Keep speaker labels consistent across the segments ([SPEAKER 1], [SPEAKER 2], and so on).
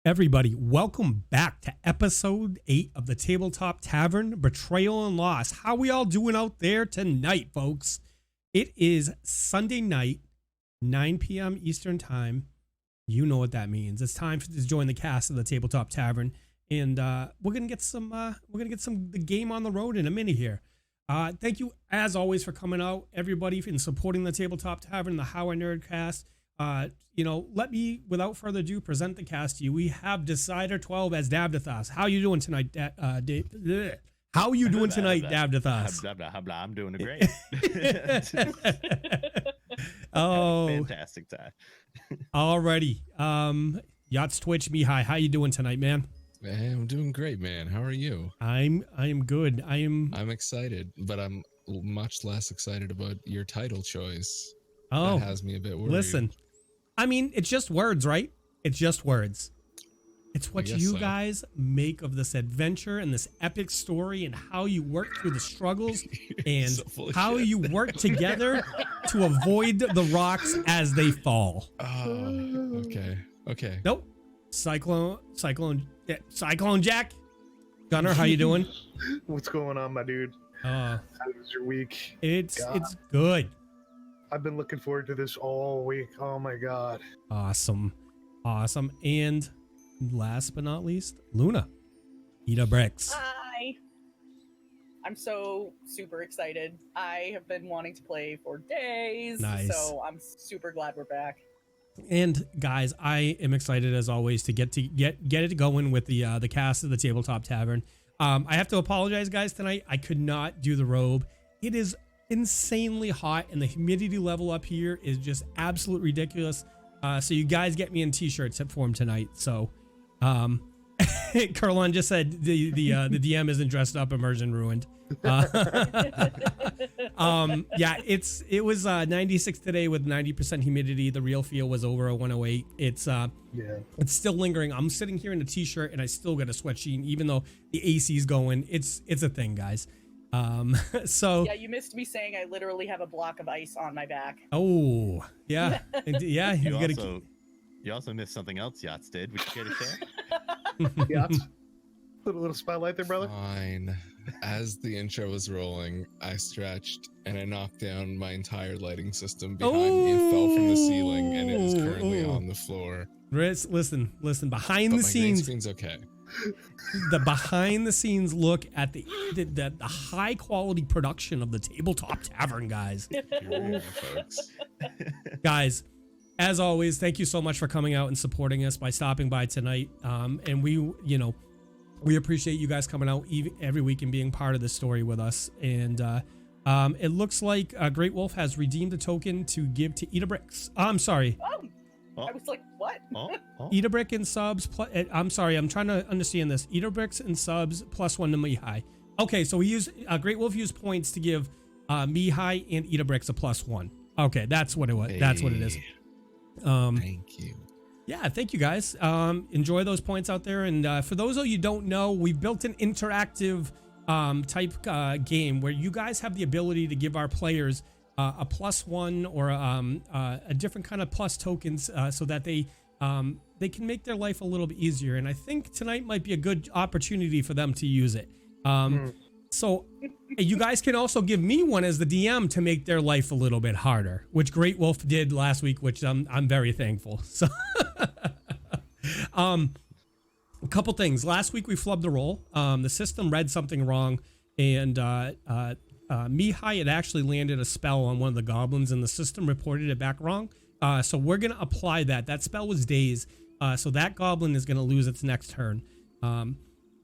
[SPEAKER 1] Everybody, welcome back to episode 8 of the Tabletop Tavern, Betrayal and Loss. How we all doing out there tonight, folks? It is Sunday night, 9 p.m. Eastern Time. You know what that means. It's time to join the cast of the Tabletop Tavern, and we're gonna get the game on the road in a minute here. Thank you as always for coming out, everybody, and supporting the Tabletop Tavern, the How I Nerd cast. Let me, without further ado, present the cast to you. We have Decider 12 as Davdithas. How you doing tonight, Dave? How you doing tonight, Davdithas?
[SPEAKER 2] I'm doing great.
[SPEAKER 1] Oh,
[SPEAKER 2] fantastic time.
[SPEAKER 1] Alrighty. YottsTwitch, Mihaly, how you doing tonight, man?
[SPEAKER 3] Man, I'm doing great, man. How are you?
[SPEAKER 1] I am good. I'm
[SPEAKER 3] excited, but I'm much less excited about your title choice.
[SPEAKER 1] Oh,
[SPEAKER 3] that has me a bit worried.
[SPEAKER 1] Listen, I mean, it's just words, right? It's just words. It's what you guys make of this adventure and this epic story and how you work through the struggles and how you work together to avoid the rocks as they fall.
[SPEAKER 3] Oh, okay.
[SPEAKER 1] Nope. Cyclone Jack. Gunnar, how you doing?
[SPEAKER 4] What's going on, my dude? How was your week?
[SPEAKER 1] It's good.
[SPEAKER 4] I've been looking forward to this all week. Oh my god.
[SPEAKER 1] Awesome. And last but not least, Luna. Idabrix.
[SPEAKER 5] Hi. I'm so super excited. I have been wanting to play for days.
[SPEAKER 1] Nice.
[SPEAKER 5] So I'm super glad we're back.
[SPEAKER 1] And guys, I am excited as always to get it going with the cast of the Tabletop Tavern. I have to apologize, guys, tonight. I could not do the robe. It is insanely hot and the humidity level up here is just absolutely ridiculous. So you guys get me in t-shirts for him tonight. So Curlon just said the DM isn't dressed up, immersion ruined. Yeah, it was 96 today with 90% humidity. The real feel was over a 108. It's still lingering. I'm sitting here in a t-shirt and I still got a sweatshirt even though the AC's going. It's a thing, guys. So
[SPEAKER 5] yeah, you missed me saying I literally have a block of ice on my back.
[SPEAKER 1] Oh yeah. Yeah,
[SPEAKER 2] you also missed something else Yachts did. Would you care to share?
[SPEAKER 4] Yachts, little spotlight there, brother.
[SPEAKER 3] Fine. As the intro was rolling, I stretched and I knocked down my entire lighting system behind me and fell from the ceiling, and it is currently on the floor.
[SPEAKER 1] Listen, behind the scenes,
[SPEAKER 3] screen's okay.
[SPEAKER 1] The behind the scenes look at the high quality production of the Tabletop Tavern, guys. Guys, as always, thank you so much for coming out and supporting us by stopping by tonight. And we appreciate you guys coming out every week and being part of the story with us. And it looks like Great Wolf has redeemed a token to give to Idabrix. I'm sorry.
[SPEAKER 5] I was like, what?
[SPEAKER 1] Idabrix and subs. I'm sorry. I'm trying to understand this. Idabrix and subs +1 to Mihaly. Okay, so we use Great Wolf used points to give Mihaly and Idabrix a +1. Okay, that's what it was. That's what it is.
[SPEAKER 3] Thank you.
[SPEAKER 1] Yeah, thank you guys. Enjoy those points out there. And for those of you who don't know, we've built an interactive type game where you guys have the ability to give our players a +1 or a different kind of plus tokens so that they can make their life a little bit easier. And I think tonight might be a good opportunity for them to use it. So you guys can also give me one as the DM to make their life a little bit harder, which Great Wolf did last week, which I'm very thankful. So a couple things. Last week we flubbed the roll. The system read something wrong, and Mihaly had actually landed a spell on one of the goblins and the system reported it back wrong. So we're going to apply that. That spell was daze. So that goblin is going to lose its next turn.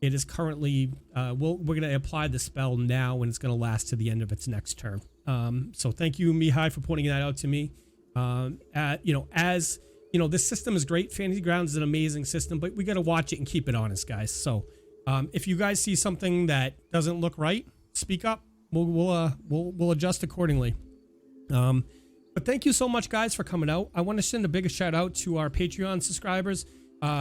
[SPEAKER 1] It is currently, we're going to apply the spell now and it's going to last to the end of its next turn. So thank you, Mihaly, for pointing that out to me. This system is great. Fantasy Grounds is an amazing system, but we got to watch it and keep it honest, guys. So if you guys see something that doesn't look right, speak up. We'll adjust accordingly. But thank you so much, guys, for coming out. I want to send a big shout out to our Patreon subscribers.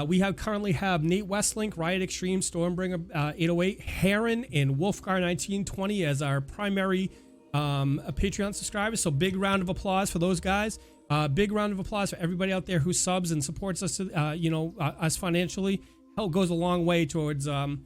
[SPEAKER 1] We currently have Nate Westlink, Riot Extreme, Stormbringer 808, Heron, and Wolfgar 1920 as our primary Patreon subscribers. So big round of applause for those guys. Big round of applause for everybody out there who subs and supports us, us financially. Help goes a long way towards covering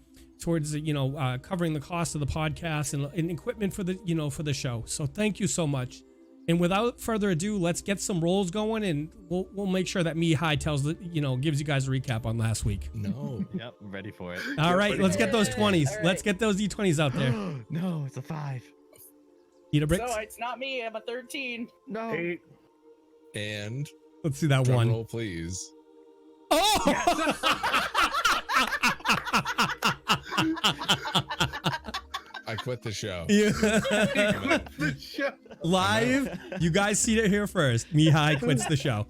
[SPEAKER 1] the cost of the podcast and equipment for the show. So thank you so much. And without further ado, let's get some rolls going, and we'll make sure that Mihaly gives you guys a recap on last week.
[SPEAKER 3] No.
[SPEAKER 2] Yep, I'm ready for it.
[SPEAKER 1] All right, let's get those 20s.
[SPEAKER 5] All right.
[SPEAKER 1] Let's get those D20s out there.
[SPEAKER 2] No, it's a 5.
[SPEAKER 1] Idabrix.
[SPEAKER 5] So it's not me. I'm a 13.
[SPEAKER 2] No.
[SPEAKER 4] 8.
[SPEAKER 3] And
[SPEAKER 1] Let's see that
[SPEAKER 3] drum
[SPEAKER 1] one.
[SPEAKER 3] roll, please.
[SPEAKER 1] Oh!
[SPEAKER 3] I quit the show.
[SPEAKER 1] Yeah. Live, you guys see it here first. Mihaly quits the show.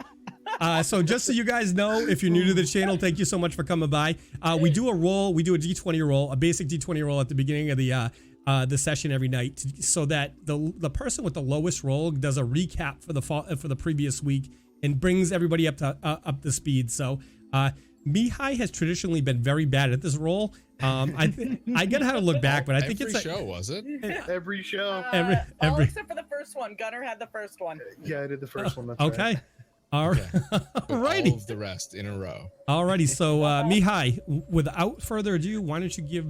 [SPEAKER 1] So just so you guys know, if you're new to the channel, thank you so much for coming by. We do a roll. We do a D20 roll, a basic D20 roll at the beginning of the session every night, so that the person with the lowest roll does a recap for the previous week and brings everybody up to speed. So Mihaly has traditionally been very bad at this roll. I gotta have to look back, but I think
[SPEAKER 3] Every
[SPEAKER 1] it's
[SPEAKER 3] show, was it?
[SPEAKER 4] Every show.
[SPEAKER 5] All
[SPEAKER 1] every-
[SPEAKER 5] except for the first one. Gunnar had the first one.
[SPEAKER 4] Yeah, I did the first one. That's
[SPEAKER 1] okay.
[SPEAKER 4] Right.
[SPEAKER 1] All right.
[SPEAKER 3] Okay. But all
[SPEAKER 1] Alrighty.
[SPEAKER 3] of the rest in a row.
[SPEAKER 1] Alrighty. So Mihaly, without further ado, why don't you give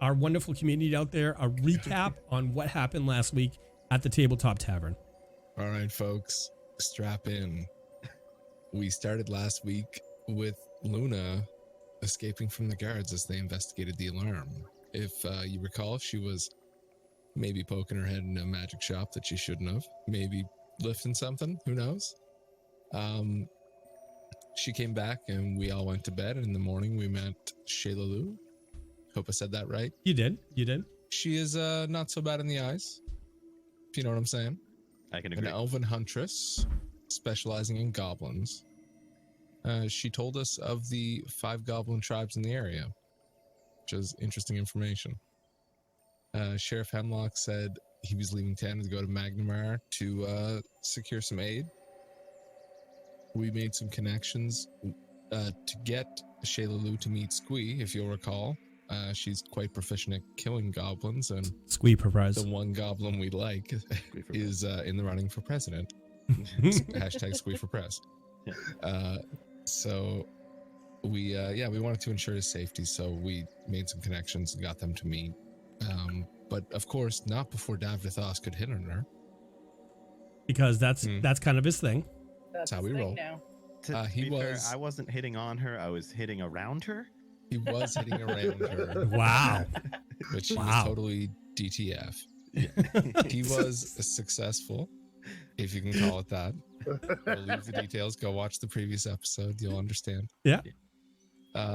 [SPEAKER 1] our wonderful community out there a recap on what happened last week at the Tabletop Tavern?
[SPEAKER 3] All right, folks, strap in. We started last week with Luna escaping from the guards as they investigated the alarm. If you recall, she was maybe poking her head in a magic shop that she shouldn't have, maybe lifting something, who knows. She came back and we all went to bed, and in the morning we met Shaylalu. Hope I said that right.
[SPEAKER 1] You did.
[SPEAKER 3] She is not so bad in the eyes, if you know what I'm saying.
[SPEAKER 2] I can
[SPEAKER 3] An
[SPEAKER 2] agree.
[SPEAKER 3] elven huntress specializing in goblins. She told us of the 5 goblin tribes in the area, which is interesting information. Sheriff Hemlock said he was leaving town to go to Magnamar to secure some aid. We made some connections to get Shaylalu to meet Squee, if you'll recall. She's quite proficient at killing goblins, and
[SPEAKER 1] Squee for prize.
[SPEAKER 3] the one goblin we like is in the running for president. Hashtag Squee for press.
[SPEAKER 2] Yeah.
[SPEAKER 3] So we wanted to ensure his safety, so we made some connections and got them to meet. But of course, not before Davdithas could hit on her.
[SPEAKER 1] Because that's kind of his thing.
[SPEAKER 5] That's
[SPEAKER 3] how
[SPEAKER 5] his
[SPEAKER 3] we
[SPEAKER 5] thing
[SPEAKER 3] roll.
[SPEAKER 5] now.
[SPEAKER 2] To
[SPEAKER 3] he
[SPEAKER 2] be fair,
[SPEAKER 3] was-
[SPEAKER 2] I wasn't hitting on her. I was hitting around her.
[SPEAKER 3] He was hitting around her,
[SPEAKER 1] Wow.
[SPEAKER 3] but she
[SPEAKER 1] Wow.
[SPEAKER 3] was totally DTF. He was successful, if you can call it that. We'll leave the details. Go watch the previous episode. You'll understand.
[SPEAKER 1] Yeah.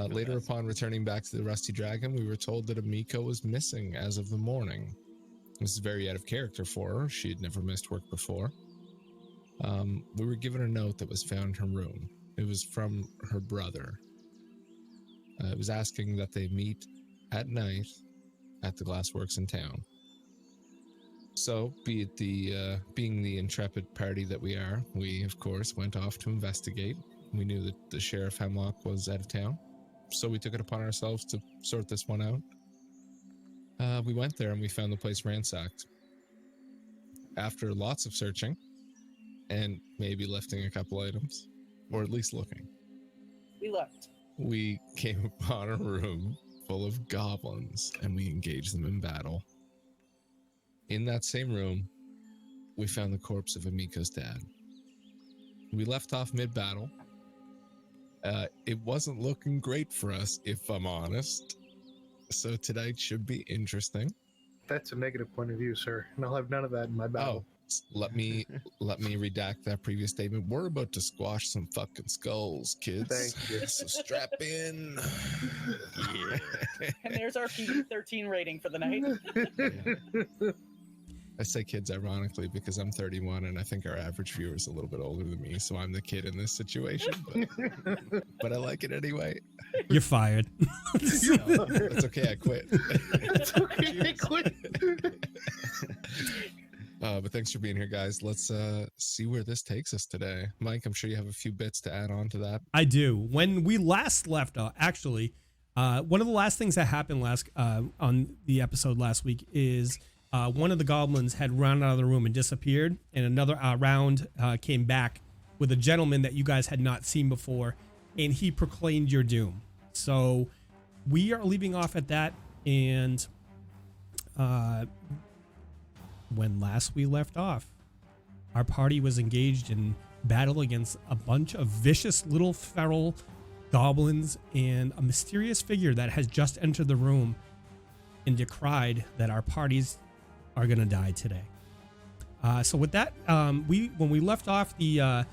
[SPEAKER 3] Later, upon returning back to the Rusty Dragon, we were told that Amiko was missing as of the morning. This is very out of character for her. She had never missed work before. We were given a note that was found in her room. It was from her brother. It was asking that they meet at night at the Glassworks in town. So, being the intrepid party that we are, we, of course, went off to investigate. We knew that the Sheriff Hemlock was out of town, so we took it upon ourselves to sort this one out. We went there and we found the place ransacked. After lots of searching, and maybe lifting a couple items, or at least looking,
[SPEAKER 5] We looked.
[SPEAKER 3] we came upon a room full of goblins, and we engaged them in battle. In that same room, we found the corpse of Amiko's dad. We left off mid-battle. It wasn't looking great for us, if I'm honest. So tonight should be interesting.
[SPEAKER 4] That's a negative point of view, sir. And I'll have none of that in my battle.
[SPEAKER 3] Let me redact that previous statement. We're about to squash some fucking skulls, kids.
[SPEAKER 4] Thank you.
[SPEAKER 3] So strap in.
[SPEAKER 5] And there's our PG-13 rating for the night.
[SPEAKER 3] I say kids ironically because I'm 31 and I think our average viewer is a little bit older than me, so I'm the kid in this situation. But I like it anyway.
[SPEAKER 1] You're fired.
[SPEAKER 3] It's okay, I quit.
[SPEAKER 4] It's okay, quit.
[SPEAKER 3] But thanks for being here, guys. Let's see where this takes us today. Mike, I'm sure you have a few bits to add on to that.
[SPEAKER 1] I do. When we last left, actually, one of the last things that happened on the episode last week is one of the goblins had run out of the room and disappeared, and another round came back with a gentleman that you guys had not seen before, and he proclaimed your doom. So we are leaving off at that, and when last we left off, our party was engaged in battle against a bunch of vicious little feral goblins and a mysterious figure that has just entered the room and decried that our parties are going to die today. So with that, when we left off, the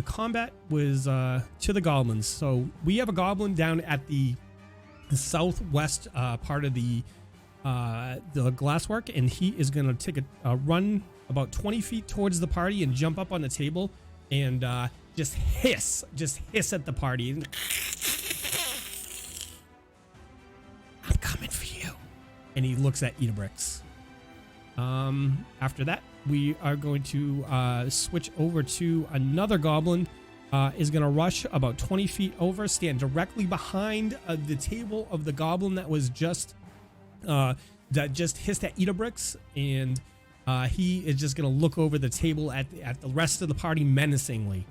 [SPEAKER 1] combat was to the goblins. So we have a goblin down at the southwest part of the glasswork, and he is going to take a run about 20 feet towards the party and jump up on the table and just hiss at the party. I'm coming for you. And he looks at Idabrix. After that, we are going to switch over to another goblin. Is going to rush about 20 feet over, stand directly behind the table of the goblin that was just hissed at Idabrix, and he is just going to look over the table at the rest of the party menacingly.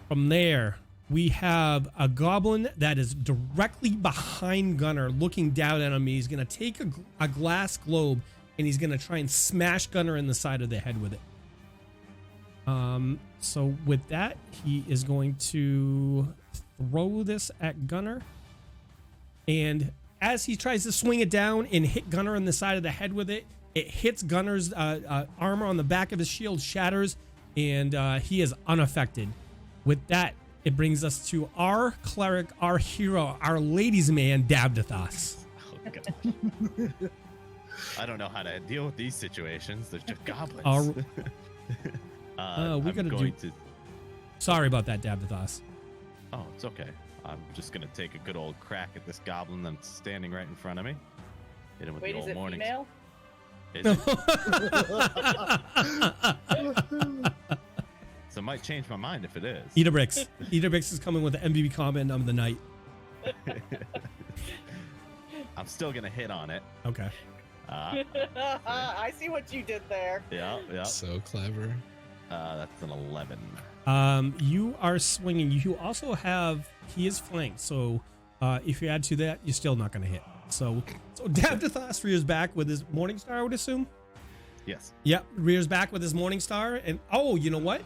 [SPEAKER 1] From there, we have a goblin that is directly behind Gunnar, looking down at him. He's going to take a glass globe, and he's going to try and smash Gunnar in the side of the head with it. So with that, he is going to throw this at Gunnar, and as he tries to swing it down and hit Gunnar in the side of the head with it, it hits Gunnar's armor on the back of his shield, shatters, and he is unaffected. With that, it brings us to our cleric, our hero, our ladies' man, Davdithas.
[SPEAKER 2] Oh, gosh. I don't know how to deal with these situations. They're just goblins.
[SPEAKER 1] We gotta do. Sorry about that, Davdithas.
[SPEAKER 2] Oh, it's okay. I'm just gonna take a good old crack at this goblin that's standing right in front of me. Hit him with
[SPEAKER 5] Wait,
[SPEAKER 2] the
[SPEAKER 5] is
[SPEAKER 2] old
[SPEAKER 5] it
[SPEAKER 2] morning.
[SPEAKER 5] female?
[SPEAKER 2] Is it? So it might change my mind if it is.
[SPEAKER 1] Idabrix is coming with the MVP comment of the night.
[SPEAKER 2] I'm still gonna hit on it.
[SPEAKER 1] Okay.
[SPEAKER 5] I see what you did there.
[SPEAKER 2] Yeah.
[SPEAKER 3] So clever.
[SPEAKER 2] That's an 11.
[SPEAKER 1] You are swinging. You also have, he is flanked, so if you add to that, you're still not going to hit. So Davdithas rears back with his Morningstar, I would assume.
[SPEAKER 2] Yes.
[SPEAKER 1] Yep, rears back with his Morningstar, and oh, you know what?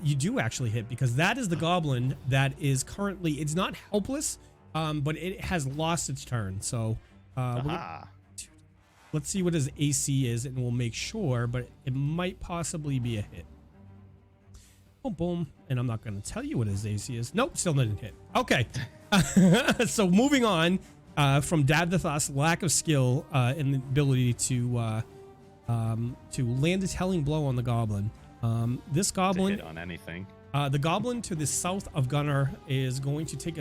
[SPEAKER 1] You do actually hit, because that is the goblin that is currently, it's not helpless, but it has lost its turn. So let's see what his AC is, and we'll make sure, but it might possibly be a hit. Boom, boom. And I'm not going to tell you what his AC is. Nope, still didn't hit. Okay. So moving on from Davdithas' lack of skill and the ability to land a telling blow on the goblin. This goblin,
[SPEAKER 2] to hit on anything.
[SPEAKER 1] the goblin to the south of Gunnar is going to take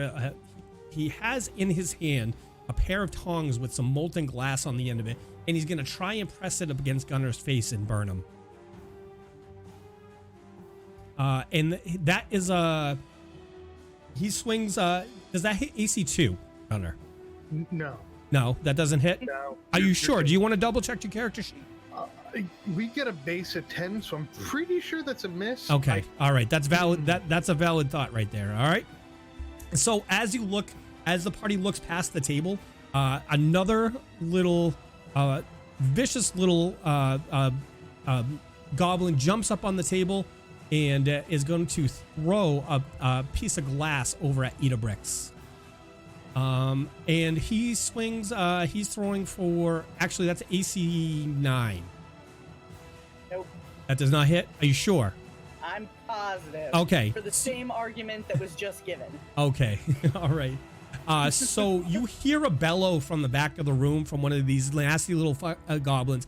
[SPEAKER 1] he has in his hand a pair of tongs with some molten glass on the end of it, and he's going to try and press it up against Gunnar's face and burn him. And that is he swings, does that hit AC 2, Gunnar?
[SPEAKER 4] No.
[SPEAKER 1] No, that doesn't hit?
[SPEAKER 4] No.
[SPEAKER 1] Are you sure? Do you want to double check your character sheet?
[SPEAKER 4] We get a base of 10, so I'm pretty sure that's a miss.
[SPEAKER 1] Okay. All right. That's valid. That's a valid thought right there. All right. So as the party looks past the table, another little vicious little goblin jumps up on the table and is going to throw a piece of glass over at Idabrix. And he swings, he's throwing for, actually that's AC 9.
[SPEAKER 5] Nope.
[SPEAKER 1] That does not hit? Are you sure?
[SPEAKER 5] I'm positive.
[SPEAKER 1] Okay.
[SPEAKER 5] For the same argument that was just given.
[SPEAKER 1] Okay. All right. So you hear a bellow from the back of the room from one of these nasty little goblins,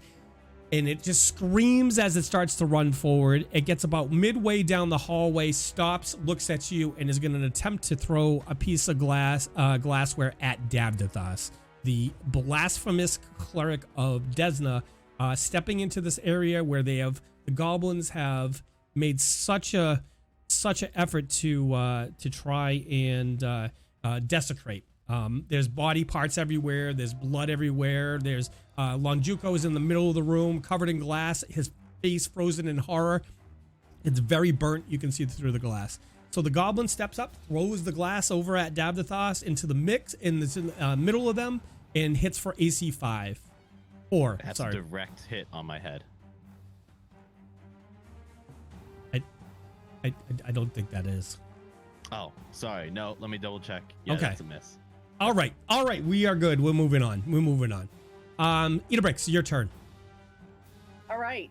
[SPEAKER 1] and it just screams as it starts to run forward. It gets about midway down the hallway, stops, looks at you, and is going to attempt to throw a piece of glassware at Davdithas, the blasphemous cleric of Desna, stepping into this area where the goblins have made such a effort to try and desecrate There's body parts everywhere. There's blood everywhere. There's Lonjuko's in the middle of the room, covered in glass, his face frozen in horror. It's very burnt. You can see through the glass. So the goblin steps up, throws the glass over at Davdithas into the mix in the middle of them, and hits for AC 5.
[SPEAKER 2] That's a direct hit on my head.
[SPEAKER 1] I don't think that is.
[SPEAKER 2] Oh, sorry. No, let me double check. Yeah,
[SPEAKER 1] Okay.
[SPEAKER 2] That's a miss.
[SPEAKER 1] All right. We are good. We're moving on. Idabrix, your turn.
[SPEAKER 5] All right.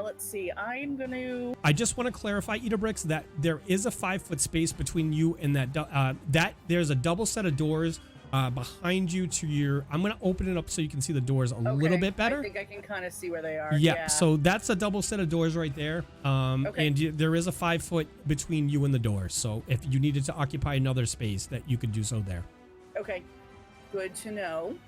[SPEAKER 5] Let's see. I'm going to...
[SPEAKER 1] I just want to clarify, Idabrix, that there is a 5-foot space between you and that there's a double set of doors behind you to your... I'm going to open it up so you can see the doors a little bit better.
[SPEAKER 5] I think I can kind of see where they are.
[SPEAKER 1] Yeah, so that's a double set of doors right there.
[SPEAKER 5] Okay.
[SPEAKER 1] And there is a 5-foot between you and the doors. So if you needed to occupy another space, that you could do so there.
[SPEAKER 5] Okay. Good to know.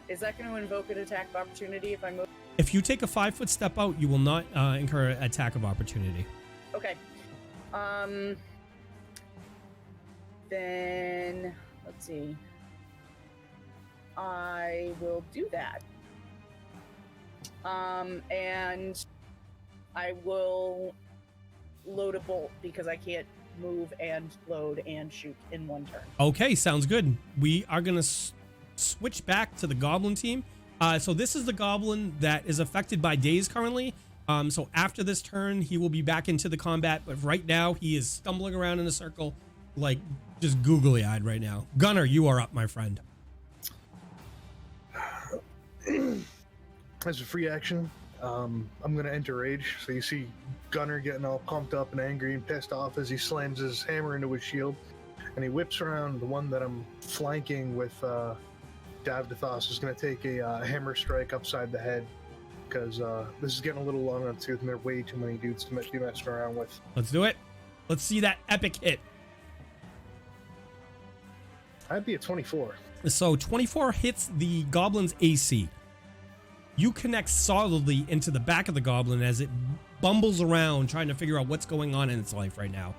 [SPEAKER 5] Is that going to invoke an attack of opportunity if I move?
[SPEAKER 1] If you take a 5-foot step out, you will not incur an attack of opportunity.
[SPEAKER 5] Okay. Then let's see. I will do that. And I will load a bolt because I can't move and load and shoot in one turn.
[SPEAKER 1] Okay, sounds good. We are going to switch back to the goblin team. So this is the goblin that is affected by daze currently. So after this turn, he will be back into the combat. But right now, he is stumbling around in a circle, like just googly-eyed right now. Gunnar, you are up, my friend.
[SPEAKER 4] As a free action, I'm going to enter rage. So you see Gunnar getting all pumped up and angry and pissed off as he slams his hammer into his shield. And he whips around the one that I'm flanking with Davdithas is going to take a hammer strike upside the head. Because this is getting a little long on tooth and there are way too many dudes to be messing around with.
[SPEAKER 1] Let's do it. Let's see that epic hit.
[SPEAKER 4] I'd be at 24.
[SPEAKER 1] So 24 hits the goblin's AC. You connect solidly into the back of the goblin as it bumbles around trying to figure out what's going on in its life right now.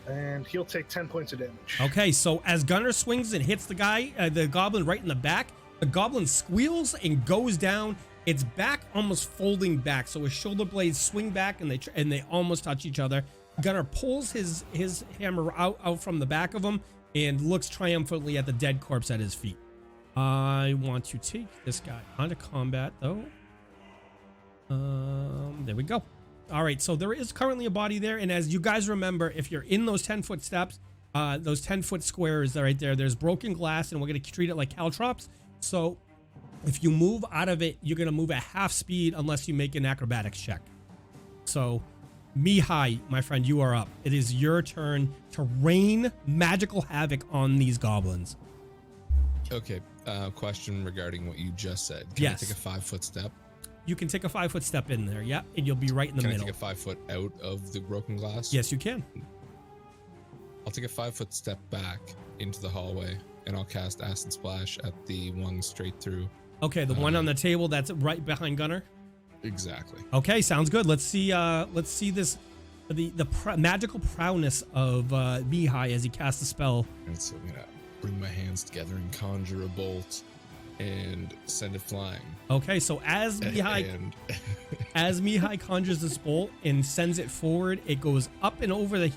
[SPEAKER 4] And he'll take 10 points of damage.
[SPEAKER 1] Okay, so as Gunnar swings and hits the goblin right in the back, the goblin squeals and goes down. Its back almost folding back, so his shoulder blades swing back and they almost touch each other. Gunnar pulls his hammer out from the back of him and looks triumphantly at the dead corpse at his feet. I want to take this guy onto combat, though. There we go. All right, so there is currently a body there, and as you guys remember, if you're in those 10-foot steps, those 10-foot squares right there, there's broken glass, and we're going to treat it like caltrops. So if you move out of it, you're going to move at half speed unless you make an acrobatics check. So, Mihaly, my friend, you are up. It is your turn to rain magical havoc on these goblins.
[SPEAKER 3] Okay, question regarding what you just said.
[SPEAKER 1] Yes.
[SPEAKER 3] Can I take a 5-foot step?
[SPEAKER 1] You can take a 5-foot step in there, yeah, and you'll be right in the middle.
[SPEAKER 3] Can I take a 5-foot out of the broken glass?
[SPEAKER 1] Yes, you can.
[SPEAKER 3] I'll take a 5-foot step back into the hallway, and I'll cast Acid Splash at the one straight through.
[SPEAKER 1] Okay, the one on the table that's right behind Gunnar.
[SPEAKER 3] Exactly.
[SPEAKER 1] Okay, sounds good. Let's see this, the magical prowess of Mihaly as he casts a spell.
[SPEAKER 3] And so I'm gonna bring my hands together and conjure a bolt and send it flying.
[SPEAKER 1] Okay, so as Mihaly conjures this bolt and sends it forward, it goes up and over the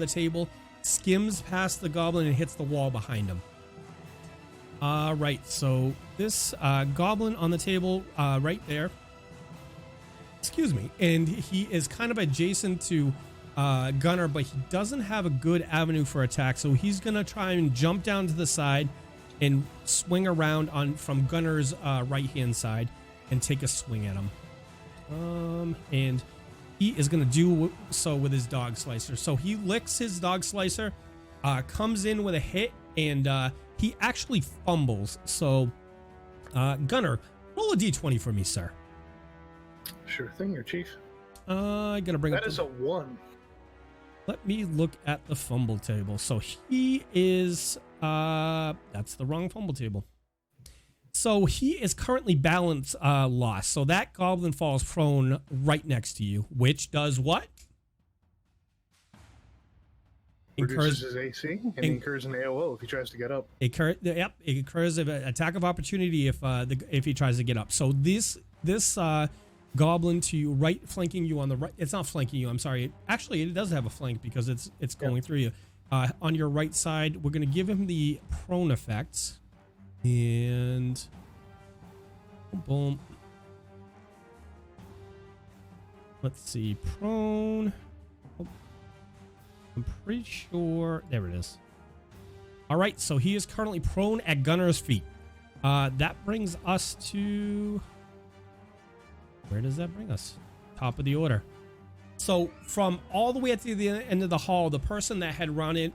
[SPEAKER 1] table, skims past the goblin and hits the wall behind him. Right, so this goblin on the table right there, excuse me, and he is kind of adjacent to Gunnar, but he doesn't have a good avenue for attack, so he's gonna try and jump down to the side and swing around from Gunnar's right hand side and take a swing at him. And he is gonna do so with his dog slicer. So he licks his dog slicer, comes in with a hit, and he actually fumbles. So Gunnar, roll a d20 for me, sir.
[SPEAKER 4] Sure thing, your chief.
[SPEAKER 1] I'm gonna bring
[SPEAKER 4] That
[SPEAKER 1] up
[SPEAKER 4] is a 1.
[SPEAKER 1] Let me look at the fumble table. So he is that's the wrong fumble table. So he is currently balance lost. So that goblin falls prone right next to you, which does what?
[SPEAKER 4] Reduces his AC and incurs an AOO if he tries to get up.
[SPEAKER 1] It incurs an attack of opportunity if he tries to get up. So this goblin to you, right, flanking you on the right. It's not flanking you. I'm sorry. Actually, it does have a flank because it's going through you. On your right side, we're going to give him the prone effect, and boom. Let's see, prone. I'm pretty sure. There it is. All right, so he is currently prone at Gunnar's feet. That brings us to. Where does that bring us? Top of the order. So from all the way at the end of the hall, the person that had run in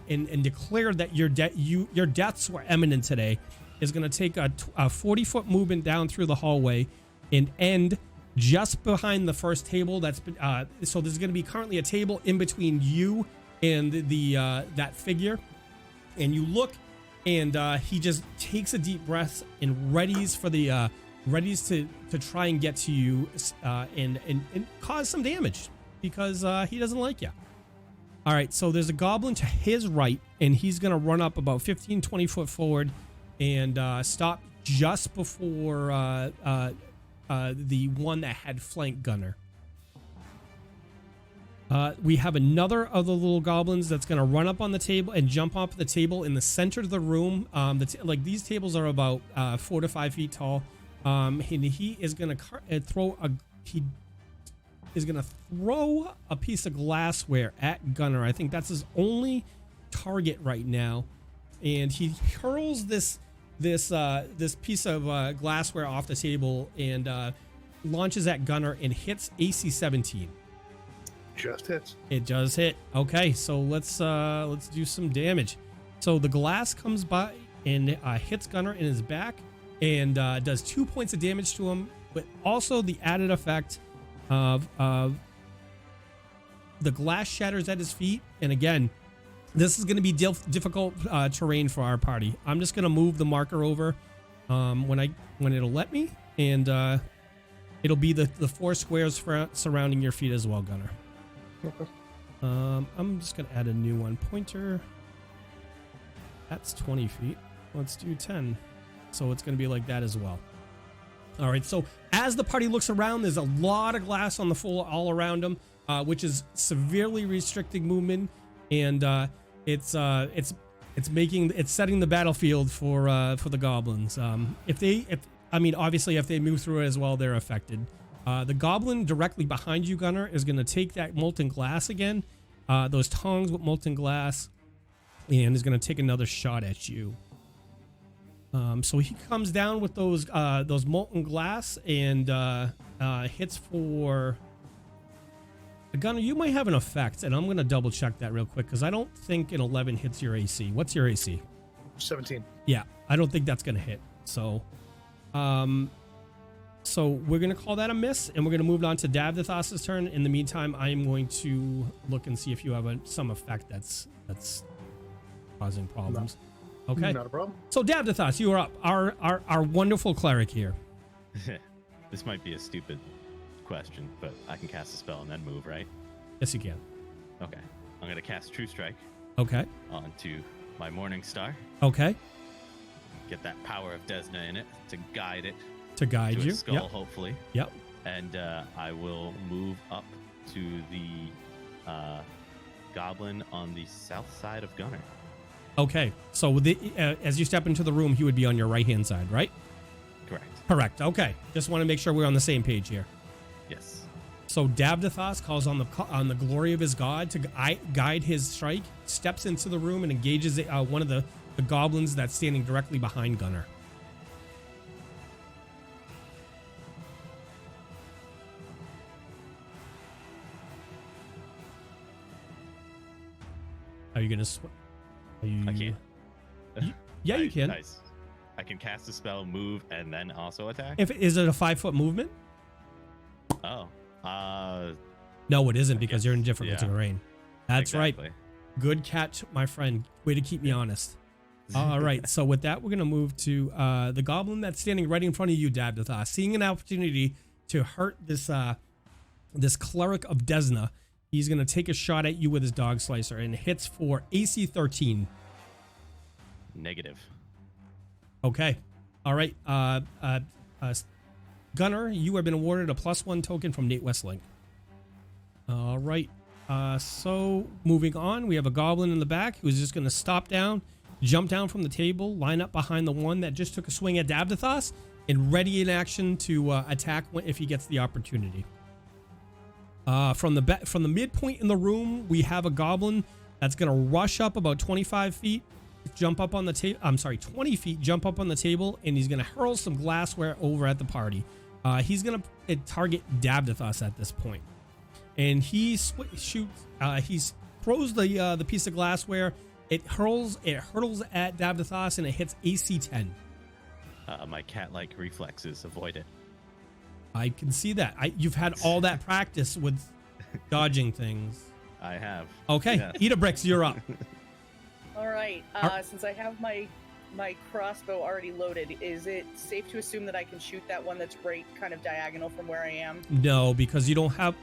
[SPEAKER 1] and declared that your deaths were imminent today is going to take a 40-foot movement down through the hallway and end just behind the first table. So there's going to be currently a table in between you and that figure, and you look, and he just takes a deep breath and readies to try and get to you and cause some damage because he doesn't like you. All right, so there's a goblin to his right, and he's going to run up about 15-20 foot forward and stop just before the one that had flanked Gunnar. We have another of the little goblins that's going to run up on the table and jump off the table in the center of the room. Like these tables are about 4 to 5 feet tall. And he is going to throw a piece of glassware at Gunnar. I think that's his only target right now, and he hurls this piece of glassware off the table and launches at Gunnar and hits AC 17.
[SPEAKER 4] Just hits.
[SPEAKER 1] It does hit. Okay, so let's do some damage. So the glass comes by and hits Gunnar in his back and does 2 points of damage to him, but also the added effect of the glass shatters at his feet. And again, this is going to be difficult terrain for our party. I'm just going to move the marker over when it'll let me, and it'll be the 4 squares surrounding your feet as well, Gunnar.
[SPEAKER 4] Okay.
[SPEAKER 1] I'm just going to add a new one. Pointer. That's 20 feet. Let's do 10. So it's going to be like that as well. All right. So as the party looks around, there's a lot of glass on the floor all around them, which is severely restricting movement, and it's setting the battlefield for the goblins. Obviously if they move through it as well, they're affected. The goblin directly behind you, Gunnar, is going to take that molten glass again, those tongs with molten glass, and is going to take another shot at you. So he comes down with those molten glass and hits for Gunnar. You might have an effect, and I'm going to double check that real quick because I don't think an 11 hits your AC. What's your AC?
[SPEAKER 4] 17.
[SPEAKER 1] Yeah, I don't think that's going to hit. So we're going to call that a miss, and we're going to move on to Davdithas' turn. In the meantime, I am going to look and see if you have some effect that's causing problems.
[SPEAKER 4] No.
[SPEAKER 1] Okay.
[SPEAKER 4] Not a problem.
[SPEAKER 1] So Davdithas, you are up. Our wonderful cleric here.
[SPEAKER 2] This might be a stupid question, but I can cast a spell and then move, right?
[SPEAKER 1] Yes, you can.
[SPEAKER 2] Okay. I'm going to cast True Strike
[SPEAKER 1] Okay.
[SPEAKER 2] onto my Morning Star.
[SPEAKER 1] Okay.
[SPEAKER 2] Get that power of Desna in it to guide it.
[SPEAKER 1] To guide
[SPEAKER 2] to
[SPEAKER 1] you.
[SPEAKER 2] Its skull,
[SPEAKER 1] Yep.
[SPEAKER 2] hopefully.
[SPEAKER 1] Yep.
[SPEAKER 2] And I will move up to the goblin on the south side of Gunnar.
[SPEAKER 1] Okay. So as you step into the room, he would be on your right-hand side, right?
[SPEAKER 2] Correct.
[SPEAKER 1] Correct. Okay. Just want to make sure we're on the same page here.
[SPEAKER 2] Yes.
[SPEAKER 1] So Davdithas calls on the glory of his god to guide his strike, steps into the room and engages one of the goblins that's standing directly behind Gunnar. Are you gonna?
[SPEAKER 2] I can't.
[SPEAKER 1] Yeah, you can.
[SPEAKER 2] Nice. I can cast a spell, move, and then also attack.
[SPEAKER 1] Is it a 5-foot movement?
[SPEAKER 2] Oh.
[SPEAKER 1] No, it isn't because you're in difficult
[SPEAKER 2] yeah.
[SPEAKER 1] terrain. That's
[SPEAKER 2] exactly.
[SPEAKER 1] right. Good catch, my friend. Way to keep me honest. All right. So with that, we're gonna move to the goblin that's standing right in front of you, Davdithas. Seeing an opportunity to hurt this cleric of Desna, He's going to take a shot at you with his dog slicer and hits for AC 13.
[SPEAKER 2] Negative.
[SPEAKER 1] Okay. All right. Gunnar, you have been awarded a +1 token from Nate Westlink. All right. So moving on, we have a goblin in the back who's just going to stop down, jump down from the table, line up behind the one that just took a swing at Davdithas, and ready in action to attack if he gets the opportunity. From the midpoint in the room, we have a goblin that's going to rush up about 25 feet, jump up on the table. I'm sorry, 20 feet, jump up on the table, and he's going to hurl some glassware over at the party. He's going to target Davdithas at this point. And he shoots. He throws the piece of glassware. It hurtles at Davdithas, and it hits AC 10.
[SPEAKER 2] My cat-like reflexes avoid it.
[SPEAKER 1] I can see that. You've had all that practice with dodging things.
[SPEAKER 2] I have.
[SPEAKER 1] Okay,
[SPEAKER 2] Yes.
[SPEAKER 1] Idabrix, you're up.
[SPEAKER 5] All right. Since I have my crossbow already loaded, is it safe to assume that I can shoot that one that's right kind of diagonal from where I am?
[SPEAKER 1] No, because you don't have.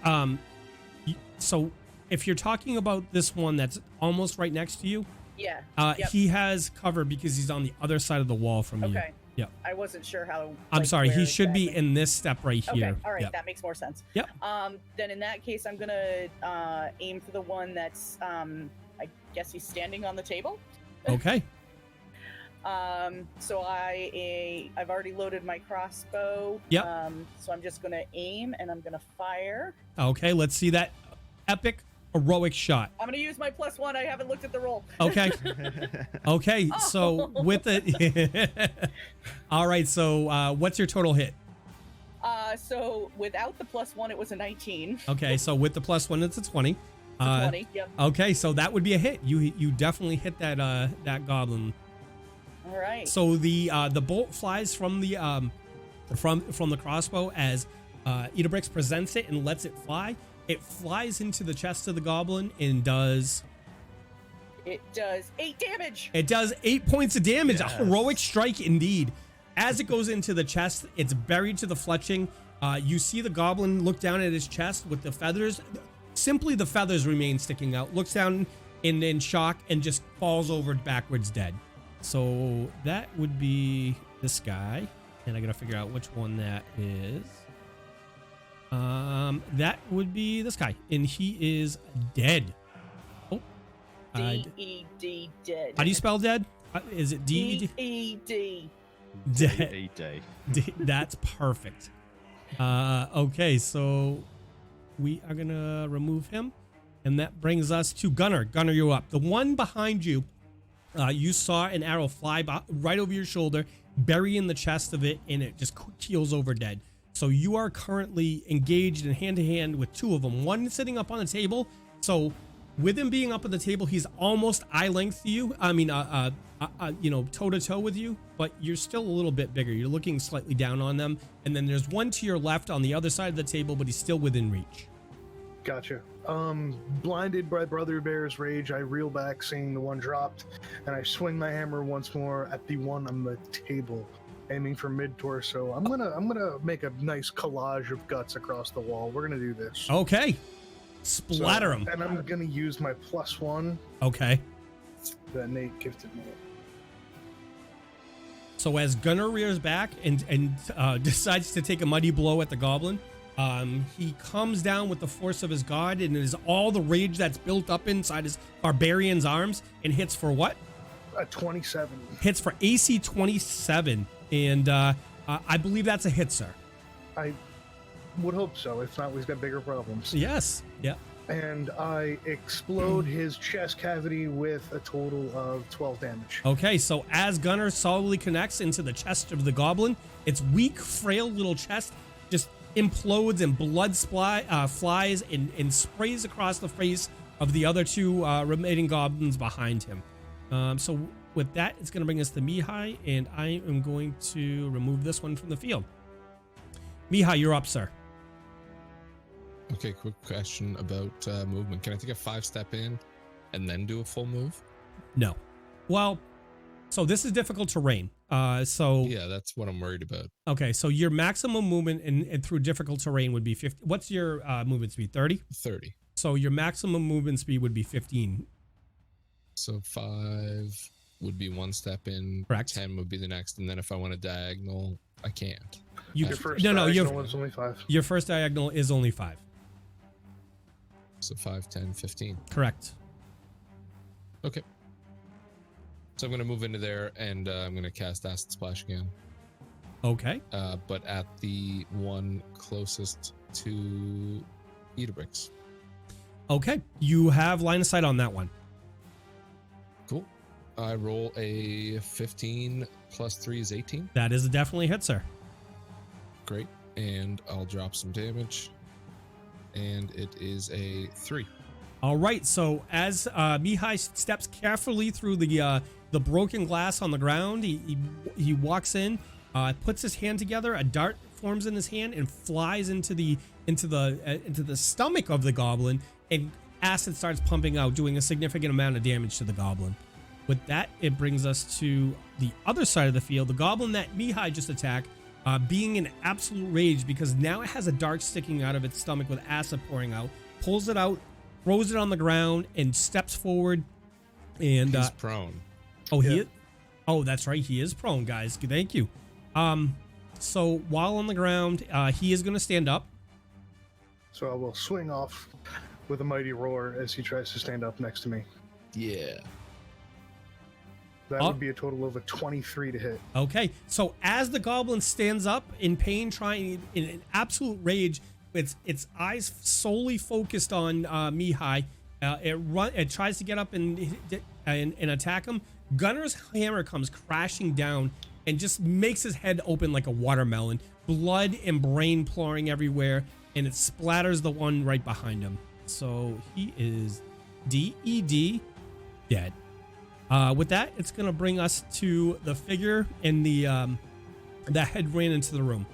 [SPEAKER 1] So if you're talking about this one that's almost right next to you,
[SPEAKER 5] Yeah.
[SPEAKER 1] he has cover because he's on the other side of the wall from you.
[SPEAKER 5] Okay.
[SPEAKER 1] Yep.
[SPEAKER 5] I wasn't sure how.
[SPEAKER 1] I'm sorry.
[SPEAKER 5] where
[SPEAKER 1] He should be
[SPEAKER 5] exactly.
[SPEAKER 1] in this step right here.
[SPEAKER 5] Okay. All right.
[SPEAKER 1] Yep.
[SPEAKER 5] That makes more sense.
[SPEAKER 1] Yep.
[SPEAKER 5] Then in that case, I'm gonna aim for the one that's I guess he's standing on the table.
[SPEAKER 1] Okay.
[SPEAKER 5] So I've already loaded my crossbow.
[SPEAKER 1] Yep.
[SPEAKER 5] So I'm just gonna aim and I'm gonna fire.
[SPEAKER 1] Okay. Let's see that epic heroic shot.
[SPEAKER 5] I'm gonna use my +1. I haven't looked at the roll.
[SPEAKER 1] Okay. Okay. So with it. All right. So what's your total hit?
[SPEAKER 5] So without the +1, it was a 19.
[SPEAKER 1] Okay. So with the +1, it's a 20.
[SPEAKER 5] 20. Yep.
[SPEAKER 1] Okay. So that would be a hit. You definitely hit that goblin.
[SPEAKER 5] All right.
[SPEAKER 1] So the bolt flies from the from the crossbow as Idabrix presents it and lets it fly. It flies into the chest of the goblin and does.
[SPEAKER 5] It does 8 damage.
[SPEAKER 1] It does 8 points of damage.
[SPEAKER 2] Yes.
[SPEAKER 1] A heroic strike indeed. As it goes into the chest, it's buried to the fletching. You see the goblin look down at his chest with the feathers. Simply the feathers remain sticking out. Looks down in shock and just falls over backwards dead. So that would be this guy. And I gotta figure out which one that is. That would be this guy. And he is dead. Oh.
[SPEAKER 5] D-E-D, dead.
[SPEAKER 1] How do you spell dead? Is it D-E-D?
[SPEAKER 5] D-E-D.
[SPEAKER 1] Dead.
[SPEAKER 2] A day.
[SPEAKER 1] That's perfect. Okay, so we are gonna remove him, and that brings us to Gunnar. Gunnar, you're up. The one behind you, you saw an arrow fly right over your shoulder, bury in the chest of it, and it just keels over dead. So you are currently engaged in hand-to-hand with two of them. One sitting up on the table. So with him being up on the table, he's almost eye length to you. I mean, toe-to-toe with you, but you're still a little bit bigger. You're looking slightly down on them. And then there's one to your left on the other side of the table, but he's still within reach.
[SPEAKER 4] Gotcha. Blinded by Brother Bear's rage, I reel back, seeing the one dropped, and I swing my hammer once more at the one on the table, aiming for mid-torso. I'm gonna make a nice collage of guts across the wall. We're gonna do this.
[SPEAKER 1] Okay. Splatter him.
[SPEAKER 4] And I'm gonna use my +1
[SPEAKER 1] Okay.
[SPEAKER 4] that Nate gifted me.
[SPEAKER 1] So as Gunnar rears back and decides to take a mighty blow at the goblin, he comes down with the force of his god, and it is all the rage that's built up inside his barbarian's arms, and hits for what?
[SPEAKER 4] A 27.
[SPEAKER 1] Hits for AC 27, and I believe that's a hit, sir.
[SPEAKER 4] I would hope so. If not, we've got bigger problems.
[SPEAKER 1] Yes. Yeah.
[SPEAKER 4] And I explode his chest cavity with a total of 12 damage.
[SPEAKER 1] Okay, so as Gunnar solidly connects into the chest of the goblin, its weak, frail little chest just implodes and blood flies and sprays across the face of the other two remaining goblins behind him. So with that, it's going to bring us to Mihaly, and I am going to remove this one from the field. Mihaly, you're up, sir.
[SPEAKER 3] Okay, quick question about movement. Can I take a 5-step in and then do a full move?
[SPEAKER 1] No. Well, so this is difficult terrain. So
[SPEAKER 3] Yeah, that's what I'm worried about.
[SPEAKER 1] okay, so your maximum movement and through difficult terrain would be 50. What's your movement speed? 30?
[SPEAKER 3] 30.
[SPEAKER 1] So your maximum movement speed would be 15.
[SPEAKER 3] So 5 would be one step in.
[SPEAKER 1] Correct.
[SPEAKER 3] 10 would be the next, and then if I want a diagonal, I can't.
[SPEAKER 1] You,
[SPEAKER 4] Your first
[SPEAKER 1] no,
[SPEAKER 4] diagonal is only 5.
[SPEAKER 1] your first diagonal is only 5.
[SPEAKER 3] So 5, 10, 15.
[SPEAKER 1] Correct.
[SPEAKER 3] Okay. So I'm going to move into there, and I'm going to cast Acid Splash again.
[SPEAKER 1] Okay.
[SPEAKER 3] But at the one closest to Idabrix.
[SPEAKER 1] Okay. You have line of sight on that one.
[SPEAKER 3] Cool. I roll a 15 plus 3 is 18.
[SPEAKER 1] That is definitely a hit, sir.
[SPEAKER 3] Great. And I'll drop some damage. And it is a 3.
[SPEAKER 1] All right. So as Mihaly steps carefully through the broken glass on the ground, he walks in, puts his hand together. A dart forms in his hand and flies into the stomach of the goblin, and acid starts pumping out, doing a significant amount of damage to the goblin. With that, it brings us to the other side of the field. The goblin that Mihaly just attacked, being in absolute rage because now it has a dart sticking out of its stomach with acid pouring out, pulls it out, throws it on the ground, and steps forward. And
[SPEAKER 3] he's prone.
[SPEAKER 1] Oh, he is? Oh, that's right. He is prone, guys. Thank you. So while on the ground, he is going to stand up.
[SPEAKER 4] So I will swing off with a mighty roar as he tries to stand up next to me.
[SPEAKER 3] Yeah.
[SPEAKER 4] That would be a total of a 23 to hit.
[SPEAKER 1] Okay. So as the goblin stands up in pain, trying in an absolute rage, its eyes solely focused on Mihaly, it tries to get up and attack him. Gunnar's hammer comes crashing down and just makes his head open like a watermelon. Blood and brain pouring everywhere, and it splatters the one right behind him. So he is DED, dead. With that, it's going to bring us to the figure and that had ran into the room.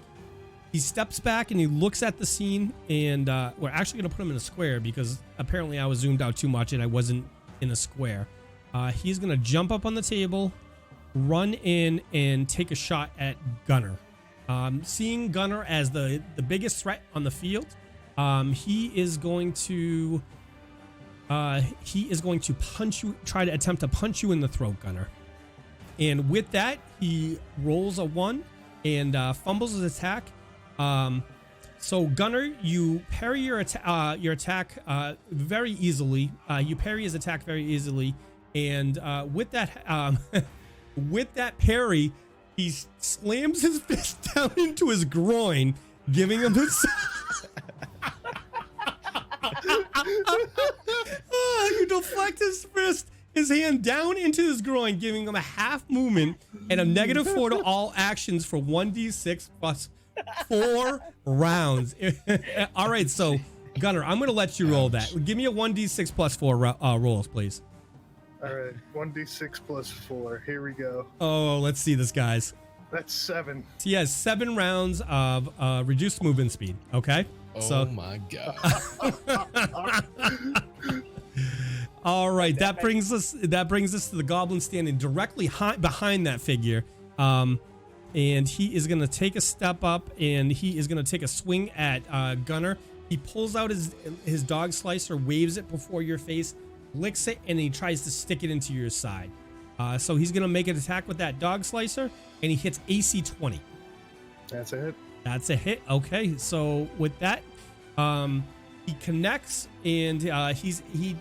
[SPEAKER 1] He steps back and he looks at the scene, and we're actually going to put him in a square because apparently I was zoomed out too much and I wasn't in a square. He's going to jump up on the table, run in, and take a shot at Gunnar. Seeing Gunnar as the biggest threat on the field, he is going to punch you, try to attempt to punch you in the throat, Gunnar. And with that, he rolls a 1 and fumbles his attack. So Gunnar, you parry your attack very easily. You parry his attack very easily, and with that parry, he slams his fist down into his groin, giving him his. You deflect his hand down into his groin, giving him a half movement and a -4 to all actions for 1d6 plus 4 rounds. All right, so Gunnar, I'm going to let you roll that. Give me a 1d6 plus 4 rolls, please.
[SPEAKER 4] All right, 1d6 plus 4. Here we go.
[SPEAKER 1] Oh, let's see this, guys.
[SPEAKER 4] That's 7.
[SPEAKER 1] So he has 7 rounds of reduced movement speed. Okay.
[SPEAKER 3] Oh my god.
[SPEAKER 1] All right, that brings us to the goblin standing directly behind that figure. And he is going to take a step up and he is going to take a swing at Gunnar. He pulls out his dog slicer, waves it before your face, licks it, and he tries to stick it into your side. So he's going to make an attack with that dog slicer, and he hits AC 20.
[SPEAKER 4] That's a hit.
[SPEAKER 1] That's a hit. Okay, so with that, he connects, and he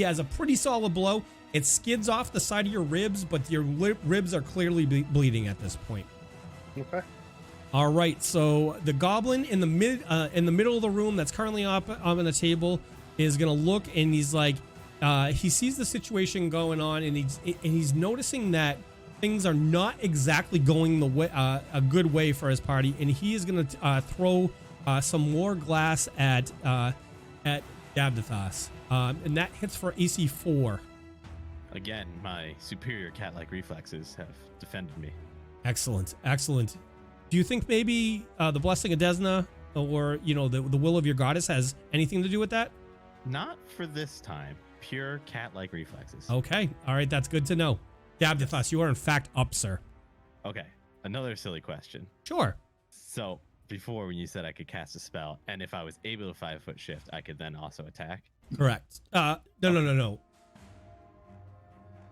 [SPEAKER 1] has a pretty solid blow. It skids off the side of your ribs, but your ribs are clearly bleeding at this point.
[SPEAKER 4] Okay.
[SPEAKER 1] All right, so the goblin in the middle of the room that's currently up on the table is gonna look, and he's like, he sees the situation going on, and he's noticing that things are not exactly going the way a good way for his party, and he is gonna throw some more glass at Davdithas, and that hits for AC 4.
[SPEAKER 2] Again, my superior cat-like reflexes have defended me.
[SPEAKER 1] Excellent, excellent. Do you think maybe the blessing of Desna, or the will of your goddess, has anything to do with that?
[SPEAKER 2] Not for this time. Pure cat-like reflexes.
[SPEAKER 1] Okay, all right, that's good to know. Davdithas, you are in fact up, sir.
[SPEAKER 2] Okay, another silly question.
[SPEAKER 1] Sure.
[SPEAKER 2] So before, when you said I could cast a spell, and if I was able to 5-foot shift, I could then also attack.
[SPEAKER 1] Correct. No.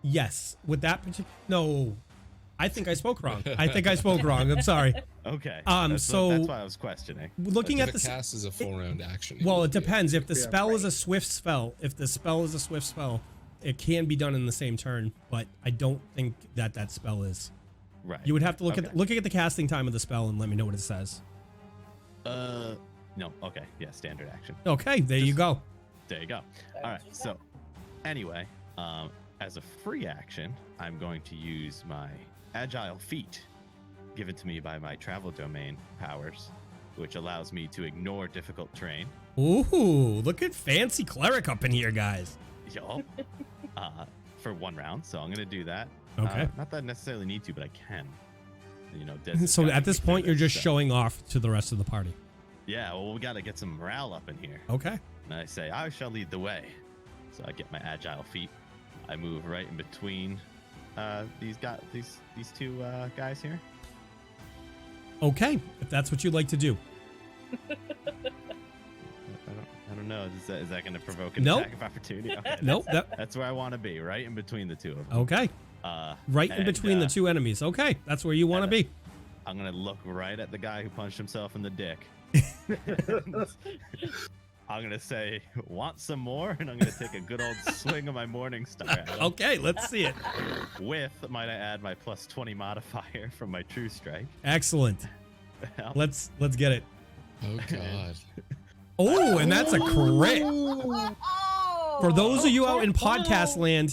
[SPEAKER 1] Yes, with that particular. No, I think I spoke wrong. I'm sorry.
[SPEAKER 2] Okay.
[SPEAKER 1] So
[SPEAKER 2] that's why I was questioning.
[SPEAKER 1] Looking at
[SPEAKER 3] the
[SPEAKER 1] the
[SPEAKER 3] cast is a full round action.
[SPEAKER 1] well, it depends. If the
[SPEAKER 4] Yeah,
[SPEAKER 1] spell is a swift spell, it can be done in the same turn. But I don't think that spell is.
[SPEAKER 2] Right.
[SPEAKER 1] You would have to looking at the casting time of the spell and let me know what it says.
[SPEAKER 2] No. Okay. Yeah. Standard action.
[SPEAKER 1] Okay, there you go.
[SPEAKER 2] There you go. All right. So, anyway, as a free action, I'm going to use my Agile Feat, given to me by my travel domain powers, which allows me to ignore difficult terrain.
[SPEAKER 1] Ooh, look at fancy cleric up in here, guys.
[SPEAKER 2] Yup. For 1 round. So I'm going to do that.
[SPEAKER 1] Okay.
[SPEAKER 2] Not that I necessarily need to, but I can. Des
[SPEAKER 1] So
[SPEAKER 2] has
[SPEAKER 1] at this
[SPEAKER 2] guided me
[SPEAKER 1] point,
[SPEAKER 2] through
[SPEAKER 1] you're just
[SPEAKER 2] so-
[SPEAKER 1] showing off to the rest of the party.
[SPEAKER 2] Yeah. Well, we got to get some morale up in here.
[SPEAKER 1] Okay.
[SPEAKER 2] And I say, I shall lead the way. So I get my Agile Feat. I move right in between these two guys here.
[SPEAKER 1] Okay, if that's what you'd like to do.
[SPEAKER 2] I don't know. Is that going to provoke an
[SPEAKER 1] Nope.
[SPEAKER 2] attack of opportunity? Okay,
[SPEAKER 1] Nope.
[SPEAKER 2] That's where I want to be, right in between the two of them.
[SPEAKER 1] Okay. Right in
[SPEAKER 2] and,
[SPEAKER 1] between the two enemies. Okay, that's where you want to be.
[SPEAKER 2] I'm going to look right at the guy who punched himself in the dick. I'm going to say, want some more? And I'm going to take a good old swing of my Morning Star at him.
[SPEAKER 1] Okay, let's see it.
[SPEAKER 2] With, might I add, my plus 20 modifier from my True Strike.
[SPEAKER 1] Excellent. Let's get it.
[SPEAKER 3] Oh God.
[SPEAKER 1] Oh, and that's a crit.
[SPEAKER 5] Oh!
[SPEAKER 1] For those of you out in podcast land,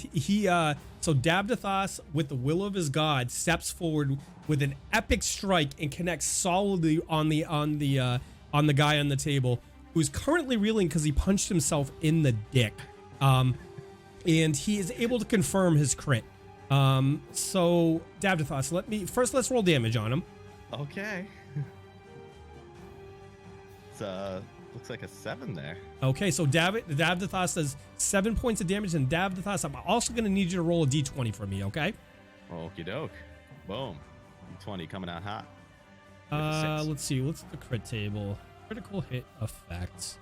[SPEAKER 1] so Davdithas, with the will of his god, steps forward with an epic strike and connects solidly on the guy on the table, who's currently reeling because he punched himself in the dick. And he is able to confirm his crit. So Davdithas, let's roll damage on him.
[SPEAKER 2] Okay. It's looks like a 7 there.
[SPEAKER 1] Okay, so Davdithas does 7 points of damage, and Davdithas, I'm also going to need you to roll a d20 for me, okay?
[SPEAKER 2] Okie doke. Boom. 20 coming out hot.
[SPEAKER 1] Let's see. What's the crit table? Critical hit effects.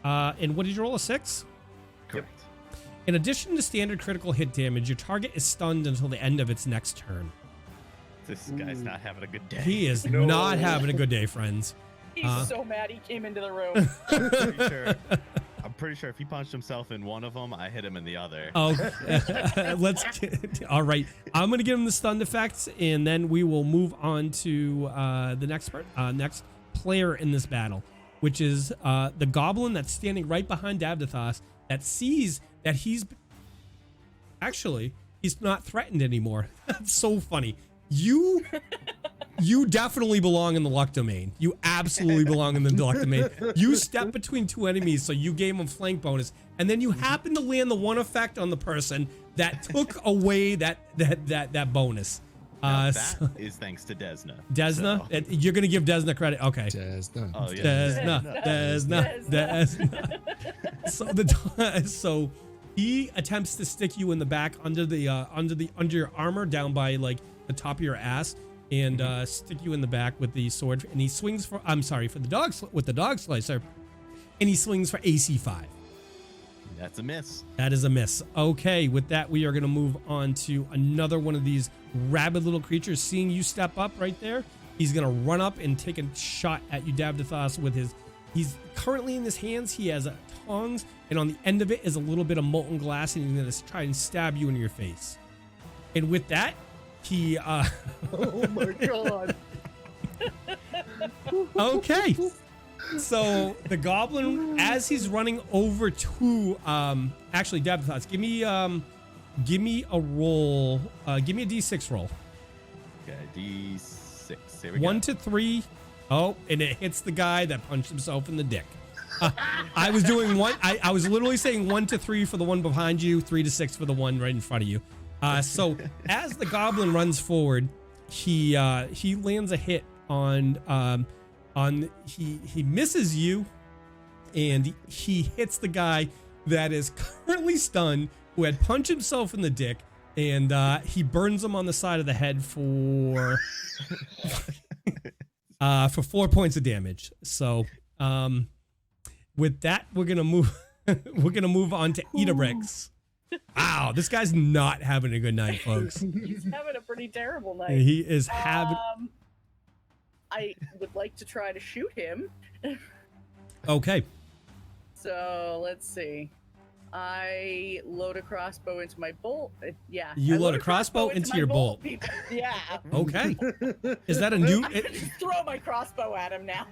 [SPEAKER 1] And what did you roll, a 6?
[SPEAKER 2] Correct.
[SPEAKER 1] In addition to standard critical hit damage, your target is stunned until the end of its next turn.
[SPEAKER 2] This guy's not having a good day.
[SPEAKER 1] He is
[SPEAKER 4] No.
[SPEAKER 1] not having a good day, friends.
[SPEAKER 5] He's so mad he came into the room.
[SPEAKER 2] I'm pretty sure if he punched himself in one of them, I hit him in the other.
[SPEAKER 1] Oh, all right. I'm going to give him the stunned effects, and then we will move on to the next player in this battle, which is the goblin that's standing right behind Davdithas that sees that he's not threatened anymore. That's so funny. You definitely belong in the luck domain. You absolutely belong in the luck domain. You step between two enemies, so you gave them flank bonus, and then you happen to land the one effect on the person that took away that bonus.
[SPEAKER 2] That is thanks to Desna.
[SPEAKER 1] Desna?
[SPEAKER 2] So.
[SPEAKER 1] You're going to give Desna credit? Okay.
[SPEAKER 3] Desna.
[SPEAKER 2] Oh, yeah.
[SPEAKER 1] Desna. So he attempts to stick you in the back under your armor down by like the top of your ass and stick you in the back with the sword, and he swings for the dog slicer, and he swings for AC 5.
[SPEAKER 2] That's a miss.
[SPEAKER 1] That is a miss. Okay, with that, we are going to move on to another one of these rabid little creatures. Seeing you step up right there, he's going to run up and take a shot at you, Davdithas, with he's currently in his hands, he has tongs, and on the end of it is a little bit of molten glass, and he's going to try and stab you in your face. And with that, he
[SPEAKER 4] Oh my god.
[SPEAKER 1] okay. So the goblin, as he's running over to actually Davdithas, give me a roll. Give me a d6 roll.
[SPEAKER 2] Okay, D6. Here we go.
[SPEAKER 1] 1 to 3. Oh, and it hits the guy that punched himself in the dick. I was doing one. I was literally saying 1 to 3 for the one behind you, 3 to 6 for the one right in front of you. So as the goblin runs forward, he lands a hit on he misses you, and he hits the guy that is currently stunned, who had punched himself in the dick, and he burns him on the side of the head for 4 points of damage. So with that, we're gonna move We're gonna move on to Idabrix. Wow, this guy's not having a good night, folks.
[SPEAKER 5] He's having a pretty terrible night.
[SPEAKER 1] He is having.
[SPEAKER 5] I would like to try to shoot him.
[SPEAKER 1] Okay.
[SPEAKER 5] So let's see. I load a crossbow into my bolt. Yeah.
[SPEAKER 1] You
[SPEAKER 5] I
[SPEAKER 1] load a crossbow into your bolt.
[SPEAKER 5] People. Yeah.
[SPEAKER 1] Okay. Is that a new?
[SPEAKER 5] I'm gonna just throw my crossbow at him now.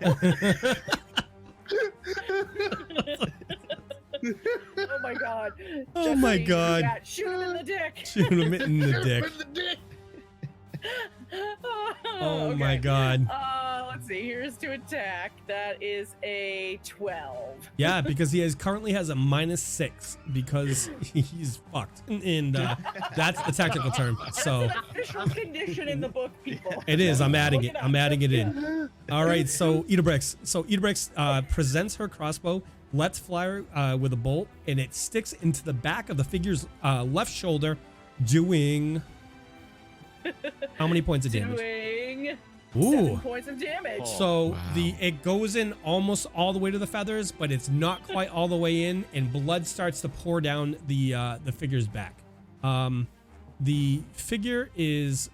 [SPEAKER 5] Oh my god.
[SPEAKER 1] Oh my
[SPEAKER 5] Jeffrey,
[SPEAKER 1] god.
[SPEAKER 5] yeah, shoot him in the dick.
[SPEAKER 1] Shoot him in the dick. Oh my
[SPEAKER 5] Okay.
[SPEAKER 1] god.
[SPEAKER 5] Let's see. Here's to attack. That is a 12.
[SPEAKER 1] Yeah, because currently has a -6 because he's fucked, and that's the technical term. So
[SPEAKER 5] That's an official condition in the book, people.
[SPEAKER 1] it is. I'm adding
[SPEAKER 5] Look
[SPEAKER 1] it.
[SPEAKER 5] up.
[SPEAKER 1] I'm adding it in. All right. So Idabrix. Presents her crossbow, lets fly with a bolt, and it sticks into the back of the figure's left shoulder, doing how many points of damage?
[SPEAKER 5] Doing
[SPEAKER 1] Ooh.
[SPEAKER 5] 7 points of damage.
[SPEAKER 1] So
[SPEAKER 3] Wow.
[SPEAKER 1] it goes in almost all the way to the feathers, but it's not quite all the way in, and blood starts to pour down the figure's back. The figure is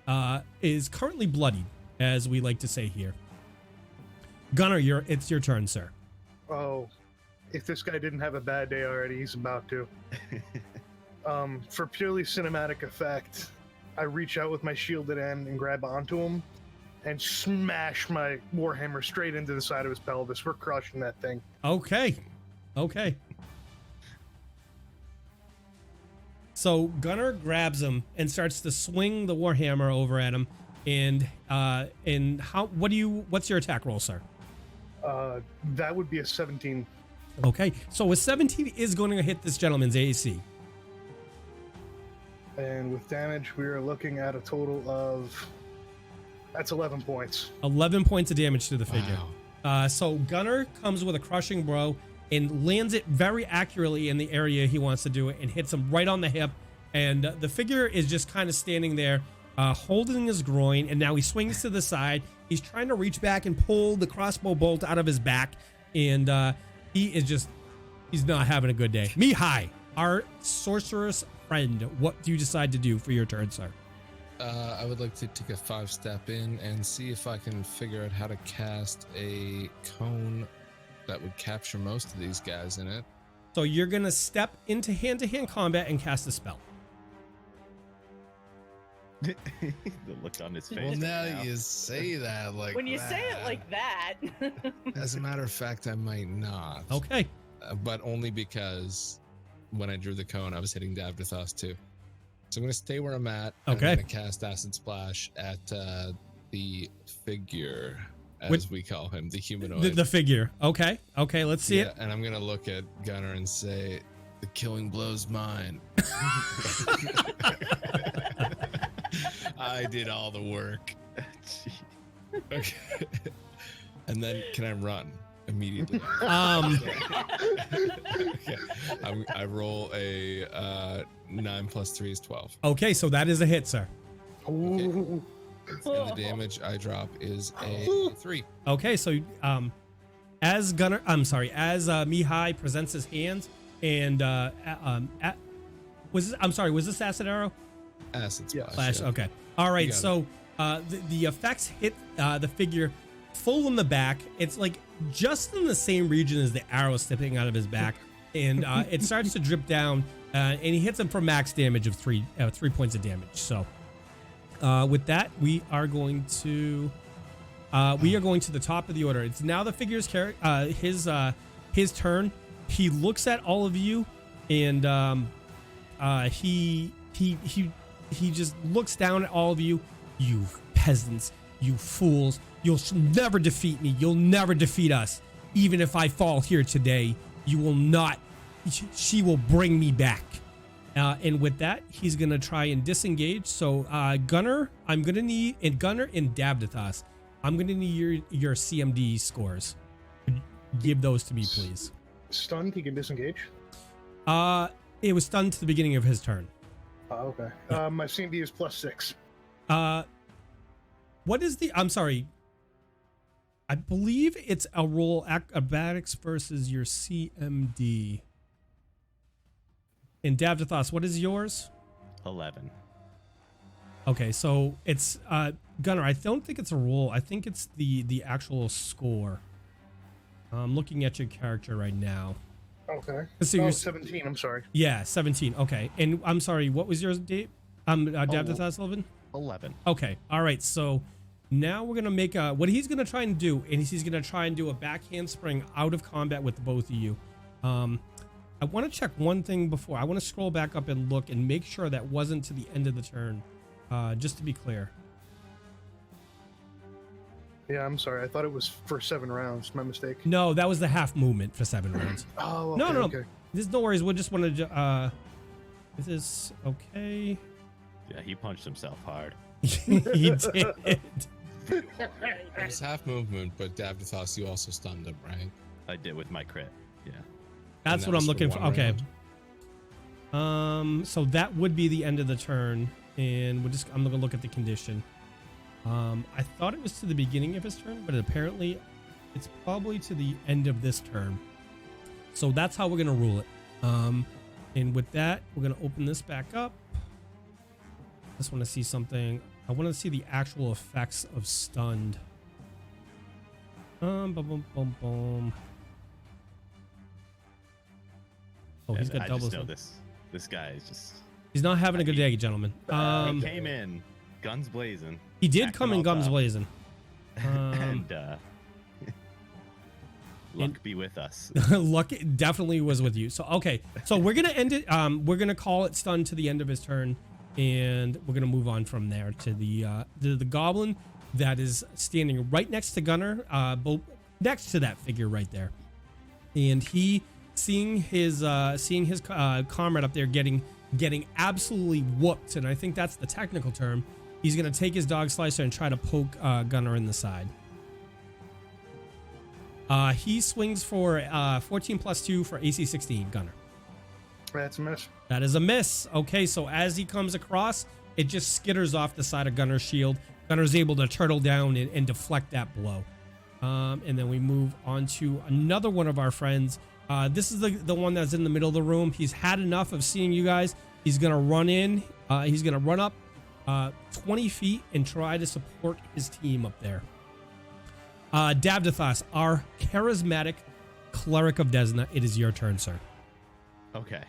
[SPEAKER 1] currently bloodied, as we like to say here. Gunnar, it's your turn, sir.
[SPEAKER 4] Oh, if this guy didn't have a bad day already, he's about to. For purely cinematic effect, I reach out with my shielded end and grab onto him and smash my warhammer straight into the side of his pelvis. We're crushing that thing.
[SPEAKER 1] Okay. So Gunnar grabs him and starts to swing the warhammer over at him. And what's your attack roll, sir?
[SPEAKER 4] That would be a 17.
[SPEAKER 1] Okay, so a 17 is going to hit this gentleman's AC.
[SPEAKER 4] And with damage, we are looking at a total of... That's 11 points.
[SPEAKER 1] 11 points of damage to the figure.
[SPEAKER 3] Wow.
[SPEAKER 1] So Gunnar comes with a crushing blow and lands it very accurately in the area he wants to do it and hits him right on the hip. And the figure is just kind of standing there, holding his groin, and now he swings to the side. He's trying to reach back and pull the crossbow bolt out of his back, and he's not having a good day. Mihaly, our sorceress friend, what do you decide to do for your turn, sir?
[SPEAKER 3] I would like to take a 5-step in and see if I can figure out how to cast a cone that would capture most of these guys in it.
[SPEAKER 1] So you're going to step into hand-to-hand combat and cast a spell.
[SPEAKER 2] The look on his face.
[SPEAKER 3] Well,
[SPEAKER 2] right
[SPEAKER 3] now you say that like
[SPEAKER 5] When you
[SPEAKER 3] that.
[SPEAKER 5] say it like that.
[SPEAKER 3] As a matter of fact, I might not.
[SPEAKER 1] Okay.
[SPEAKER 3] But only because when I drew the cone, I was hitting Davdithas too. So I'm going to stay where I'm at.
[SPEAKER 1] Okay.
[SPEAKER 3] I'm going to cast Acid Splash at the figure, as we call him, the humanoid.
[SPEAKER 1] The figure. Okay. Let's see it.
[SPEAKER 3] And I'm going to look at Gunnar and say, the killing blow's mine. I did all the work. Okay. And then can I run immediately? Okay. I roll a 9 + 3 is 12.
[SPEAKER 1] Okay, so that is a hit, sir.
[SPEAKER 4] Ooh.
[SPEAKER 3] And the damage I drop is a 3.
[SPEAKER 1] Okay, so as Mihaly presents his hands and was this acid arrow?
[SPEAKER 3] Acid Splash.
[SPEAKER 1] Flash.
[SPEAKER 3] Yeah.
[SPEAKER 1] Okay. All right.
[SPEAKER 3] You got
[SPEAKER 1] So the effects hit the figure full in the back. It's like just in the same region as the arrow slipping out of his back, and it starts to drip down, and he hits him for max damage of 3 points of damage. So with that, we are going to the top of the order. It's now the figure's his turn. He looks at all of you, and he just looks down at all of you. You peasants, you fools, you'll never defeat me. You'll never defeat us. Even if I fall here today, you will not. She will bring me back. And with that, he's going to try and disengage. So Gunnar, Gunnar and Davdithas, I'm going to need your CMD scores. Give those to me, please.
[SPEAKER 4] Stunned, he can disengage.
[SPEAKER 1] It was stunned to the beginning of his turn.
[SPEAKER 4] Oh, okay. My CMD is +6.
[SPEAKER 1] What is the? I'm sorry. I believe it's a roll acrobatics versus your CMD. And Davdithas, what is yours?
[SPEAKER 2] 11.
[SPEAKER 1] Okay, so it's Gunnar. I don't think it's a roll. I think it's the actual score. I'm looking at your character right now.
[SPEAKER 4] Okay.
[SPEAKER 1] So
[SPEAKER 4] Oh,
[SPEAKER 1] you're
[SPEAKER 4] 17. I'm sorry.
[SPEAKER 1] Yeah, 17. Okay, and I'm sorry. What was yours, Dave? Davdithas, 11.
[SPEAKER 2] 11.
[SPEAKER 1] Okay. All right. So now we're gonna make what he's gonna try and do, and he's gonna try and do a backhand spring out of combat with both of you. I want to check one thing before. I want to scroll back up and look and make sure that wasn't to the end of the turn. Just to be clear.
[SPEAKER 4] Yeah, I'm sorry. I thought it was for 7 rounds. My mistake.
[SPEAKER 1] No, that was the half movement for 7 rounds.
[SPEAKER 4] Oh, okay,
[SPEAKER 1] No.
[SPEAKER 4] okay.
[SPEAKER 1] There's no worries. We'll just want to. Is this okay?
[SPEAKER 2] Yeah, he punched himself hard.
[SPEAKER 1] He did.
[SPEAKER 3] It was half movement, but Davdithas, you also stunned him, right?
[SPEAKER 2] I did with my crit. Yeah.
[SPEAKER 1] That's
[SPEAKER 3] And that
[SPEAKER 1] what I'm
[SPEAKER 3] was
[SPEAKER 1] looking for.
[SPEAKER 3] one
[SPEAKER 1] Okay.
[SPEAKER 3] round.
[SPEAKER 1] So that would be the end of the turn, and I'm gonna look at the condition. I thought it was to the beginning of his turn, but apparently it's probably to the end of this turn. So that's how we're gonna rule it. And with that, we're gonna open this back up. Just want to see something. I want to see the actual effects of stunned. Boom, boom, boom, boom. Oh, he's got
[SPEAKER 2] I
[SPEAKER 1] double.
[SPEAKER 2] just know this guy is just.
[SPEAKER 1] He's not having a good day, gentlemen.
[SPEAKER 2] He came in, guns blazing.
[SPEAKER 1] He did
[SPEAKER 2] acting
[SPEAKER 1] come in
[SPEAKER 2] all
[SPEAKER 1] guns
[SPEAKER 2] tough.
[SPEAKER 1] blazing.
[SPEAKER 2] And luck be with us.
[SPEAKER 1] Luck definitely was with you. So okay, so we're gonna end it. We're gonna call it stunned to the end of his turn, and we're gonna move on from there to the goblin that is standing right next to Gunnar, next to that figure right there, and he seeing his comrade up there getting absolutely whooped, and I think that's the technical term. He's gonna take his dog slicer and try to poke Gunnar in the side. He swings for 14 plus 2 for AC 16, Gunnar.
[SPEAKER 4] That's a miss.
[SPEAKER 1] That is a miss. Okay, so as he comes across, it just skitters off the side of Gunnar's shield. Gunner's able to turtle down and deflect that blow. And then we move on to another one of our friends. This is the one that's in the middle of the room. He's had enough of seeing you guys. He's going to run in. He's going to run up 20 feet and try to support his team up there. Davdithas, our charismatic cleric of Desna, it is your turn, sir.
[SPEAKER 2] Okay.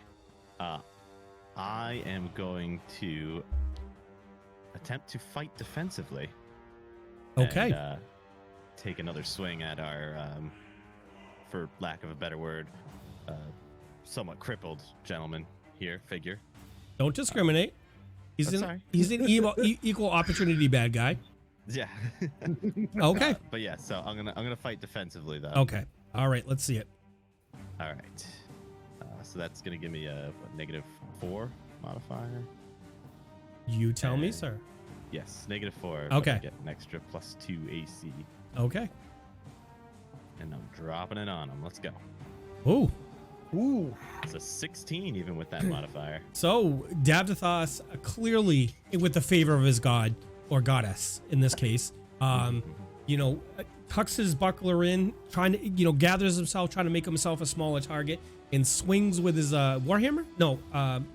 [SPEAKER 2] I am going to attempt to fight defensively.
[SPEAKER 1] Okay.
[SPEAKER 2] And, take another swing at our, for lack of a better word, somewhat crippled gentleman here, figure.
[SPEAKER 1] Don't discriminate. He's
[SPEAKER 2] sorry.
[SPEAKER 1] He's an equal opportunity bad guy.
[SPEAKER 2] Yeah.
[SPEAKER 1] Okay.
[SPEAKER 2] But yeah, so I'm gonna fight defensively though.
[SPEAKER 1] Okay. All right. Let's see it.
[SPEAKER 2] All right. So that's gonna give me a -4 modifier.
[SPEAKER 1] You tell me, sir.
[SPEAKER 2] Yes, -4.
[SPEAKER 1] Okay.
[SPEAKER 2] I get an extra +2 AC,
[SPEAKER 1] Okay.
[SPEAKER 2] and I'm dropping it on him. Let's go.
[SPEAKER 1] Ooh.
[SPEAKER 4] Ooh.
[SPEAKER 2] It's a 16 even with that modifier.
[SPEAKER 1] So Davdithas clearly, with the favor of his god or goddess in this case, tucks his buckler in, trying to, gathers himself, trying to make himself a smaller target, and swings with his warhammer. No,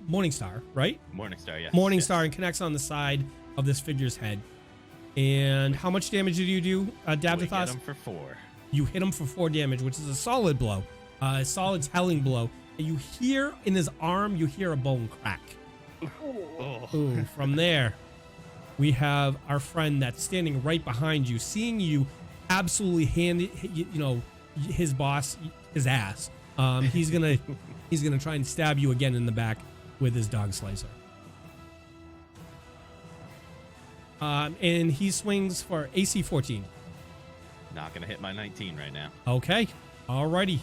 [SPEAKER 1] Morningstar, right?
[SPEAKER 2] Morningstar, yes.
[SPEAKER 1] Morningstar, and connects on the side of this figure's head. And how much damage did you do,
[SPEAKER 2] We get
[SPEAKER 1] Davdithas?
[SPEAKER 2] him for 4.
[SPEAKER 1] You hit him for 4 damage, which is a solid blow, a solid telling blow. And you hear in his arm, you hear a bone crack.
[SPEAKER 2] Oh.
[SPEAKER 1] Ooh, from there, we have our friend that's standing right behind you, seeing you absolutely hand his boss his ass. He's gonna try and stab you again in the back with his dog slicer. And he swings for AC 14.
[SPEAKER 2] Not gonna hit my 19 right now.
[SPEAKER 1] Okay, alrighty.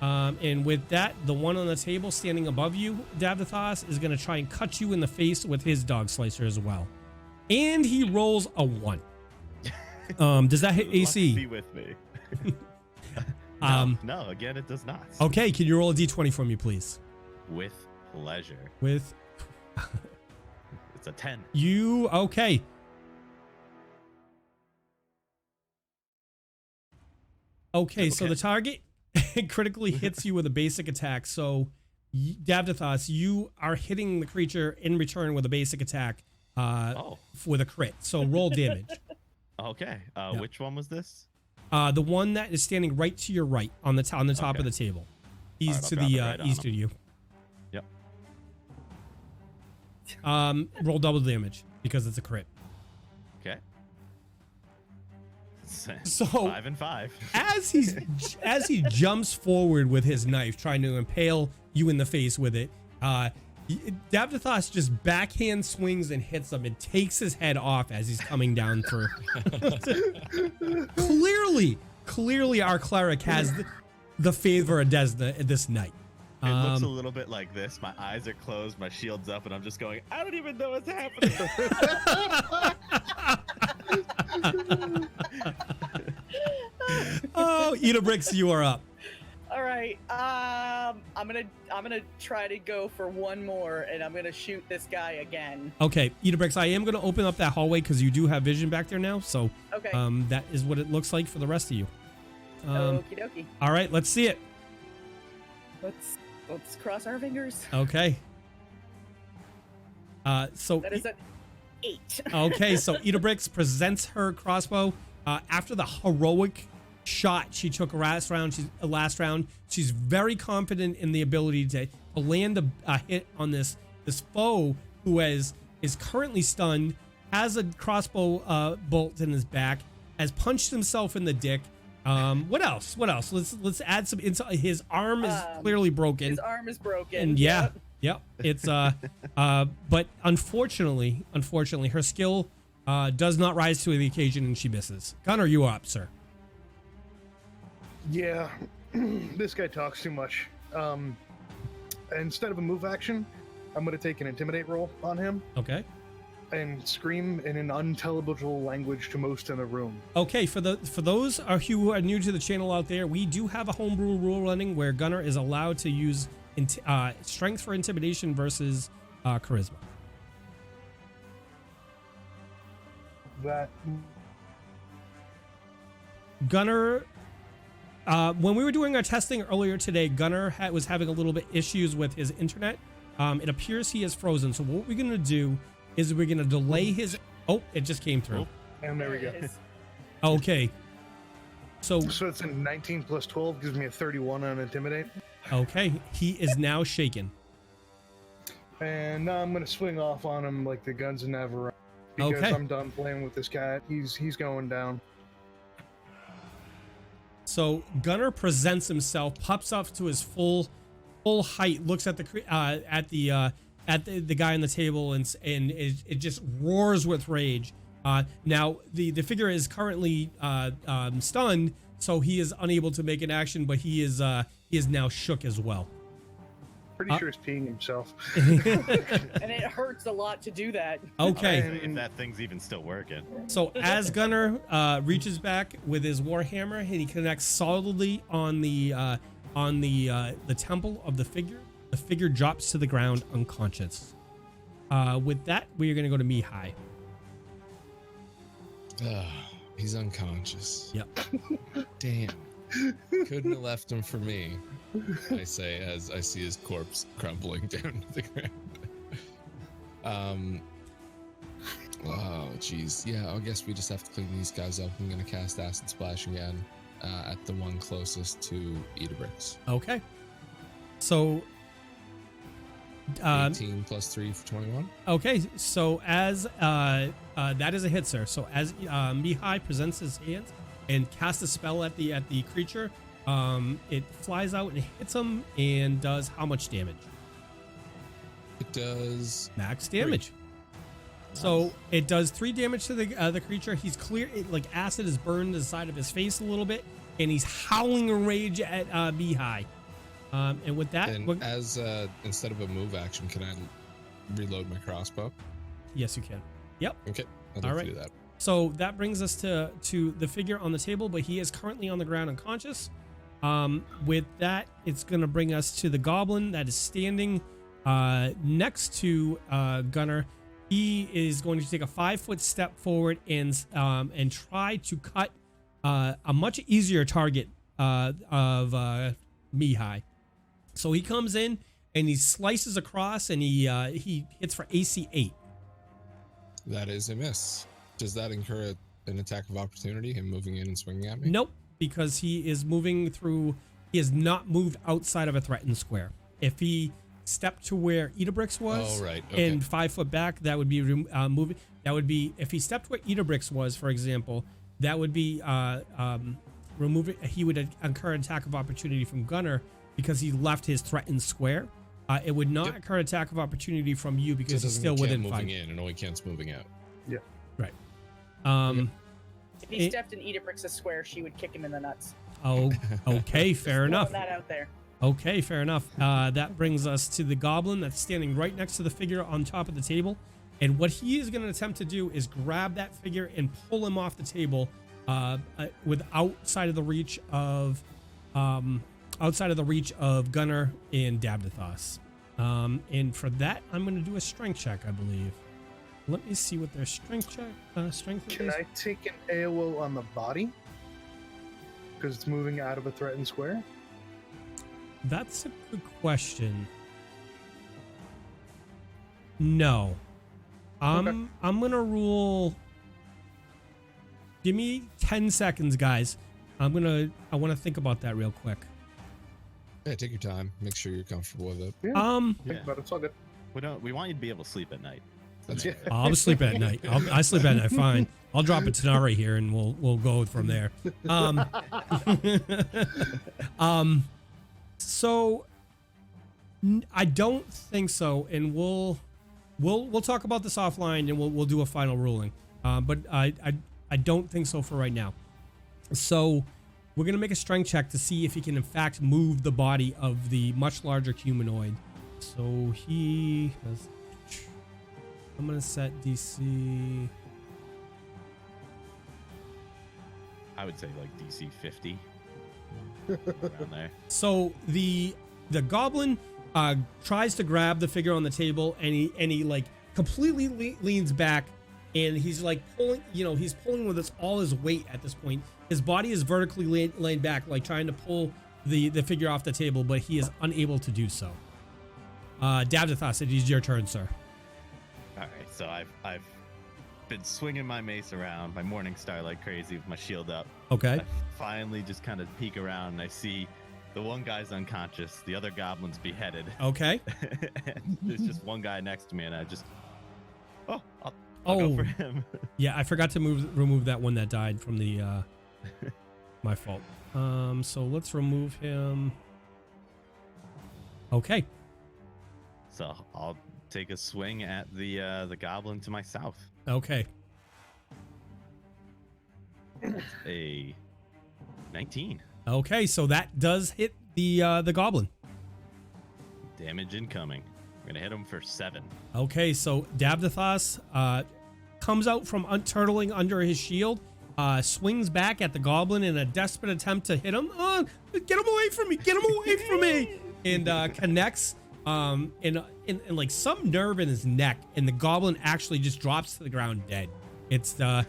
[SPEAKER 1] And with that, the one on the table standing above you, Davdithas, is going to try and cut you in the face with his dog slicer as well. And he rolls a 1. Does that hit
[SPEAKER 2] Luck
[SPEAKER 1] AC?
[SPEAKER 2] be with me. No, again, it does not.
[SPEAKER 1] Okay, can you roll a d20 for me, please?
[SPEAKER 2] With pleasure.
[SPEAKER 1] With
[SPEAKER 2] It's a 10.
[SPEAKER 1] you, okay. Okay, so the target critically hits you with a basic attack. So, Davdithas, you are hitting the creature in return with a basic attack with a crit. So roll damage.
[SPEAKER 2] Okay. Which one was this?
[SPEAKER 1] The one that is standing right to your right on the top of the table. He's to the east of you.
[SPEAKER 2] Yep.
[SPEAKER 1] Roll double damage because it's a crit.
[SPEAKER 2] Okay.
[SPEAKER 1] So
[SPEAKER 2] 5 and 5.
[SPEAKER 1] as he jumps forward with his knife, trying to impale you in the face with it, Davdithas just backhand swings and hits him and takes his head off as he's coming down through. Clearly, our cleric has the favor of Desna this night.
[SPEAKER 2] It looks a little bit like this. My eyes are closed, my shield's up, and I'm just going, I don't even know what's happening.
[SPEAKER 1] Oh, Idabrix, you are up.
[SPEAKER 5] All right. I'm gonna try to go for one more, and I'm gonna shoot this guy again.
[SPEAKER 1] Okay, Idabrix, I am gonna open up that hallway because you do have vision back there now. So,
[SPEAKER 5] okay.
[SPEAKER 1] That is what it looks like for the rest of you.
[SPEAKER 5] Okie dokie.
[SPEAKER 1] All right, let's see it.
[SPEAKER 5] Let's cross our fingers.
[SPEAKER 1] Okay. So
[SPEAKER 5] that is an 8.
[SPEAKER 1] Okay, so Idabrix presents her crossbow. After the heroic shot she took last round, she's very confident in the ability to land a hit on this foe who is currently stunned, has a crossbow bolt in his back, has punched himself in the dick. What else? Let's add some insight. His arm is clearly broken.
[SPEAKER 5] His arm is broken.
[SPEAKER 1] And Yep. It's but unfortunately, her skill does not rise to the occasion, and she misses. Gunnar, you are up, sir.
[SPEAKER 4] Yeah, this guy talks too much. Instead of a move action, I'm going to take an intimidate roll on him.
[SPEAKER 1] Okay.
[SPEAKER 4] And scream in an unintelligible language to most in the room.
[SPEAKER 1] Okay, for those who are new to the channel out there, we do have a homebrew rule running where Gunnar is allowed to use strength for intimidation versus charisma.
[SPEAKER 4] That
[SPEAKER 1] Gunnar, when we were doing our testing earlier today, Gunnar was having a little bit issues with his internet. It appears he is frozen. So what we're going to do is we're going to delay his... Oh, it just came through.
[SPEAKER 4] And there we go.
[SPEAKER 1] Okay. So
[SPEAKER 4] it's a 19 plus 12, gives me a 31 on Intimidate.
[SPEAKER 1] Okay, he is now shaken.
[SPEAKER 4] And now I'm going to swing off on him like the guns in Navarone. Because I'm done playing with this cat. He's going down.
[SPEAKER 1] So Gunnar presents himself, pops up to his full height, looks at the guy on the table, and it just roars with rage. Now the figure is currently stunned, so he is unable to make an action, but he is now shook as well.
[SPEAKER 4] Pretty sure he's peeing himself.
[SPEAKER 5] And it hurts a lot to do that.
[SPEAKER 1] Okay.
[SPEAKER 2] If that thing's even still working.
[SPEAKER 1] So as Gunnar reaches back with his warhammer, and he connects solidly on the temple of the figure drops to the ground unconscious. With that, we are going to go to Mihaly.
[SPEAKER 3] He's unconscious.
[SPEAKER 1] Yep.
[SPEAKER 3] Damn. Couldn't have left him for me, I say as I see his corpse crumbling down to the ground. Oh, jeez. Yeah, I guess we just have to clean these guys up. I'm going to cast Acid Splash again at the one closest to Idabrix.
[SPEAKER 1] Okay. So...
[SPEAKER 3] 18 plus 3 for 21.
[SPEAKER 1] Okay, so as that is a hit, sir. So as Mihaly presents his hands and casts a spell at the creature, it flies out and hits him and does how much damage?
[SPEAKER 3] It does
[SPEAKER 1] max damage. 3. So it does 3 damage to the creature. He's clear, like acid has burned the side of his face a little bit, and he's howling in rage at Mihaly. And with that,
[SPEAKER 3] as instead of a move action, can I reload my crossbow?
[SPEAKER 1] Yes, you can. Yep.
[SPEAKER 3] Okay. I'd like to do that.
[SPEAKER 1] So that brings us to the figure on the table, but he is currently on the ground unconscious. With that, it's going to bring us to the goblin that is standing next to Gunnar. He is going to take a 5-foot step forward and try to cut a much easier target Mihaly. So he comes in and he slices across and he hits for AC 8.
[SPEAKER 3] That is a miss. Does that incur an attack of opportunity, him moving in and swinging at me?
[SPEAKER 1] Nope, because he is moving through. He has not moved outside of a threatened square. If he stepped to where Idabrix was, and 5 foot back, that would be moving. That would be if he stepped where Idabrix was, for example. That would be removing. He would incur an attack of opportunity from Gunnar because he left his threatened square. It would not incur attack of opportunity from you because he's still within 5.
[SPEAKER 3] Moving in and only Kent's moving out.
[SPEAKER 4] Yeah.
[SPEAKER 1] Right.
[SPEAKER 5] If he stepped in Idabrix's square, she would kick him in the nuts.
[SPEAKER 1] Oh, okay, fair enough.
[SPEAKER 5] That out there.
[SPEAKER 1] Okay, fair enough. That brings us to the goblin that's standing right next to the figure on top of the table. And what he is going to attempt to do is grab that figure and pull him off the table with outside of the reach of Gunnar and Davdithas. And for that, I'm going to do a strength check, I believe. Let me see what their strength check strength is.
[SPEAKER 4] Can I take an AOO on the body? Because it's moving out of a threatened square?
[SPEAKER 1] That's a good question. No. I'm gonna rule. Give me 10 seconds, guys. I want to think about that real quick.
[SPEAKER 3] Yeah, take your time. Make sure you're comfortable with it.
[SPEAKER 4] Yeah. Think about it. It's all good.
[SPEAKER 2] We want you to be able to sleep at night.
[SPEAKER 3] That's
[SPEAKER 4] Yeah.
[SPEAKER 1] I'll sleep at night. I sleep at night. Fine. I'll drop a Tanari here, and we'll go from there. So I don't think so, and we'll talk about this offline, and we'll do a final ruling. But I don't think so for right now. So we're gonna make a strength check to see if he can in fact move the body of the much larger humanoid. So he has. I'm gonna set DC.
[SPEAKER 2] I would say like DC 50. Around there.
[SPEAKER 1] So the goblin tries to grab the figure on the table, and he like completely leans back, and he's like pulling. He's pulling with all his weight at this point. His body is vertically laid back, like trying to pull the figure off the table, but he is unable to do so. Davdithas, it is your turn, sir.
[SPEAKER 2] All right, so I've been swinging my mace around, my morning star like crazy with my shield up.
[SPEAKER 1] Okay.
[SPEAKER 2] I finally just kind of peek around and I see the one guy's unconscious, the other goblin's beheaded.
[SPEAKER 1] Okay.
[SPEAKER 2] And there's just one guy next to me, and I just I'll go for him.
[SPEAKER 1] Yeah, I forgot to remove that one that died from the my fault. So let's remove him. Okay.
[SPEAKER 2] So I'll take a swing at the goblin to my south.
[SPEAKER 1] Okay.
[SPEAKER 2] A 19.
[SPEAKER 1] Okay, so that does hit the goblin.
[SPEAKER 2] Damage incoming. I'm gonna hit him for 7.
[SPEAKER 1] Okay, so Davdithas comes out from turtling under his shield, swings back at the goblin in a desperate attempt to hit him. Oh, get him away from me! Get him away from me! And connects in like some nerve in his neck, and the goblin actually just drops to the ground dead. It's the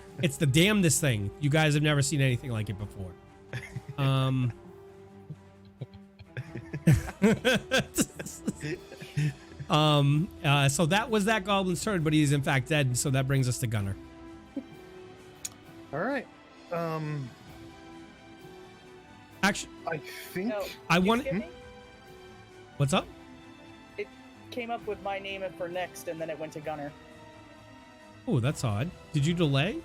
[SPEAKER 1] damnedest thing. You guys have never seen anything like it before. So that was that goblin's turn, but he's in fact dead. So that brings us to Gunnar.
[SPEAKER 4] All right.
[SPEAKER 1] Actually,
[SPEAKER 4] I think
[SPEAKER 1] I want.
[SPEAKER 5] Excuse me?
[SPEAKER 1] What's up?
[SPEAKER 5] It came up with my name for next, and then it went to Gunnar.
[SPEAKER 1] Oh, that's odd. Did you delay?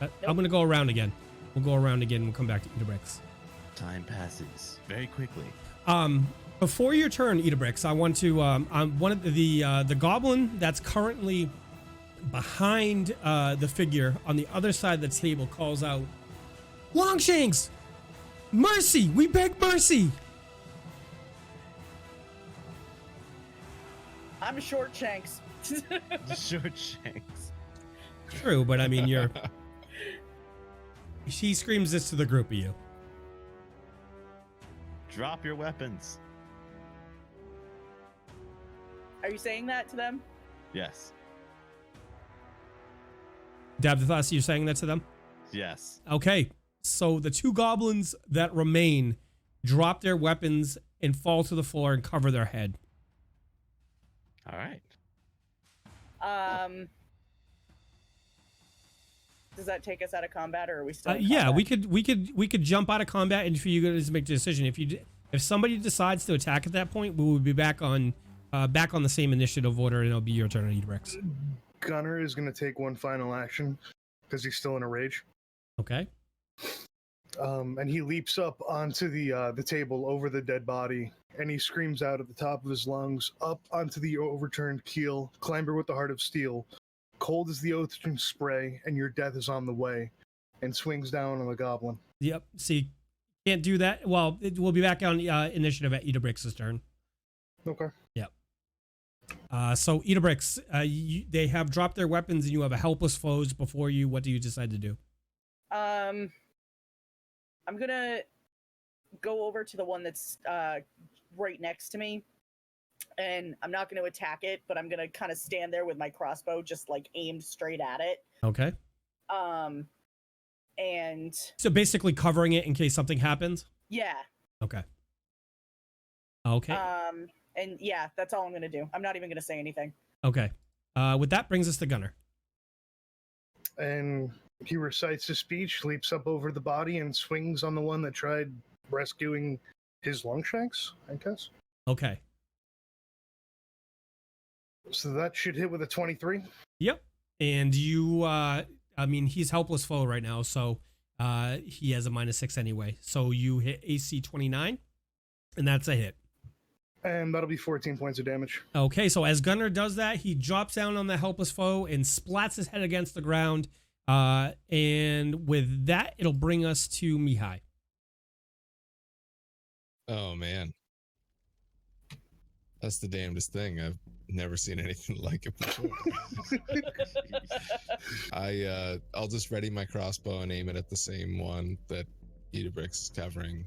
[SPEAKER 1] I'm gonna go around again. We'll go around again. We'll come back to Idabrix.
[SPEAKER 2] Time passes very quickly.
[SPEAKER 1] Before your turn, Idabrix, I want to one of the goblin that's currently behind the figure on the other side of the table calls out, "Longshanks, mercy! We beg mercy!"
[SPEAKER 5] I'm Short Shanks.
[SPEAKER 2] Short Shanks.
[SPEAKER 1] True, but I mean you're. She screams this to the group of you.
[SPEAKER 2] Drop your weapons.
[SPEAKER 5] Are you saying that to them?
[SPEAKER 2] Yes.
[SPEAKER 1] Davdithas, you're saying that to them?
[SPEAKER 2] Yes.
[SPEAKER 1] Okay. So the two goblins that remain drop their weapons and fall to the floor and cover their head.
[SPEAKER 2] All right.
[SPEAKER 5] Does that take us out of combat, or are we still? In
[SPEAKER 1] Yeah,
[SPEAKER 5] combat?
[SPEAKER 1] we could jump out of combat, and for you guys to make the decision. If somebody decides to attack at that point, we will be back on the same initiative order, and it'll be your turn, Idabrix.
[SPEAKER 4] Gunnar is going to take one final action because he's still in a rage.
[SPEAKER 1] Okay.
[SPEAKER 4] And he leaps up onto the table over the dead body, and he screams out at the top of his lungs, up onto the overturned keel, clamber with the heart of steel, cold as the ocean spray, and your death is on the way, and swings down on the goblin.
[SPEAKER 1] Yep. See, can't do that. Well, we'll be back on initiative at Idabrix's turn.
[SPEAKER 4] Okay.
[SPEAKER 1] Yep. So Idabrix, they have dropped their weapons, and you have a helpless foes before you. What do you decide to do?
[SPEAKER 5] I'm gonna go over to the one that's right next to me, and I'm not going to attack it, but I'm going to kind of stand there with my crossbow just like aimed straight at it.
[SPEAKER 1] Okay.
[SPEAKER 5] And
[SPEAKER 1] so basically covering it in case something happens.
[SPEAKER 5] Yeah.
[SPEAKER 1] Okay. Okay.
[SPEAKER 5] And yeah, that's all I'm going to do. I'm not even going to say anything.
[SPEAKER 1] Okay. With that brings us to Gunnar.
[SPEAKER 4] And he recites his speech, leaps up over the body, and swings on the one that tried rescuing his Longshanks, I guess.
[SPEAKER 1] Okay.
[SPEAKER 4] So that should hit with a 23.
[SPEAKER 1] Yep. And you, I mean, he's helpless foe right now, so he has a -6 anyway. So you hit AC 29, and that's a hit.
[SPEAKER 4] And that'll be 14 points of damage.
[SPEAKER 1] Okay, so as Gunnar does that, he drops down on the helpless foe and splats his head against the ground. And with that, it'll bring us to Mihaly.
[SPEAKER 3] Oh, man. That's the damnedest thing. I've never seen anything like it before. I'll just ready my crossbow and aim it at the same one that Idabrix is covering.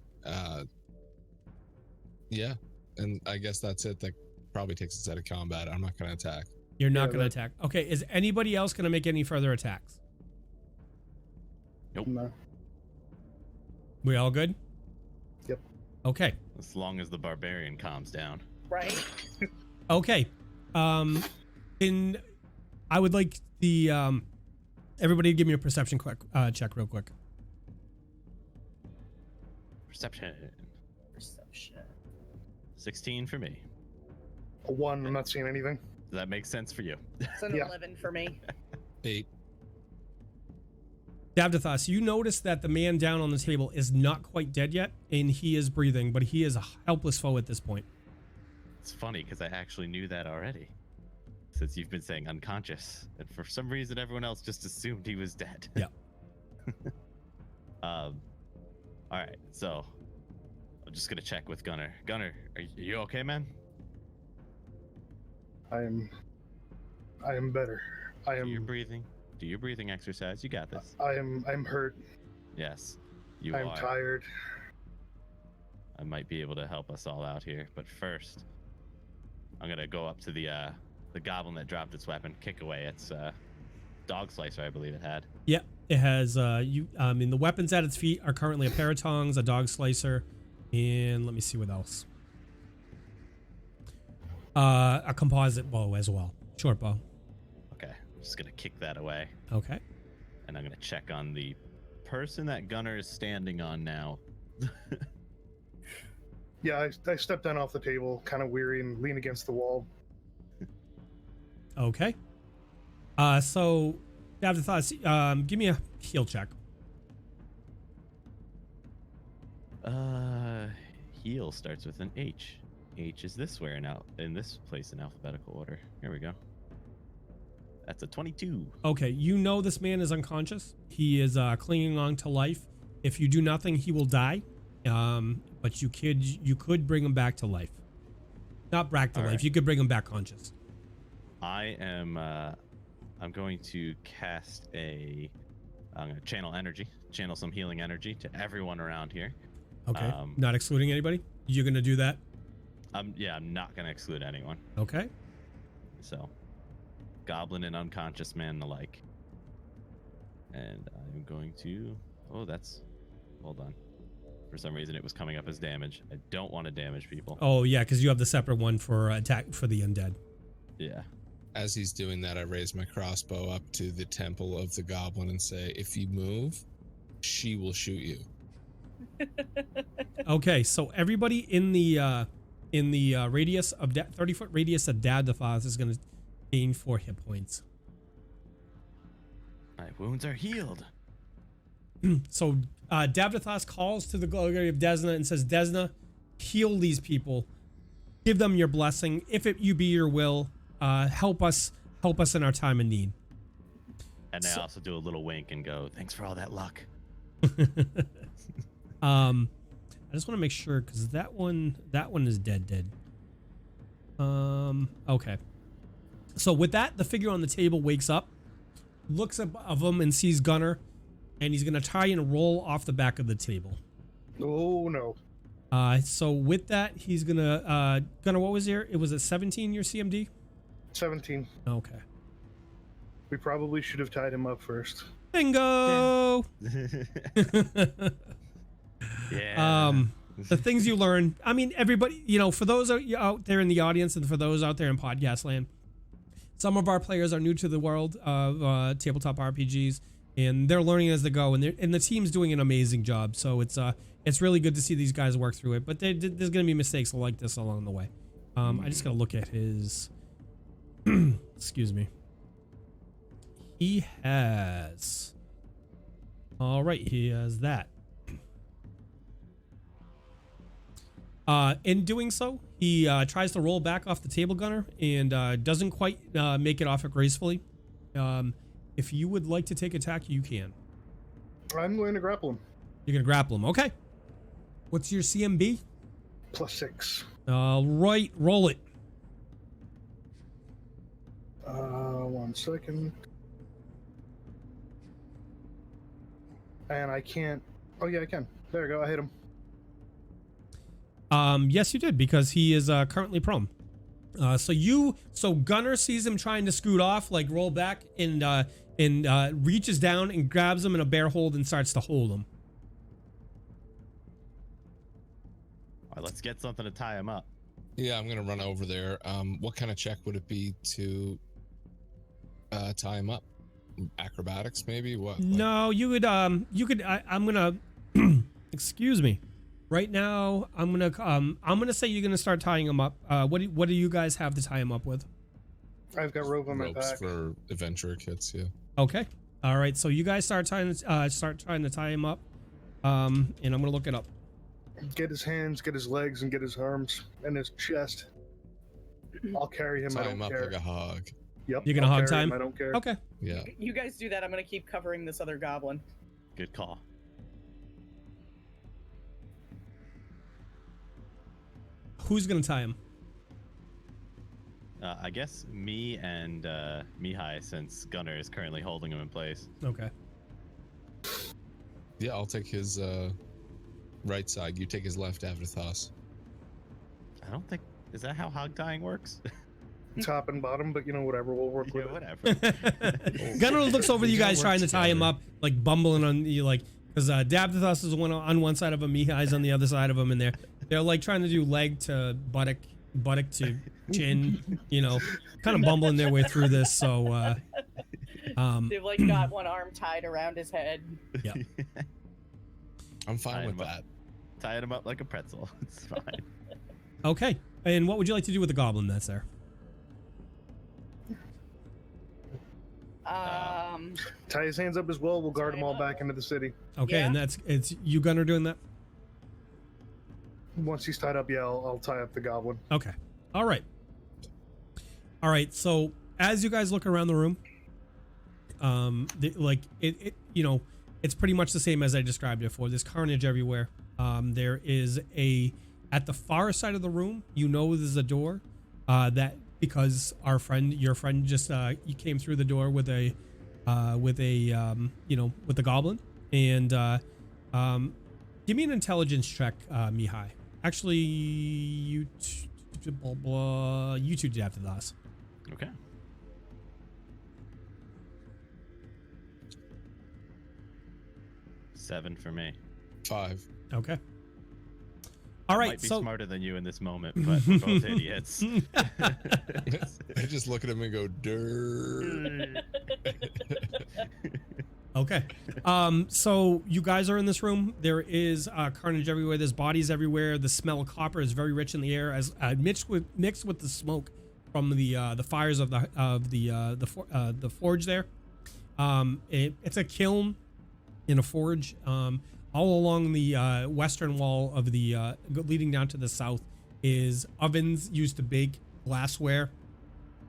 [SPEAKER 3] Yeah, and I guess that's it. That probably takes us out of combat. I'm not going to attack.
[SPEAKER 1] You're not going to attack. Okay, is anybody else going to make any further attacks?
[SPEAKER 2] Nope.
[SPEAKER 4] No.
[SPEAKER 1] We all good?
[SPEAKER 4] Yep.
[SPEAKER 1] Okay.
[SPEAKER 2] As long as the barbarian calms down.
[SPEAKER 5] Right.
[SPEAKER 1] Okay. I would like the everybody give me a perception check real quick.
[SPEAKER 2] Perception. 16 for me.
[SPEAKER 4] A 1, I'm not seeing anything.
[SPEAKER 2] Does that make sense for you?
[SPEAKER 5] It's an
[SPEAKER 4] Yeah.
[SPEAKER 5] 11 for me.
[SPEAKER 3] 8.
[SPEAKER 1] Davdithas, you notice that the man down on the table is not quite dead yet, and he is breathing, but he is a helpless foe at this point.
[SPEAKER 2] It's funny because I actually knew that already. Since you've been saying unconscious, and for some reason everyone else just assumed he was dead.
[SPEAKER 1] Yeah.
[SPEAKER 2] All right, so I'm just gonna check with Gunnar. Gunnar, are you okay, man?
[SPEAKER 4] I am better.
[SPEAKER 2] Do your breathing. Do your breathing exercise. You got this.
[SPEAKER 4] I'm hurt.
[SPEAKER 2] Yes, you
[SPEAKER 4] I'm
[SPEAKER 2] are.
[SPEAKER 4] tired.
[SPEAKER 2] I might be able to help us all out here, but first, I'm gonna go up to the goblin that dropped its weapon, kick away its dog slicer, I believe it had.
[SPEAKER 1] Yeah, it has. The weapons at its feet are currently a pair of tongs, a dog slicer, and let me see what else. A composite bow as well, short bow.
[SPEAKER 2] Okay, I'm just gonna kick that away.
[SPEAKER 1] Okay.
[SPEAKER 2] And I'm gonna check on the person that Gunnar is standing on now.
[SPEAKER 4] Yeah, I stepped down off the table, kind of weary, and lean against the wall.
[SPEAKER 1] Okay. So, Davdithas, give me a heal check.
[SPEAKER 2] Heal starts with an H. H is this where now in this place in alphabetical order. Here we go. That's a 22.
[SPEAKER 1] Okay, you know this man is unconscious. He is clinging on to life. If you do nothing, he will die. But you could bring him back to life. Not back to
[SPEAKER 2] All
[SPEAKER 1] life.
[SPEAKER 2] right.
[SPEAKER 1] You could bring him back conscious.
[SPEAKER 2] I'm going to cast I'm going to channel some healing energy to everyone around here.
[SPEAKER 1] Okay. Not excluding anybody. You're gonna do that.
[SPEAKER 2] I'm not going to exclude anyone.
[SPEAKER 1] Okay.
[SPEAKER 2] So, goblin and unconscious man alike. And I'm going to. Oh, that's hold on. For some reason, it was coming up as damage. I don't want to damage people.
[SPEAKER 1] Oh yeah, because you have the separate one for attack for the undead.
[SPEAKER 2] Yeah.
[SPEAKER 3] As he's doing that, I raise my crossbow up to the temple of the goblin and say, if you move, she will shoot you.
[SPEAKER 1] Okay, so everybody in the radius of 30-foot radius of Davdithas is going to gain 4 hit points.
[SPEAKER 2] My wounds are healed.
[SPEAKER 1] So Davdithas calls to the glory of Desna and says, Desna, heal these people. Give them your blessing. If it you be your will, help us in our time of need.
[SPEAKER 2] And I also do a little wink and go, thanks for all that luck.
[SPEAKER 1] I just want to make sure because that one is dead. Okay. So with that, the figure on the table wakes up, looks above him and sees Gunnar, and he's gonna try and roll off the back of the table.
[SPEAKER 4] Oh no.
[SPEAKER 1] So with that, he's gonna Gunnar, what was your? It was a 17 your CMD?
[SPEAKER 4] 17.
[SPEAKER 1] Okay.
[SPEAKER 4] We probably should have tied him up first.
[SPEAKER 1] Bingo.
[SPEAKER 2] Yeah.
[SPEAKER 1] The things you learn. I mean, everybody, for those out there in the audience and for those out there in podcast land, some of our players are new to the world of tabletop RPGs, and they're learning as they go, and the team's doing an amazing job. So it's really good to see these guys work through it. But there's going to be mistakes like this along the way. I just got to look at his. Excuse me. He has. All right, he has that. In doing so, he tries to roll back off the table, Gunnar, and doesn't quite make it off it gracefully. If you would like to take attack, you can.
[SPEAKER 4] I'm going to grapple him.
[SPEAKER 1] You're going to grapple him. Okay. What's your CMB?
[SPEAKER 4] +6.
[SPEAKER 1] All right. Roll it.
[SPEAKER 4] 1 second. And I can't. Oh, yeah, I can. There we go. I hit him.
[SPEAKER 1] Yes, you did, because he is currently prone. So Gunnar sees him trying to scoot off, like roll back, and reaches down and grabs him in a bear hold and starts to hold him.
[SPEAKER 2] All right, let's get something to tie him up.
[SPEAKER 3] Yeah, I'm gonna run over there. What kind of check would it be to tie him up? Acrobatics, maybe? What?
[SPEAKER 1] No, you could. I'm gonna. Excuse me. Right now, I'm gonna say you're gonna start tying him up. What do you guys have to tie him up with?
[SPEAKER 4] I've got rope on my
[SPEAKER 3] Ropes
[SPEAKER 4] back.
[SPEAKER 3] for adventurer kits, yeah.
[SPEAKER 1] Okay. All right. So you guys start trying to tie him up. And I'm gonna look it up.
[SPEAKER 4] Get his hands, get his legs, and get his arms and his chest. I'll carry him.
[SPEAKER 3] Tie
[SPEAKER 4] I don't
[SPEAKER 3] him up
[SPEAKER 4] care.
[SPEAKER 3] like a hog.
[SPEAKER 4] Yep.
[SPEAKER 1] You're gonna
[SPEAKER 4] I'll
[SPEAKER 1] hog
[SPEAKER 4] carry him,
[SPEAKER 1] time?
[SPEAKER 4] I don't care.
[SPEAKER 1] Okay.
[SPEAKER 3] Yeah.
[SPEAKER 5] You guys do that. I'm gonna keep covering this other goblin.
[SPEAKER 2] Good call.
[SPEAKER 1] Who's gonna tie him?
[SPEAKER 2] I guess me and Mihaly, since Gunnar is currently holding him in place.
[SPEAKER 1] Okay.
[SPEAKER 3] Yeah, I'll take his right side. You take his left, Davdithas.
[SPEAKER 2] I don't think. Is that how hog tying works?
[SPEAKER 4] Top and bottom, but whatever. We'll work with
[SPEAKER 2] Yeah,
[SPEAKER 4] it.
[SPEAKER 2] whatever.
[SPEAKER 1] Gunnar looks over you
[SPEAKER 3] We gotta
[SPEAKER 1] guys
[SPEAKER 3] work
[SPEAKER 1] trying to tie him
[SPEAKER 3] together.
[SPEAKER 1] up, like bumbling on you, like because Davdithas is on one side of him, Mihaly's on the other side of him, and they're like trying to do leg to buttock to chin, kind of bumbling their way through this. So,
[SPEAKER 5] They've like got one arm tied around his head.
[SPEAKER 1] yeah.
[SPEAKER 3] I'm fine
[SPEAKER 2] Tie
[SPEAKER 3] with
[SPEAKER 2] him up.
[SPEAKER 3] that.
[SPEAKER 2] Tying him up like a pretzel. It's fine.
[SPEAKER 1] Okay. And what would you like to do with the goblin that's there?
[SPEAKER 4] Tie his hands up as well. We'll guard
[SPEAKER 5] Tie
[SPEAKER 4] them all
[SPEAKER 5] him
[SPEAKER 4] back into the city.
[SPEAKER 1] Okay,
[SPEAKER 5] Yeah.
[SPEAKER 1] and it's you, Gunnar, doing that.
[SPEAKER 4] Once he's tied up, yeah, I'll tie up the goblin.
[SPEAKER 1] Okay. All right. So as you guys look around the room, it's pretty much the same as I described it before. There's carnage everywhere. There is at the far side of the room, there's a door, that because your friend just he came through the door with the goblin, and give me an intelligence check, Mihaly. Actually, you two did after this.
[SPEAKER 2] Okay. $7 for me.
[SPEAKER 3] 5.
[SPEAKER 1] Okay. All right.
[SPEAKER 2] Might be
[SPEAKER 1] So
[SPEAKER 2] smarter than you in this moment, but we're both idiots.
[SPEAKER 3] I just look at him and go, "Durr."
[SPEAKER 1] okay. So you guys are in this room. There is carnage everywhere. There's bodies everywhere. The smell of copper is very rich in the air, as mixed with the smoke from the fires of the forge there. It's a kiln in a forge. All along the western wall of the leading down to the south is ovens used to bake glassware.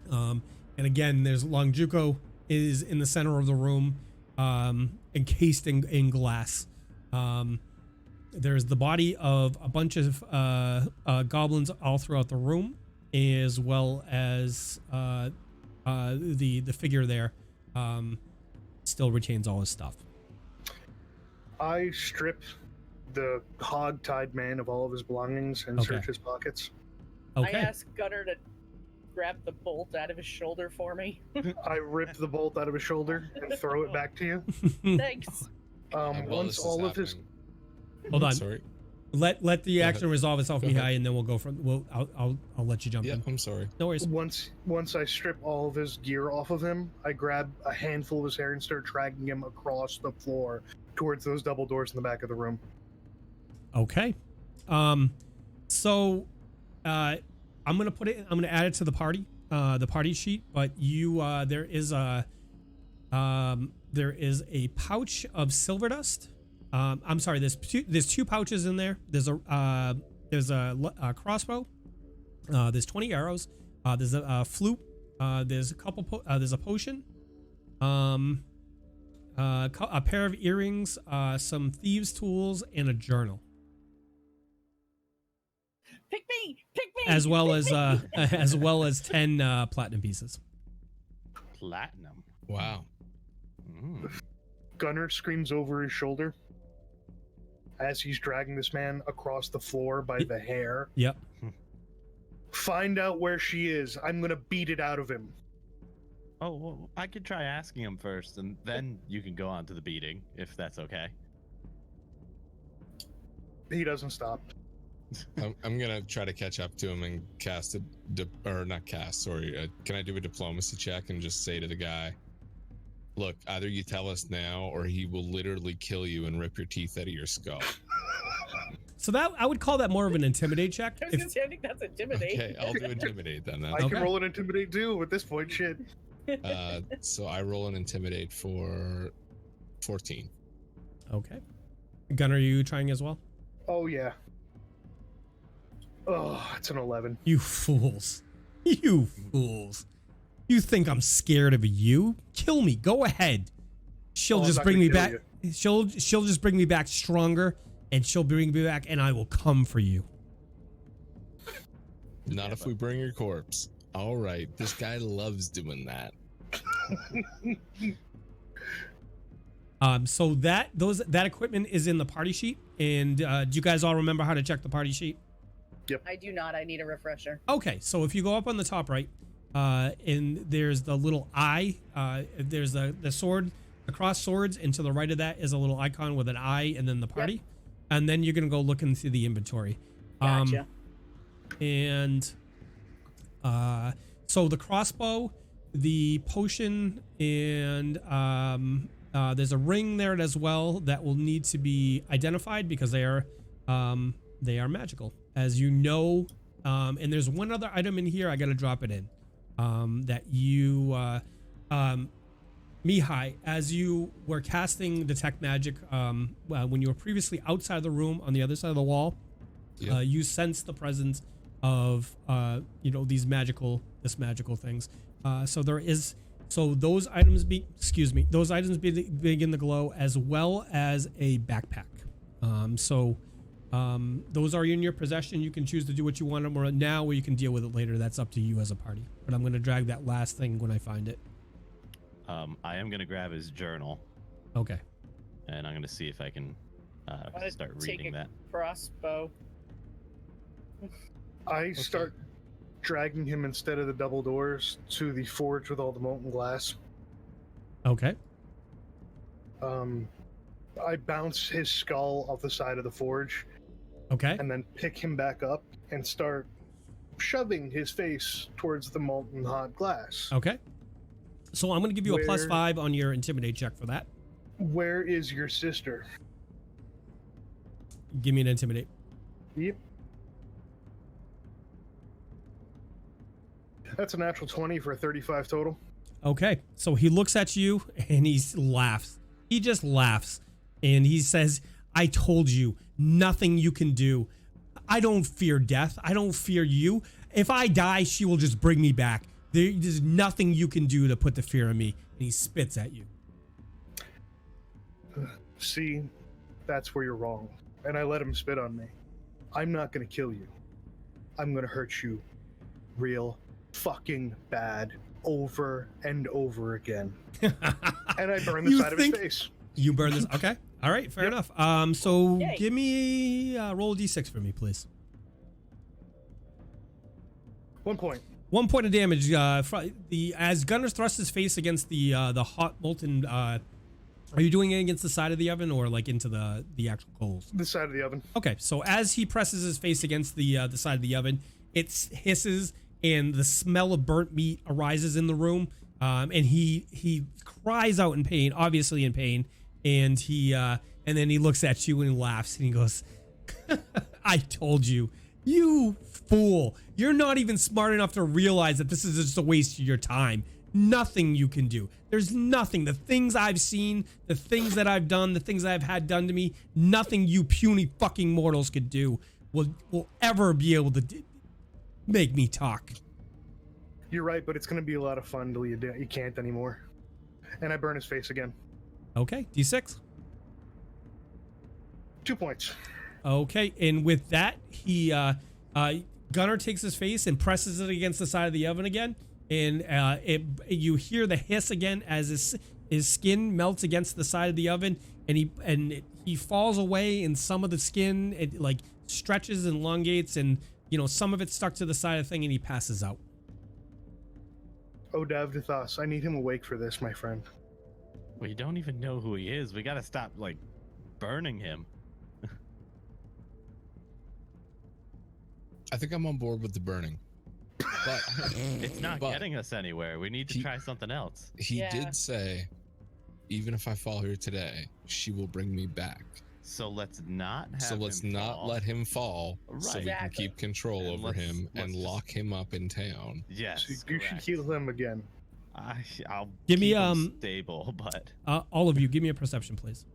[SPEAKER 1] And again, there's Longjuko is in the center of the room, encased in glass. There's the body of a bunch of goblins all throughout the room, as well as the figure there still retains all his stuff.
[SPEAKER 4] I strip the hog-tied man of all of his belongings and search his pockets.
[SPEAKER 1] Okay.
[SPEAKER 5] I asked Gunnar to grab the bolt out of his shoulder for me.
[SPEAKER 4] I rip the bolt out of his shoulder and throw it back to you.
[SPEAKER 5] Thanks.
[SPEAKER 3] While
[SPEAKER 4] Once
[SPEAKER 3] this is
[SPEAKER 4] all of his
[SPEAKER 3] happening-
[SPEAKER 1] Hold on.
[SPEAKER 3] Sorry.
[SPEAKER 1] Let the action resolve itself,
[SPEAKER 3] Go ahead.
[SPEAKER 1] Mihai, and then we'll go from. I'll let you jump
[SPEAKER 3] Yeah,
[SPEAKER 1] in.
[SPEAKER 3] I'm sorry.
[SPEAKER 1] No worries.
[SPEAKER 4] once I strip all of his gear off of him, I grab a handful of his hair and start dragging him across the floor towards those double doors in the back of the room.
[SPEAKER 1] Okay. So, I'm gonna add it to the party sheet. But there is a pouch of silver dust. I'm sorry. There's two pouches in there. There's a crossbow. There's 20 arrows. There's a flute. There's a couple. There's a potion. A pair of earrings. Some thieves' tools, and a journal.
[SPEAKER 5] Pick me!
[SPEAKER 1] As well as 10 platinum pieces.
[SPEAKER 2] Platinum.
[SPEAKER 3] Wow.
[SPEAKER 2] Mm.
[SPEAKER 4] Gunnar screams over his shoulder as he's dragging this man across the floor by the hair.
[SPEAKER 1] Yep.
[SPEAKER 4] Find out where she is. I'm gonna beat it out of him.
[SPEAKER 2] Oh, well, I could try asking him first, and then you can go on to the beating, if that's okay.
[SPEAKER 4] He doesn't stop.
[SPEAKER 3] I'm gonna try to catch up to him and cast can I do a diplomacy check and just say to the guy, look, either you tell us now or he will literally kill you and rip your teeth out of your skull.
[SPEAKER 1] So that I would call that more of an intimidate check.
[SPEAKER 5] I was gonna say, I think that's intimidate.
[SPEAKER 3] Okay, I'll do intimidate then.
[SPEAKER 4] I can roll an intimidate too at this point. Shit.
[SPEAKER 3] So I roll an intimidate for 14.
[SPEAKER 1] Okay. Gunnar, are you trying as well?
[SPEAKER 4] Oh yeah. Oh, it's an 11.
[SPEAKER 1] You fools. You fools. You think I'm scared of you? Kill me. Go ahead. She'll
[SPEAKER 4] I'm
[SPEAKER 1] just
[SPEAKER 4] not
[SPEAKER 1] bring
[SPEAKER 4] gonna
[SPEAKER 1] me
[SPEAKER 4] kill
[SPEAKER 1] back.
[SPEAKER 4] you.
[SPEAKER 1] She'll just bring me back stronger, and she'll bring me back, and I will come for you.
[SPEAKER 3] Not if we bring your corpse. All right, this guy loves doing that.
[SPEAKER 1] So that equipment is in the party sheet, and do you guys all remember how to check the party sheet?
[SPEAKER 5] I do not. I need a refresher.
[SPEAKER 1] Okay, so if you go up on the top right, and there's the little eye, there's the sword, the cross swords, and to the right of that is a little icon with an eye, and then the party, and then you're gonna go look into the inventory.
[SPEAKER 5] Gotcha.
[SPEAKER 1] So the crossbow, the potion, and there's a ring there as well that will need to be identified because they are magical, as you know. And there's one other item in here. I got to drop it in. That you, Mihai, as you were casting detect magic, when you were previously outside the room on the other side of the wall, you sensed the presence of these magical things. So those items begin to glow, as well as a backpack. Those are in your possession. You can choose to do what you want them now, or you can deal with it later. That's up to you as a party. But I'm going to drag that last thing when I find it.
[SPEAKER 2] I am going to grab his journal,
[SPEAKER 1] Okay.
[SPEAKER 2] and I'm going to see if I can start
[SPEAKER 5] Take
[SPEAKER 2] reading
[SPEAKER 5] a
[SPEAKER 2] that.
[SPEAKER 5] crossbow.
[SPEAKER 4] I start dragging him instead of the double doors to the forge with all the molten glass.
[SPEAKER 1] Okay.
[SPEAKER 4] I bounce his skull off the side of the forge
[SPEAKER 1] Okay.
[SPEAKER 4] and then pick him back up and start shoving his face towards the molten hot glass.
[SPEAKER 1] Okay. So I'm going to give you a
[SPEAKER 4] Where-
[SPEAKER 1] +5 on your intimidate check for that.
[SPEAKER 4] Where is your sister?
[SPEAKER 1] Give me an intimidate.
[SPEAKER 4] Yep. That's a natural 20 for a 35 total.
[SPEAKER 1] Okay. So he looks at you and he laughs. He just laughs and he says, I told you, nothing you can do. I don't fear death. I don't fear you. If I die, she will just bring me back. There's nothing you can do to put the fear in me. And he spits at you.
[SPEAKER 4] See, that's where you're wrong. And I let him spit on me. I'm not gonna kill you. I'm gonna hurt you real fucking bad over and over again. And I burn the
[SPEAKER 1] You
[SPEAKER 4] side of his
[SPEAKER 1] think-
[SPEAKER 4] face.
[SPEAKER 1] You burn this. Okay. All right. Fair enough. So
[SPEAKER 5] Yay.
[SPEAKER 1] give me roll a d6 for me, please.
[SPEAKER 4] 1 point.
[SPEAKER 1] 1 point of damage. As Gunnar thrusts his face against the hot molten. Are you doing it against the side of the oven or like into the actual coals?
[SPEAKER 4] The side of the oven.
[SPEAKER 1] Okay. So as he presses his face against the side of the oven, it hisses and the smell of burnt meat arises in the room. And he cries out in pain, obviously in pain, and then he looks at you and he laughs and he goes, "I told you, you fool! You're not even smart enough to realize that this is just a waste of your time. Nothing you can do. There's nothing. The things I've seen, the things that I've done, the things I've had done to me, nothing you puny fucking mortals could do will ever be able to make me talk."
[SPEAKER 4] You're right, but it's gonna be a lot of fun until you can't anymore. And I burn his face again.
[SPEAKER 1] Okay, d6.
[SPEAKER 4] 2 points.
[SPEAKER 1] Okay, and with that, Gunnar takes his face and presses it against the side of the oven again, and you hear the hiss again as his skin melts against the side of the oven, and he falls away, and some of the skin it like stretches and elongates, and some of it's stuck to the side of the thing, and he passes out.
[SPEAKER 4] Oh, Davdithas, I need him awake for this, my friend.
[SPEAKER 2] We don't even know who he is. We gotta stop, like, burning him.
[SPEAKER 3] I think I'm on board with the burning. But
[SPEAKER 2] It's not
[SPEAKER 3] but
[SPEAKER 2] getting us anywhere. We need to try something else.
[SPEAKER 3] he
[SPEAKER 5] Yeah.
[SPEAKER 3] did say, even if I fall here today, she will bring me back.
[SPEAKER 2] So let's not have
[SPEAKER 3] So let's
[SPEAKER 2] him
[SPEAKER 3] not
[SPEAKER 2] fall.
[SPEAKER 3] let him fall, so
[SPEAKER 2] Right.
[SPEAKER 3] we can
[SPEAKER 5] Exactly.
[SPEAKER 3] keep control
[SPEAKER 2] And
[SPEAKER 3] over
[SPEAKER 2] let's-
[SPEAKER 3] him
[SPEAKER 2] let's
[SPEAKER 3] and
[SPEAKER 2] just-
[SPEAKER 3] lock him up in town.
[SPEAKER 2] Yes,
[SPEAKER 4] So you should
[SPEAKER 2] correct.
[SPEAKER 4] heal him again.
[SPEAKER 2] I'll
[SPEAKER 1] Give me,
[SPEAKER 2] keep him stable, but
[SPEAKER 1] All of you, give me a perception, please.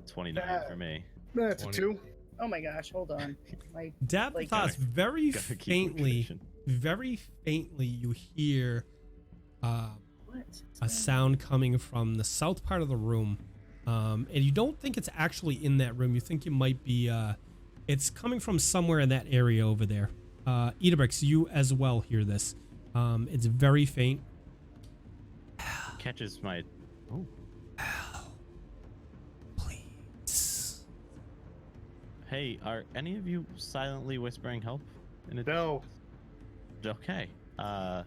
[SPEAKER 2] 29 for me.
[SPEAKER 4] That's a
[SPEAKER 3] 20.
[SPEAKER 4] 2.
[SPEAKER 5] Oh my gosh, hold on. My
[SPEAKER 1] Davdithas,
[SPEAKER 2] Gotta-
[SPEAKER 1] very
[SPEAKER 2] Gotta keep with
[SPEAKER 1] faintly,
[SPEAKER 2] tradition.
[SPEAKER 1] you hear
[SPEAKER 5] what?
[SPEAKER 1] a sound coming from the south part of the room, and you don't think it's actually in that room. You think it might be. It's coming from somewhere in that area over there. Idabrix, you as well hear this. It's very faint.
[SPEAKER 2] Catches my. Oh,
[SPEAKER 1] Please.
[SPEAKER 2] hey, are any of you silently whispering help?
[SPEAKER 4] No.
[SPEAKER 2] Okay. I'm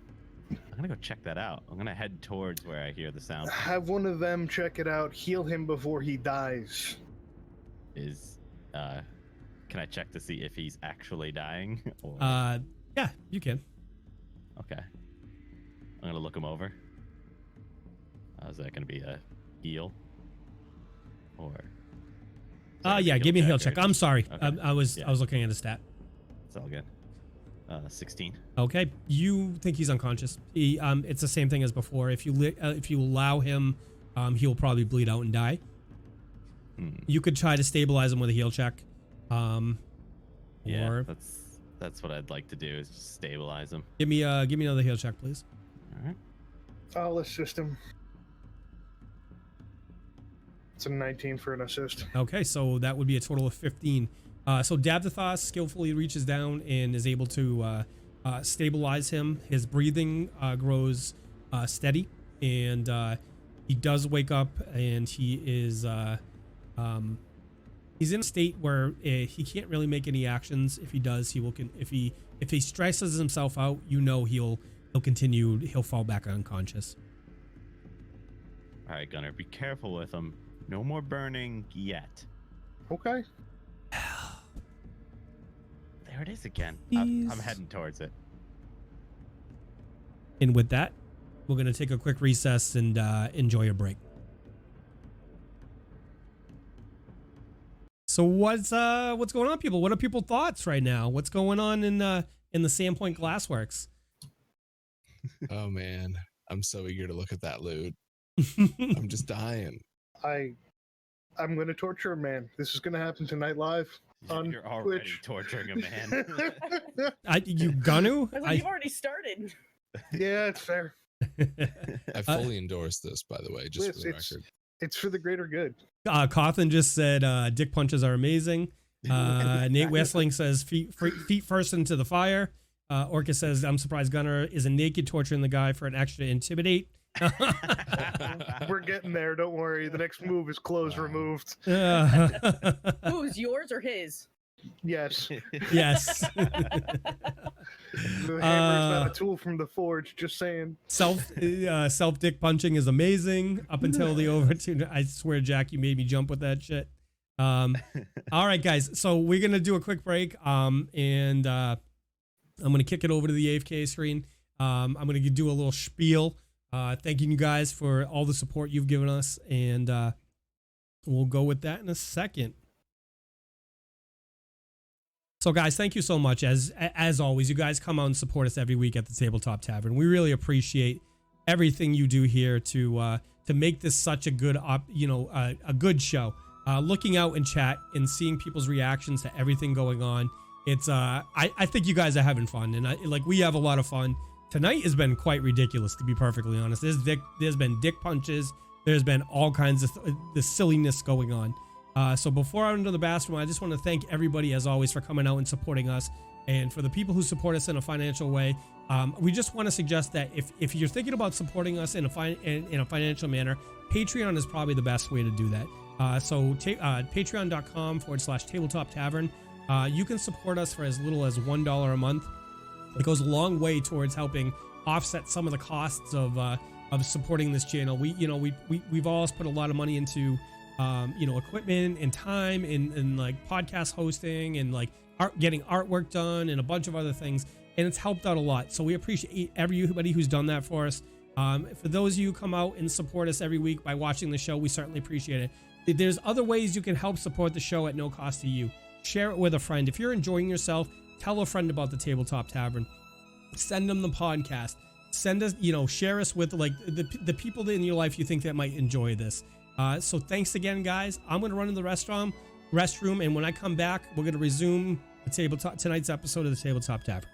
[SPEAKER 2] gonna go check that out. I'm gonna head towards where I hear the sound.
[SPEAKER 4] Have one of them check it out. Heal him before he dies.
[SPEAKER 2] Can I check to see if he's actually dying? Or...
[SPEAKER 1] Yeah, you can.
[SPEAKER 2] Okay. I'm gonna look him over. Is that gonna be a heal? Or?
[SPEAKER 1] Yeah, give me a heal check. I'm sorry.
[SPEAKER 2] Okay.
[SPEAKER 1] I was
[SPEAKER 2] Yeah.
[SPEAKER 1] looking at a stat.
[SPEAKER 2] It's all good. 16.
[SPEAKER 1] Okay, you think he's unconscious. It's the same thing as before. If you allow him, he'll probably bleed out and die. You could try to stabilize him with a heal check.
[SPEAKER 2] Yeah,
[SPEAKER 1] Or
[SPEAKER 2] that's what I'd like to do is just stabilize him.
[SPEAKER 1] give me another heal check, please.
[SPEAKER 2] All right.
[SPEAKER 4] I'll assist him. It's a 19 for an assist.
[SPEAKER 1] Okay, so that would be a total of 15. So Davdithas skillfully reaches down and is able to stabilize him. His breathing grows steady, and he does wake up, and he is he's in a state where he can't really make any actions. If he does, he will. If he stresses himself out, he'll He'll fall back unconscious.
[SPEAKER 2] All right, Gunnar, be careful with him. No more burning yet.
[SPEAKER 4] Okay.
[SPEAKER 2] There it is again. I'm heading towards it.
[SPEAKER 1] And with that, we're going to take a quick recess and enjoy a break. So what's going on, people? What are people's thoughts right now? What's going on in the Sandpoint Glassworks?
[SPEAKER 3] Oh man, I'm so eager to look at that loot. I'm just dying.
[SPEAKER 4] I'm gonna torture a man. This is gonna happen tonight live on
[SPEAKER 2] You're already
[SPEAKER 4] Twitch.
[SPEAKER 2] torturing a man.
[SPEAKER 1] You gonna?
[SPEAKER 5] You've already started.
[SPEAKER 4] Yeah, it's fair.
[SPEAKER 3] I fully endorse this, by the way, just for the record.
[SPEAKER 4] It's for the greater good.
[SPEAKER 1] Cawthon just said dick punches are amazing. Nate Westling says feet first into the fire. Orca says, I'm surprised Gunnar isn't naked torturing the guy for an extra intimidate.
[SPEAKER 4] We're getting there. Don't worry. The next move is clothes removed.
[SPEAKER 5] Who's yours or his?
[SPEAKER 4] Yes.
[SPEAKER 1] Yes.
[SPEAKER 4] The hammer's not a tool from the forge. Just saying.
[SPEAKER 1] Self dick punching is amazing up until the overtune. I swear, Jack, you made me jump with that shit. All right, guys. So we're gonna do a quick break. And I'm gonna kick it over to the AFK screen. I'm gonna do a little spiel. Thanking you guys for all the support you've given us, and we'll go with that in a second. So guys, thank you so much. As always, you guys come out and support us every week at the Tabletop Tavern. We really appreciate everything you do here to make this such a good a good show. Looking out in chat and seeing people's reactions to everything going on, it's I think you guys are having fun, and we have a lot of fun. Tonight has been quite ridiculous, to be perfectly honest. There's been dick punches. There's been all kinds of the silliness going on. So before I enter the bathroom, I just want to thank everybody, as always, for coming out and supporting us. And for the people who support us in a financial way, we just want to suggest that if you're thinking about supporting us in a financial manner, Patreon is probably the best way to do that. Patreon.com/Tabletop Tavern. You can support us for as little as $1 a month. It goes a long way towards helping offset some of the costs of supporting this channel. We've always put a lot of money into equipment and time and like podcast hosting and like getting artwork done and a bunch of other things, and it's helped out a lot. So we appreciate everybody who's done that for us. For those of you who come out and support us every week by watching the show, we certainly appreciate it. There's other ways you can help support the show at no cost to you. Share it with a friend. If you're enjoying yourself, tell a friend about the Tabletop Tavern. Send them the podcast. Send us, share us with like the people in your life you think that might enjoy this. So thanks again, guys. I'm going to run in the restroom, and when I come back, we're going to resume tonight's episode of the Tabletop Tavern.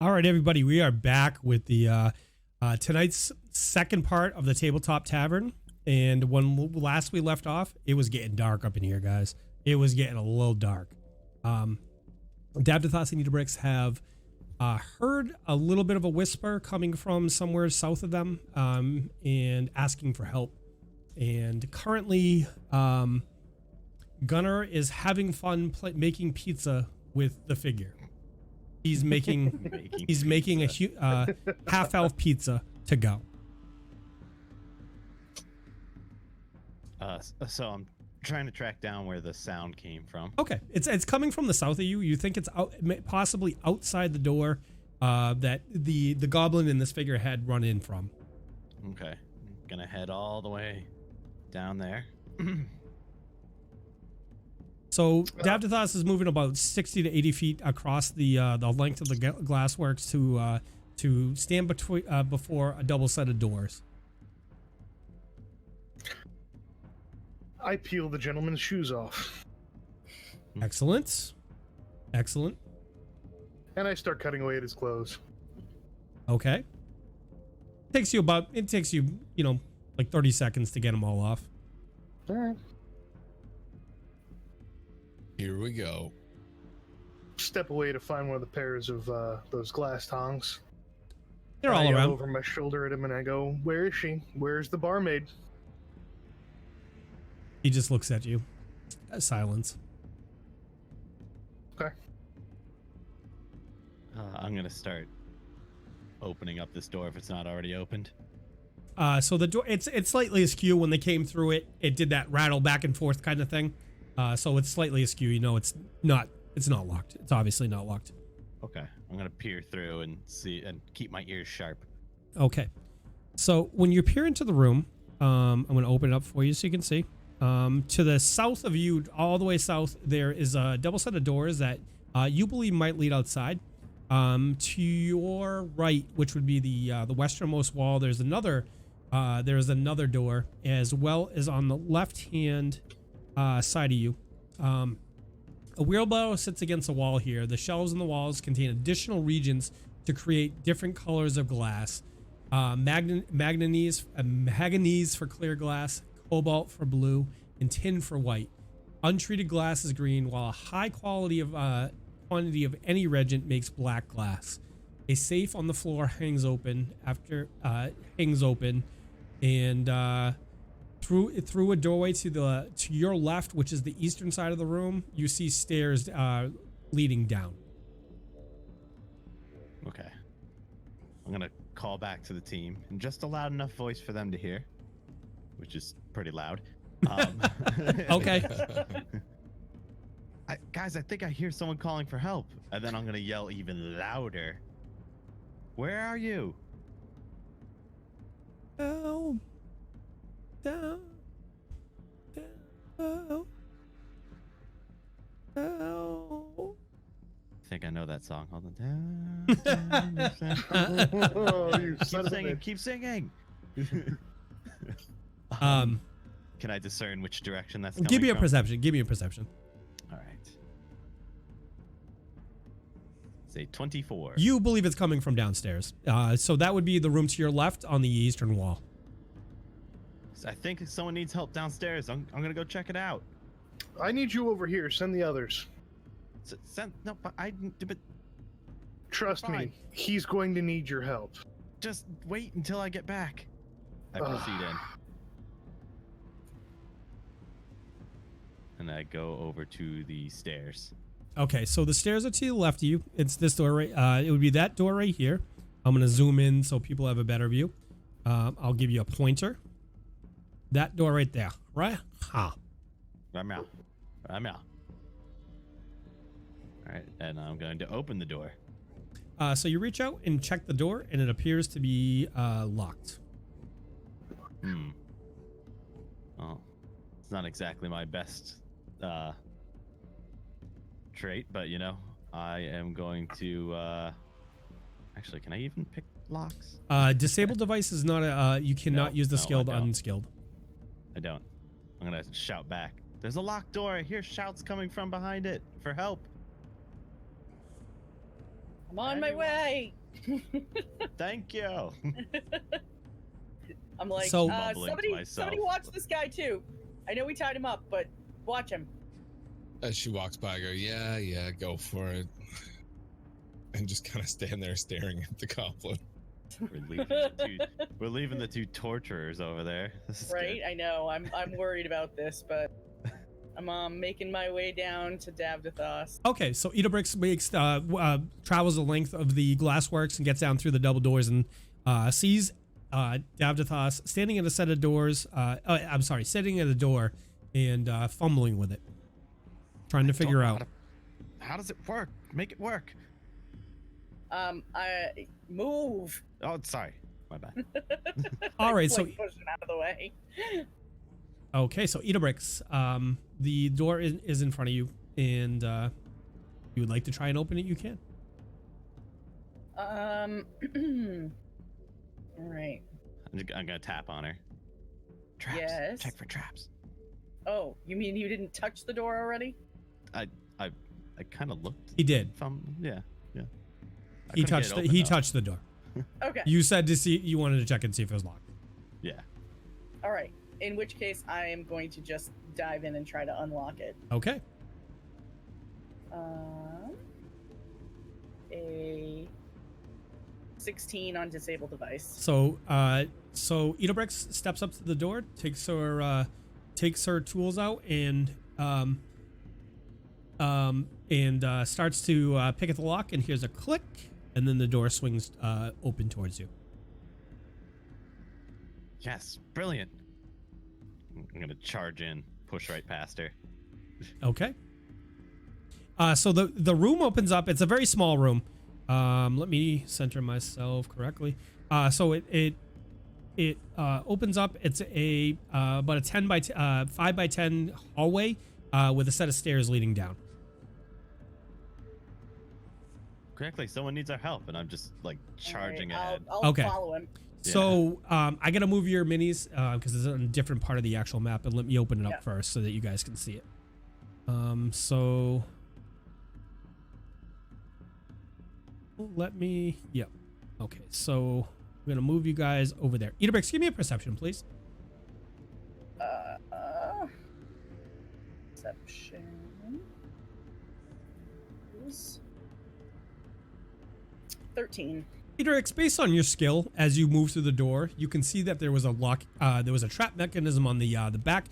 [SPEAKER 1] All right, everybody, we are back with the tonight's second part of the Tabletop Tavern. And when last we left off, it was getting dark up in here, guys. It was getting a little dark. Davdithas and Idabrix have heard a little bit of a whisper coming from somewhere south of them, and asking for help. And currently, Gunnar is having fun making pizza with the figure. He's making a half-elf pizza to go.
[SPEAKER 2] So I'm trying to track down where the sound came from.
[SPEAKER 1] Okay, it's coming from the south of you. You think it's possibly outside the door that the goblin in this figure had run in from.
[SPEAKER 2] Okay, I'm gonna head all the way down there.
[SPEAKER 1] So Davdithas is moving about 60 to 80 feet across the length of the glassworks to stand before a double set of doors.
[SPEAKER 4] I peel the gentleman's shoes off.
[SPEAKER 1] Excellent. And
[SPEAKER 4] I start cutting away at his clothes.
[SPEAKER 1] Okay. It takes you like 30 seconds to get them all off.
[SPEAKER 4] All right.
[SPEAKER 3] Here we go.
[SPEAKER 4] Step away to find one of the pairs of those glass tongs.
[SPEAKER 1] They're all
[SPEAKER 4] I yell
[SPEAKER 1] around.
[SPEAKER 4] over my shoulder at him and I go, "Where is she? Where's the barmaid?"
[SPEAKER 1] He just looks at you. Silence.
[SPEAKER 4] Okay.
[SPEAKER 2] I'm gonna start opening up this door if it's not already opened.
[SPEAKER 1] So the door, it's slightly askew. When they came through it, it did that rattle back and forth kind of thing. So it's slightly askew. You know, it's not locked. It's obviously not locked.
[SPEAKER 2] Okay, I'm gonna peer through and see and keep my ears sharp.
[SPEAKER 1] Okay. So when you peer into the room, I'm going to open it up for you so you can see. To the south of you, all the way south, there is a double set of doors that you believe might lead outside. To your right, which would be the westernmost wall, there's another door, as well as on the left-hand side of you. A wheelbarrow sits against the wall here. The shelves in the walls contain additional regions to create different colors of glass. Manganese for clear glass, cobalt for blue, and tin for white. Untreated glass is green, while a high quantity of any reagent makes black glass. A safe on the floor hangs open, and through a doorway to your left, which is the eastern side of the room, you see stairs leading down.
[SPEAKER 2] Okay. I'm gonna call back to the team in just a loud enough voice for them to hear, which is pretty loud.
[SPEAKER 1] Okay.
[SPEAKER 2] Guys, I think I hear someone calling for help. And then I'm gonna yell even louder. Where are you?
[SPEAKER 1] Down. Down. Down. Down.
[SPEAKER 2] I think I know that song. Hold on.
[SPEAKER 4] Oh, you son of a bitch.
[SPEAKER 2] Keep singing. Can I discern which direction that's coming
[SPEAKER 1] Give me a
[SPEAKER 2] from?
[SPEAKER 1] perception. Give me a perception.
[SPEAKER 2] All right. Say 24.
[SPEAKER 1] You believe it's coming from downstairs. So that would be the room to your left on the eastern wall.
[SPEAKER 2] I think someone needs help downstairs. I'm gonna go check it out.
[SPEAKER 4] I need you over here. Send the others.
[SPEAKER 2] No, but
[SPEAKER 4] Trust
[SPEAKER 2] Fine.
[SPEAKER 4] me, he's going to need your help.
[SPEAKER 2] just wait until I get back. I proceed in. And I go over to the stairs.
[SPEAKER 1] Okay, so the stairs are to the left of you. It's this door right. It would be that door right here. I'm gonna zoom in so people have a better view. I'll give you a pointer. That door right there, right? Ha.
[SPEAKER 2] I'm out. All right, and I'm going to open the door.
[SPEAKER 1] So you reach out and check the door, and it appears to be locked.
[SPEAKER 2] Well, it's not exactly my best trait, but you know, I am going to. Actually, can I even pick locks?
[SPEAKER 1] Disabled device is not a. You cannot use the skilled unskilled.
[SPEAKER 2] I don't. I'm gonna shout back. There's a locked door. I hear shouts coming from behind it for help.
[SPEAKER 5] I'm on my way.
[SPEAKER 2] Thank you.
[SPEAKER 5] I'm like,
[SPEAKER 1] So-
[SPEAKER 5] somebody watch this guy too. I know we tied him up, but watch him.
[SPEAKER 3] As she walks by, I go, yeah, go for it. And just kind of stand there staring at the goblin.
[SPEAKER 2] We're leaving the two torturers over there. This is
[SPEAKER 5] Right,
[SPEAKER 2] good.
[SPEAKER 5] I know. I'm worried about this, but I'm making my way down to Davdithas.
[SPEAKER 1] Okay, so Idabrix makes travels the length of the glassworks and gets down through the double doors and sees Davdithas standing at a set of doors. Sitting at a door and fumbling with it, trying to figure out.
[SPEAKER 2] How does it work? Make it work.
[SPEAKER 5] I move.
[SPEAKER 2] Oh, sorry, my bad.
[SPEAKER 1] All right, so
[SPEAKER 5] Like pushing out of the way.
[SPEAKER 1] okay, so Idabrix, the door is in front of you, and you would like to try and open it. You can.
[SPEAKER 5] All right.
[SPEAKER 2] I'm gonna tap on her. Traps.
[SPEAKER 5] Yes.
[SPEAKER 2] Check for traps.
[SPEAKER 5] Oh, you mean you didn't touch the door already?
[SPEAKER 2] I kind of looked.
[SPEAKER 1] He did.
[SPEAKER 2] Yeah. I
[SPEAKER 1] He
[SPEAKER 2] couldn't get
[SPEAKER 1] touched.
[SPEAKER 2] it open,
[SPEAKER 1] He
[SPEAKER 2] though.
[SPEAKER 1] touched the door.
[SPEAKER 5] Okay.
[SPEAKER 1] You said to see. You wanted to check and see if it was locked.
[SPEAKER 2] Yeah.
[SPEAKER 5] All right. In which case, I am going to just dive in and try to unlock it.
[SPEAKER 1] Okay.
[SPEAKER 5] A 16 on disabled device.
[SPEAKER 1] So, Idabrix steps up to the door, takes her tools out, and and starts to pick at the lock, and hears a click, and then the door swings open towards you.
[SPEAKER 2] Yes, brilliant. I'm gonna charge in, push right past her.
[SPEAKER 1] Okay. So the room opens up. It's a very small room. Let me center myself correctly. So it opens up. It's about a 10 by 5 by 10 hallway with a set of stairs leading down.
[SPEAKER 2] Correctly, someone needs our help, and I'm just like charging ahead.
[SPEAKER 5] I'll
[SPEAKER 1] Okay.
[SPEAKER 5] follow him.
[SPEAKER 1] So I gotta move your minis because it's on a different part of the actual map, and let me open it up first so that you guys can see it. So let me. Yep. Okay. So I'm gonna move you guys over there. Idabrix, give me a perception, please.
[SPEAKER 5] Perception. Is 13.
[SPEAKER 1] Idabrix, based on your skill, as you move through the door, you can see that there was a lock. There was a trap mechanism on the back.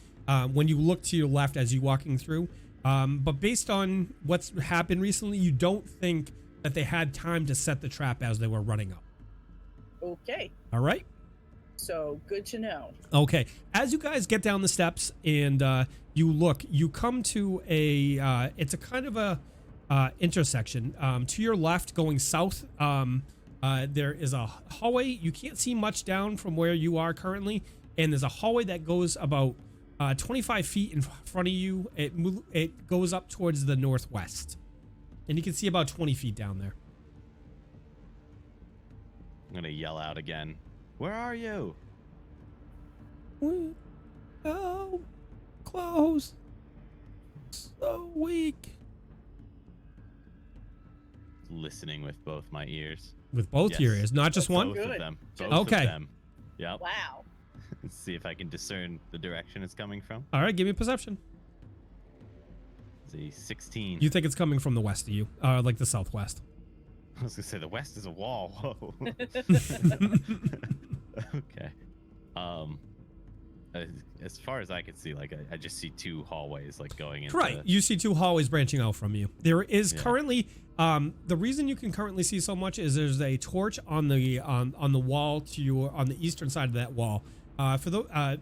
[SPEAKER 1] When you look to your left as you're walking through, but based on what's happened recently, you don't think that they had time to set the trap as they were running up.
[SPEAKER 5] Okay.
[SPEAKER 1] All right.
[SPEAKER 5] So good to know.
[SPEAKER 1] Okay. As you guys get down the steps and you look, you come to a. It's a kind of a intersection. To your left, going south. There is a hallway. You can't see much down from where you are currently, and there's a hallway that goes about 25 feet in front of you. It goes up towards the northwest, and you can see about 20 feet down there.
[SPEAKER 2] I'm gonna yell out again. Where are you?
[SPEAKER 1] Oh, close. So weak.
[SPEAKER 2] Listening with both my ears.
[SPEAKER 1] With both your ears, not just one?
[SPEAKER 2] Both
[SPEAKER 5] Good.
[SPEAKER 2] of them. Both
[SPEAKER 1] Okay.
[SPEAKER 2] of them. Yep.
[SPEAKER 5] Wow.
[SPEAKER 2] Let's see if I can discern the direction it's coming from.
[SPEAKER 1] All right, give me a perception.
[SPEAKER 2] It's a 16.
[SPEAKER 1] You think it's coming from the west of you, like the southwest.
[SPEAKER 2] I was gonna say the west is a wall. Whoa. Okay. As far as I can see, like I just see two hallways like going into.
[SPEAKER 1] Right. You see two hallways branching out from you. There is
[SPEAKER 2] Yeah.
[SPEAKER 1] currently the reason you can currently see so much is there's a torch on the wall to your on the eastern side of that wall. The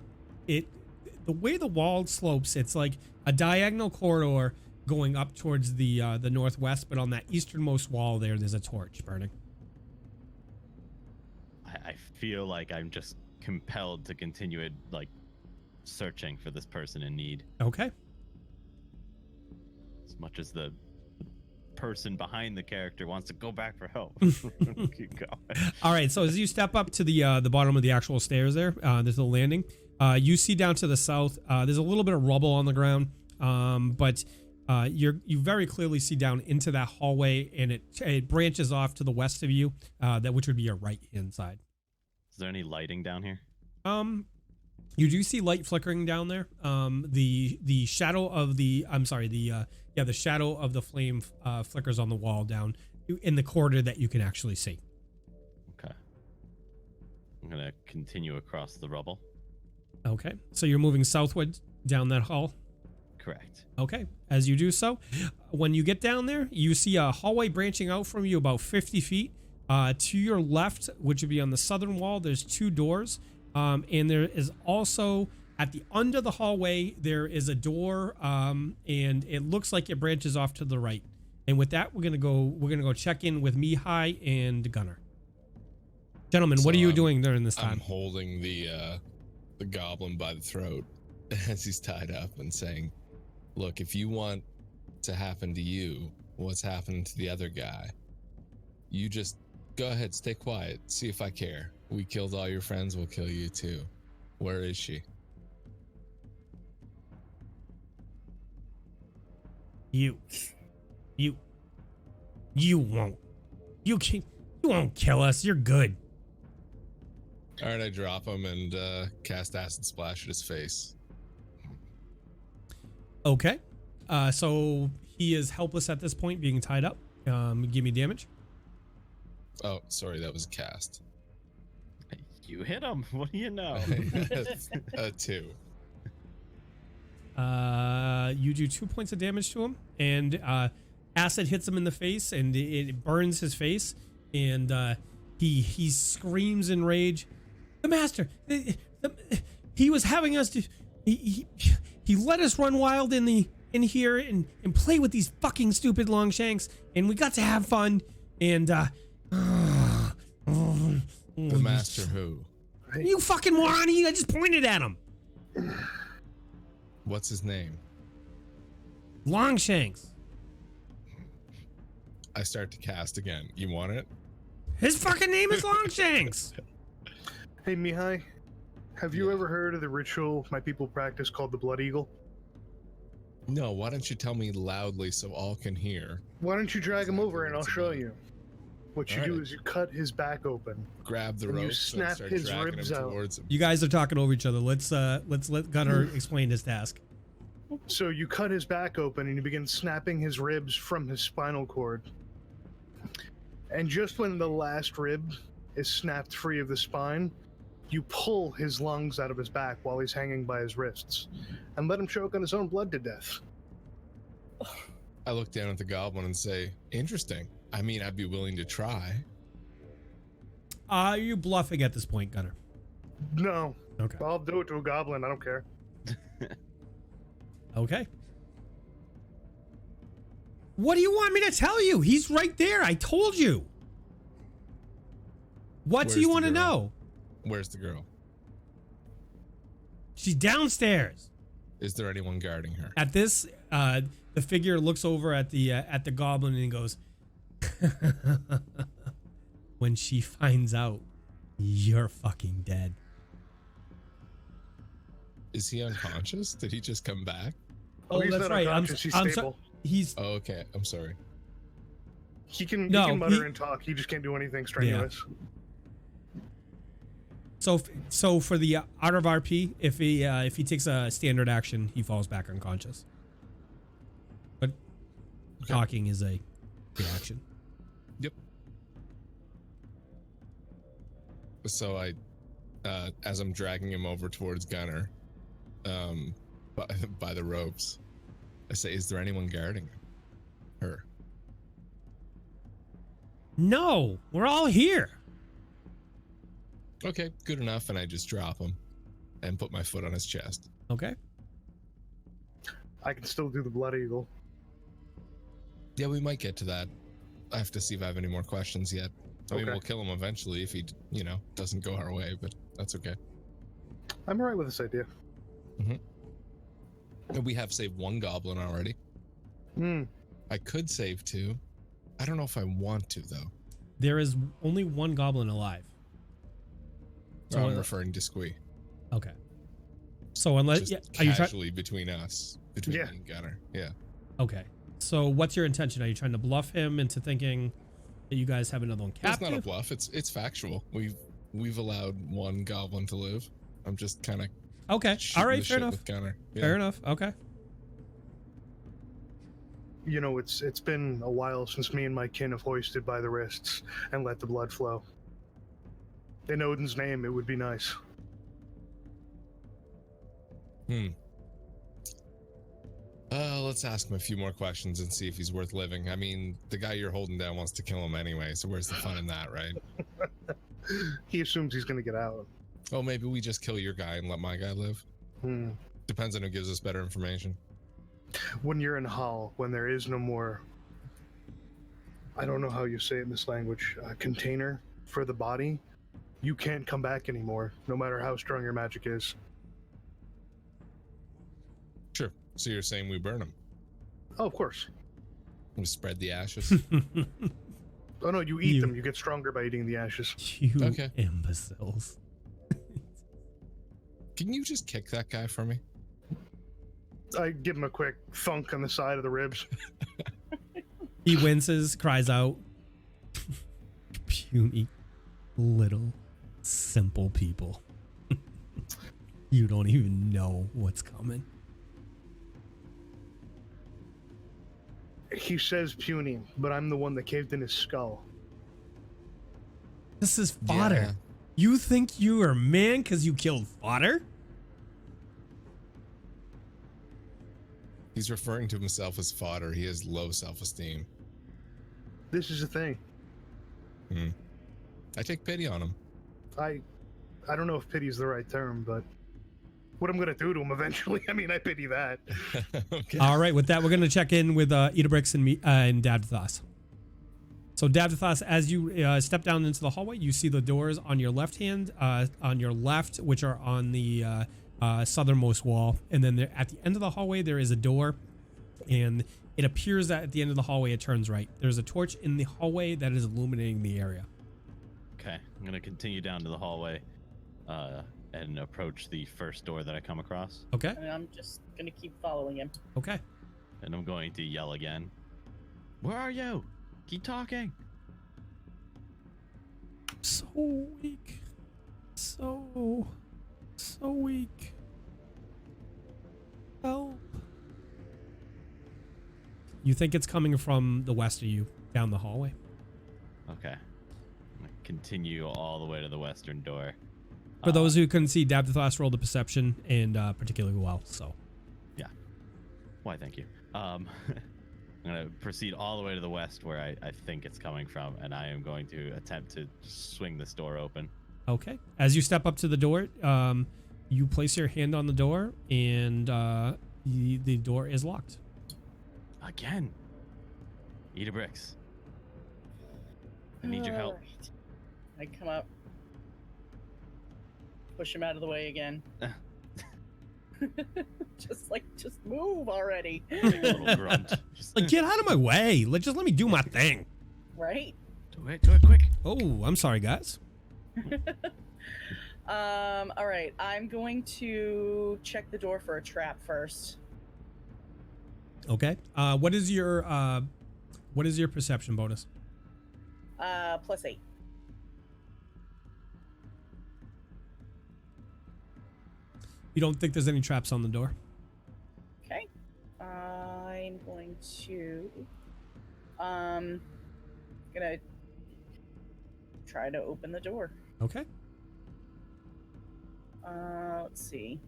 [SPEAKER 1] way the wall slopes, it's like a diagonal corridor going up towards the northwest, but on that easternmost wall there's a torch burning.
[SPEAKER 2] I feel like I'm just compelled to continue it, like searching for this person in need.
[SPEAKER 1] Okay.
[SPEAKER 2] As much as the person behind the character wants to go back for help. Keep going.
[SPEAKER 1] All right. So as you step up to the bottom of the actual stairs there's a landing. You see down to the south, there's a little bit of rubble on the ground, but you very clearly see down into that hallway, and it branches off to the west of you, which would be your right hand side.
[SPEAKER 2] Is there any lighting down here?
[SPEAKER 1] You do see light flickering down there. The shadow of the the shadow of the flame flickers on the wall down in the corridor that you can actually see.
[SPEAKER 2] Okay. I'm gonna continue across the rubble.
[SPEAKER 1] Okay, so you're moving southward down that hall.
[SPEAKER 2] Correct.
[SPEAKER 1] Okay, as you do so, when you get down there, you see a hallway branching out from you about 50 feet. To your left, which would be on the southern wall, there's two doors. And there is also at the end of the hallway, there is a door, and it looks like it branches off to the right. And with that, we're gonna go check in with Mihaly and Gunnar. Gentlemen, what are you doing during this time?
[SPEAKER 3] I'm holding the goblin by the throat as he's tied up and saying, "Look, if you want to happen to you what's happening to the other guy, you just go ahead, stay quiet, see if I care. We killed all your friends, we'll kill you too. Where is she?"
[SPEAKER 1] You won't. You won't kill us. You're good.
[SPEAKER 3] All right, I drop him and cast acid splash at his face.
[SPEAKER 1] Okay. So he is helpless at this point, being tied up. Give me damage.
[SPEAKER 3] Oh, sorry, that was a cast.
[SPEAKER 2] You hit him. What do you know?
[SPEAKER 3] 2.
[SPEAKER 1] You do 2 points of damage to him, and acid hits him in the face, and it burns his face, and he screams in rage. The master, he was having us do. He let us run wild in here and play with these fucking stupid Longshanks, and we got to have fun. And
[SPEAKER 3] The master who?
[SPEAKER 1] you fucking moron! I just pointed at him.
[SPEAKER 3] What's his name?
[SPEAKER 1] Longshanks.
[SPEAKER 3] I start to cast again. You want it?
[SPEAKER 1] His fucking name is Longshanks.
[SPEAKER 4] Hey, Mihaly, have you ever heard of the ritual my people practice called the Blood Eagle?
[SPEAKER 3] No, why don't you tell me loudly so all can hear?
[SPEAKER 4] Why don't you drag him
[SPEAKER 3] Exactly
[SPEAKER 4] over and
[SPEAKER 3] what
[SPEAKER 4] I'll
[SPEAKER 3] it's
[SPEAKER 4] show
[SPEAKER 3] about.
[SPEAKER 4] you. What you
[SPEAKER 3] All
[SPEAKER 4] do
[SPEAKER 3] right.
[SPEAKER 4] is you cut his back open.
[SPEAKER 3] Grab the
[SPEAKER 4] And you
[SPEAKER 3] ropes and
[SPEAKER 4] snap
[SPEAKER 3] start
[SPEAKER 4] his
[SPEAKER 3] dragging
[SPEAKER 4] ribs
[SPEAKER 3] him
[SPEAKER 4] out.
[SPEAKER 3] towards him.
[SPEAKER 1] You guys are talking over each other. Let's let Gunnar explain his task.
[SPEAKER 4] So you cut his back open and you begin snapping his ribs from his spinal cord. And just when the last rib is snapped free of the spine, you pull his lungs out of his back while he's hanging by his wrists and let him choke on his own blood to death.
[SPEAKER 3] I look down at the goblin and say, interesting. I mean, I'd be willing to try.
[SPEAKER 1] Are you bluffing at this point, Gunnar?
[SPEAKER 4] No,
[SPEAKER 1] Okay.
[SPEAKER 4] I'll do it to a goblin. I don't care.
[SPEAKER 1] Okay. What do you want me to tell you? He's right there. I told you. What do
[SPEAKER 3] Where's
[SPEAKER 1] you
[SPEAKER 3] the
[SPEAKER 1] want to
[SPEAKER 3] girl?
[SPEAKER 1] know?
[SPEAKER 3] Where's the girl?
[SPEAKER 1] She's downstairs.
[SPEAKER 3] Is there anyone guarding her?
[SPEAKER 1] At this, the figure looks over at the goblin and he goes, when she finds out, you're fucking dead.
[SPEAKER 3] Is he unconscious? Did he just come back?
[SPEAKER 1] Oh,
[SPEAKER 4] he's
[SPEAKER 1] that's
[SPEAKER 4] not
[SPEAKER 1] right.
[SPEAKER 4] unconscious, he's
[SPEAKER 1] I'm
[SPEAKER 4] stable.
[SPEAKER 1] He's
[SPEAKER 3] Oh, okay. I'm sorry.
[SPEAKER 4] He can
[SPEAKER 1] No,
[SPEAKER 4] mutter
[SPEAKER 1] he-
[SPEAKER 4] and talk. He just can't do anything strenuous.
[SPEAKER 1] so for the out of RP, if he takes a standard action, he falls back unconscious. But talking is a reaction.
[SPEAKER 3] Yep. So I, as I'm dragging him over towards Gunnar, by the ropes, I say, "Is there anyone guarding her?"
[SPEAKER 1] No, we're all here.
[SPEAKER 3] Okay, good enough. And I just drop him and put my foot on his chest.
[SPEAKER 1] Okay.
[SPEAKER 4] I can still do the Blood Eagle.
[SPEAKER 3] Yeah, we might get to that. I have to see if I have any more questions yet. I mean,
[SPEAKER 4] Okay.
[SPEAKER 3] we'll kill him eventually if he, doesn't go our way, but that's okay.
[SPEAKER 4] I'm alright with this idea.
[SPEAKER 3] And we have saved one goblin already.
[SPEAKER 4] Hmm.
[SPEAKER 3] I could save two. I don't know if I want to, though.
[SPEAKER 1] There is only one goblin alive.
[SPEAKER 3] So I'm referring to Squee.
[SPEAKER 1] Okay. So unless
[SPEAKER 3] Just
[SPEAKER 1] yeah, are you trying?
[SPEAKER 3] casually between us, between
[SPEAKER 4] Yeah.
[SPEAKER 3] me and Gunnar. Yeah.
[SPEAKER 1] Okay. So what's your intention? Are you trying to bluff him into thinking that you guys have another one
[SPEAKER 3] It's
[SPEAKER 1] captive?
[SPEAKER 3] not a bluff. It's factual. We've allowed one goblin to live. I'm just kind of
[SPEAKER 1] Okay. All right. Fair enough.
[SPEAKER 3] with Gunnar. Yeah.
[SPEAKER 1] Fair enough. Okay.
[SPEAKER 4] You know, it's been a while since me and my kin have hoisted by the wrists and let the blood flow. In Odin's name, it would be nice.
[SPEAKER 3] Let's ask him a few more questions and see if he's worth living. I mean, the guy you're holding down wants to kill him anyway, so where's the fun in that, right?
[SPEAKER 4] He assumes he's going to get out.
[SPEAKER 3] Oh, maybe we just kill your guy and let my guy live.
[SPEAKER 4] Hmm.
[SPEAKER 3] Depends on who gives us better information.
[SPEAKER 4] When you're in Hull, when there is no more, I don't know how you say it in this language, container for the body, you can't come back anymore, no matter how strong your magic is.
[SPEAKER 3] Sure. So you're saying we burn him?
[SPEAKER 4] Oh, of course.
[SPEAKER 3] We spread the ashes?
[SPEAKER 4] Oh no, you eat
[SPEAKER 1] You-
[SPEAKER 4] them. You get stronger by eating the ashes.
[SPEAKER 1] You
[SPEAKER 3] Okay.
[SPEAKER 1] imbeciles.
[SPEAKER 3] Can you just kick that guy for me?
[SPEAKER 4] I give him a quick thunk on the side of the ribs.
[SPEAKER 1] He winces, cries out. Puny little simple people. You don't even know what's coming.
[SPEAKER 4] He says puny, but I'm the one that caved in his skull.
[SPEAKER 1] This is fodder.
[SPEAKER 3] Yeah.
[SPEAKER 1] You think you are man because you killed fodder?
[SPEAKER 3] He's referring to himself as fodder. He has low self-esteem.
[SPEAKER 4] This is the thing.
[SPEAKER 3] I take pity on him.
[SPEAKER 4] I don't know if pity is the right term, but what I'm gonna do to him eventually. I mean, I pity that.
[SPEAKER 3] Okay.
[SPEAKER 1] All right, with that, we're going to check in with Idabrix and Davdithas. So Davdithas, as you step down into the hallway, you see the doors on your left hand, on your left, which are on the southernmost wall. And then at the end of the hallway, there is a door. And it appears that at the end of the hallway, it turns right. There's a torch in the hallway that is illuminating the area.
[SPEAKER 2] Okay, I'm going to continue down to the hallway and approach the first door that I come across.
[SPEAKER 1] Okay.
[SPEAKER 5] And I'm just gonna keep following him.
[SPEAKER 1] Okay.
[SPEAKER 2] And I'm going to yell again. Where are you? Keep talking.
[SPEAKER 1] So weak. So weak. Help. You think it's coming from the west of you, down the hallway?
[SPEAKER 2] Okay. I'm going to continue all the way to the western door.
[SPEAKER 1] For those who couldn't see, Davdithas rolled a perception and particularly well, so.
[SPEAKER 2] Yeah. Why, thank you. I'm going to proceed all the way to the west where I think it's coming from, and I am going to attempt to swing this door open.
[SPEAKER 1] Okay. As you step up to the door, you place your hand on the door, and the door is locked.
[SPEAKER 2] Again. Idabrix. I need your help.
[SPEAKER 5] Alright. I come up. Push him out of the way again. just move already.
[SPEAKER 2] Make a little grunt. Just,
[SPEAKER 1] Like, get out of my way. Just let me do my thing.
[SPEAKER 5] Right?
[SPEAKER 2] do it quick.
[SPEAKER 1] Oh, I'm sorry, guys.
[SPEAKER 5] All right. I'm going to check the door for a trap first.
[SPEAKER 1] Okay. What is your perception bonus?
[SPEAKER 5] +8.
[SPEAKER 1] You don't think there's any traps on the door?
[SPEAKER 5] Okay. I'm going to gonna try to open the door.
[SPEAKER 1] Okay.
[SPEAKER 5] Let's see.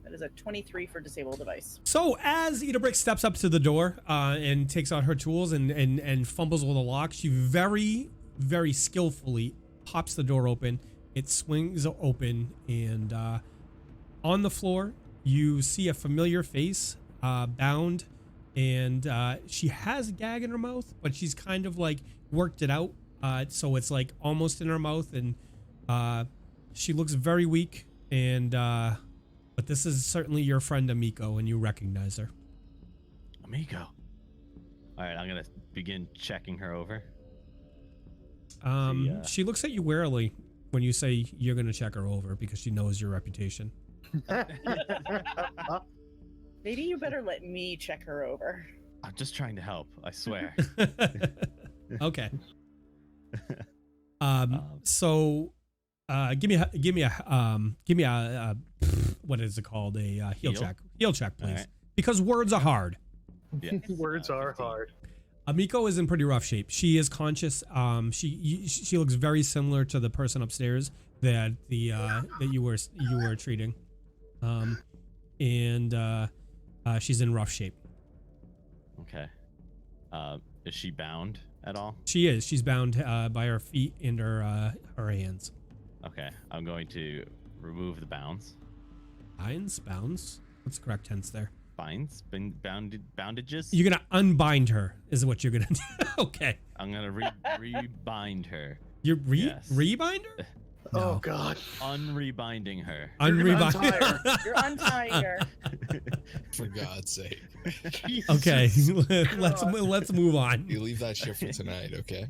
[SPEAKER 5] That is a 23 for disable device.
[SPEAKER 1] So as Idabrix steps up to the door and takes out her tools and fumbles with the lock, she very, very skillfully pops the door open. It swings open, and on the floor, you see a familiar face, bound, and she has a gag in her mouth, but she's kind of like worked it out, so it's like almost in her mouth, and she looks very weak, and but this is certainly your friend Amiko, and you recognize her.
[SPEAKER 2] Amiko. All right, I'm gonna begin checking her over.
[SPEAKER 1] She looks at you warily when you say you're gonna check her over because she knows your reputation.
[SPEAKER 5] Maybe you better let me check her over.
[SPEAKER 2] I'm just trying to help. I swear.
[SPEAKER 1] Okay. So, give me a what is it called? A heal check. Heal check, please.
[SPEAKER 2] Right.
[SPEAKER 1] Because words are hard.
[SPEAKER 2] Yes,
[SPEAKER 4] Words are
[SPEAKER 2] 15.
[SPEAKER 4] hard.
[SPEAKER 1] Amiko is in pretty rough shape. She is conscious. She looks very similar to the person upstairs that you were treating, and she's in rough shape.
[SPEAKER 2] Okay. Is she bound at all?
[SPEAKER 1] She is. She's bound by her feet and her hands.
[SPEAKER 2] Okay. I'm going to remove the bounds.
[SPEAKER 1] Bounds. What's the correct tense there?
[SPEAKER 2] Binds? Boundages?
[SPEAKER 1] You're gonna unbind her, is what you're gonna do. Okay.
[SPEAKER 2] I'm gonna rebind her.
[SPEAKER 1] You're
[SPEAKER 2] Yes.
[SPEAKER 1] rebind her?
[SPEAKER 4] Oh
[SPEAKER 1] No.
[SPEAKER 4] God.
[SPEAKER 2] Unrebinding her.
[SPEAKER 1] Unrebind.
[SPEAKER 4] untie
[SPEAKER 5] You're untying her.
[SPEAKER 3] For God's sake.
[SPEAKER 1] Okay.
[SPEAKER 4] Jesus
[SPEAKER 1] let's move on.
[SPEAKER 3] You leave that shit for tonight, okay?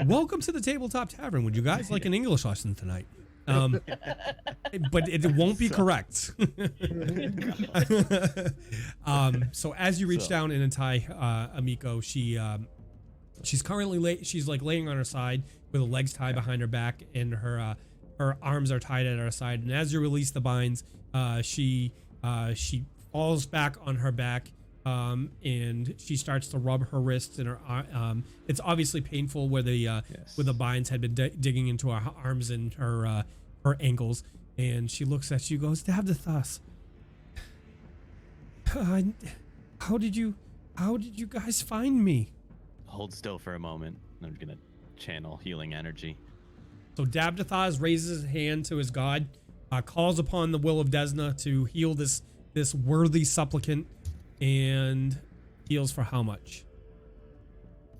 [SPEAKER 1] Welcome to the Tabletop Tavern. Would you guys like an English lesson tonight? But it won't be correct. So as you reach down and untie Amiko, she's currently she's like laying on her side with her legs tied behind her back, and her arms are tied at her side. And as you release the binds, she falls back on her back, and she starts to rub her wrists and her it's obviously painful where the binds had been digging into her arms and her ankles. And she looks at you, goes, Davdithas, How did you guys find me?
[SPEAKER 2] Hold still for a moment. I'm gonna channel healing energy.
[SPEAKER 1] So Davdithas raises his hand to his god, calls upon the will of Desna to heal this worthy supplicant, and heals for how much?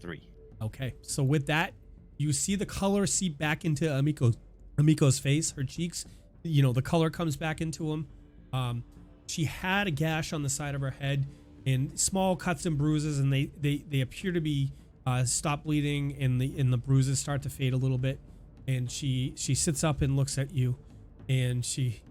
[SPEAKER 2] 3.
[SPEAKER 1] Okay, so with that, you see the color seep back into Amiko's face, her cheeks. You know, the color comes back into him. She had a gash on the side of her head and small cuts and bruises, and they appear to be stop bleeding, and the bruises start to fade a little bit. And she sits up and looks at you, and she's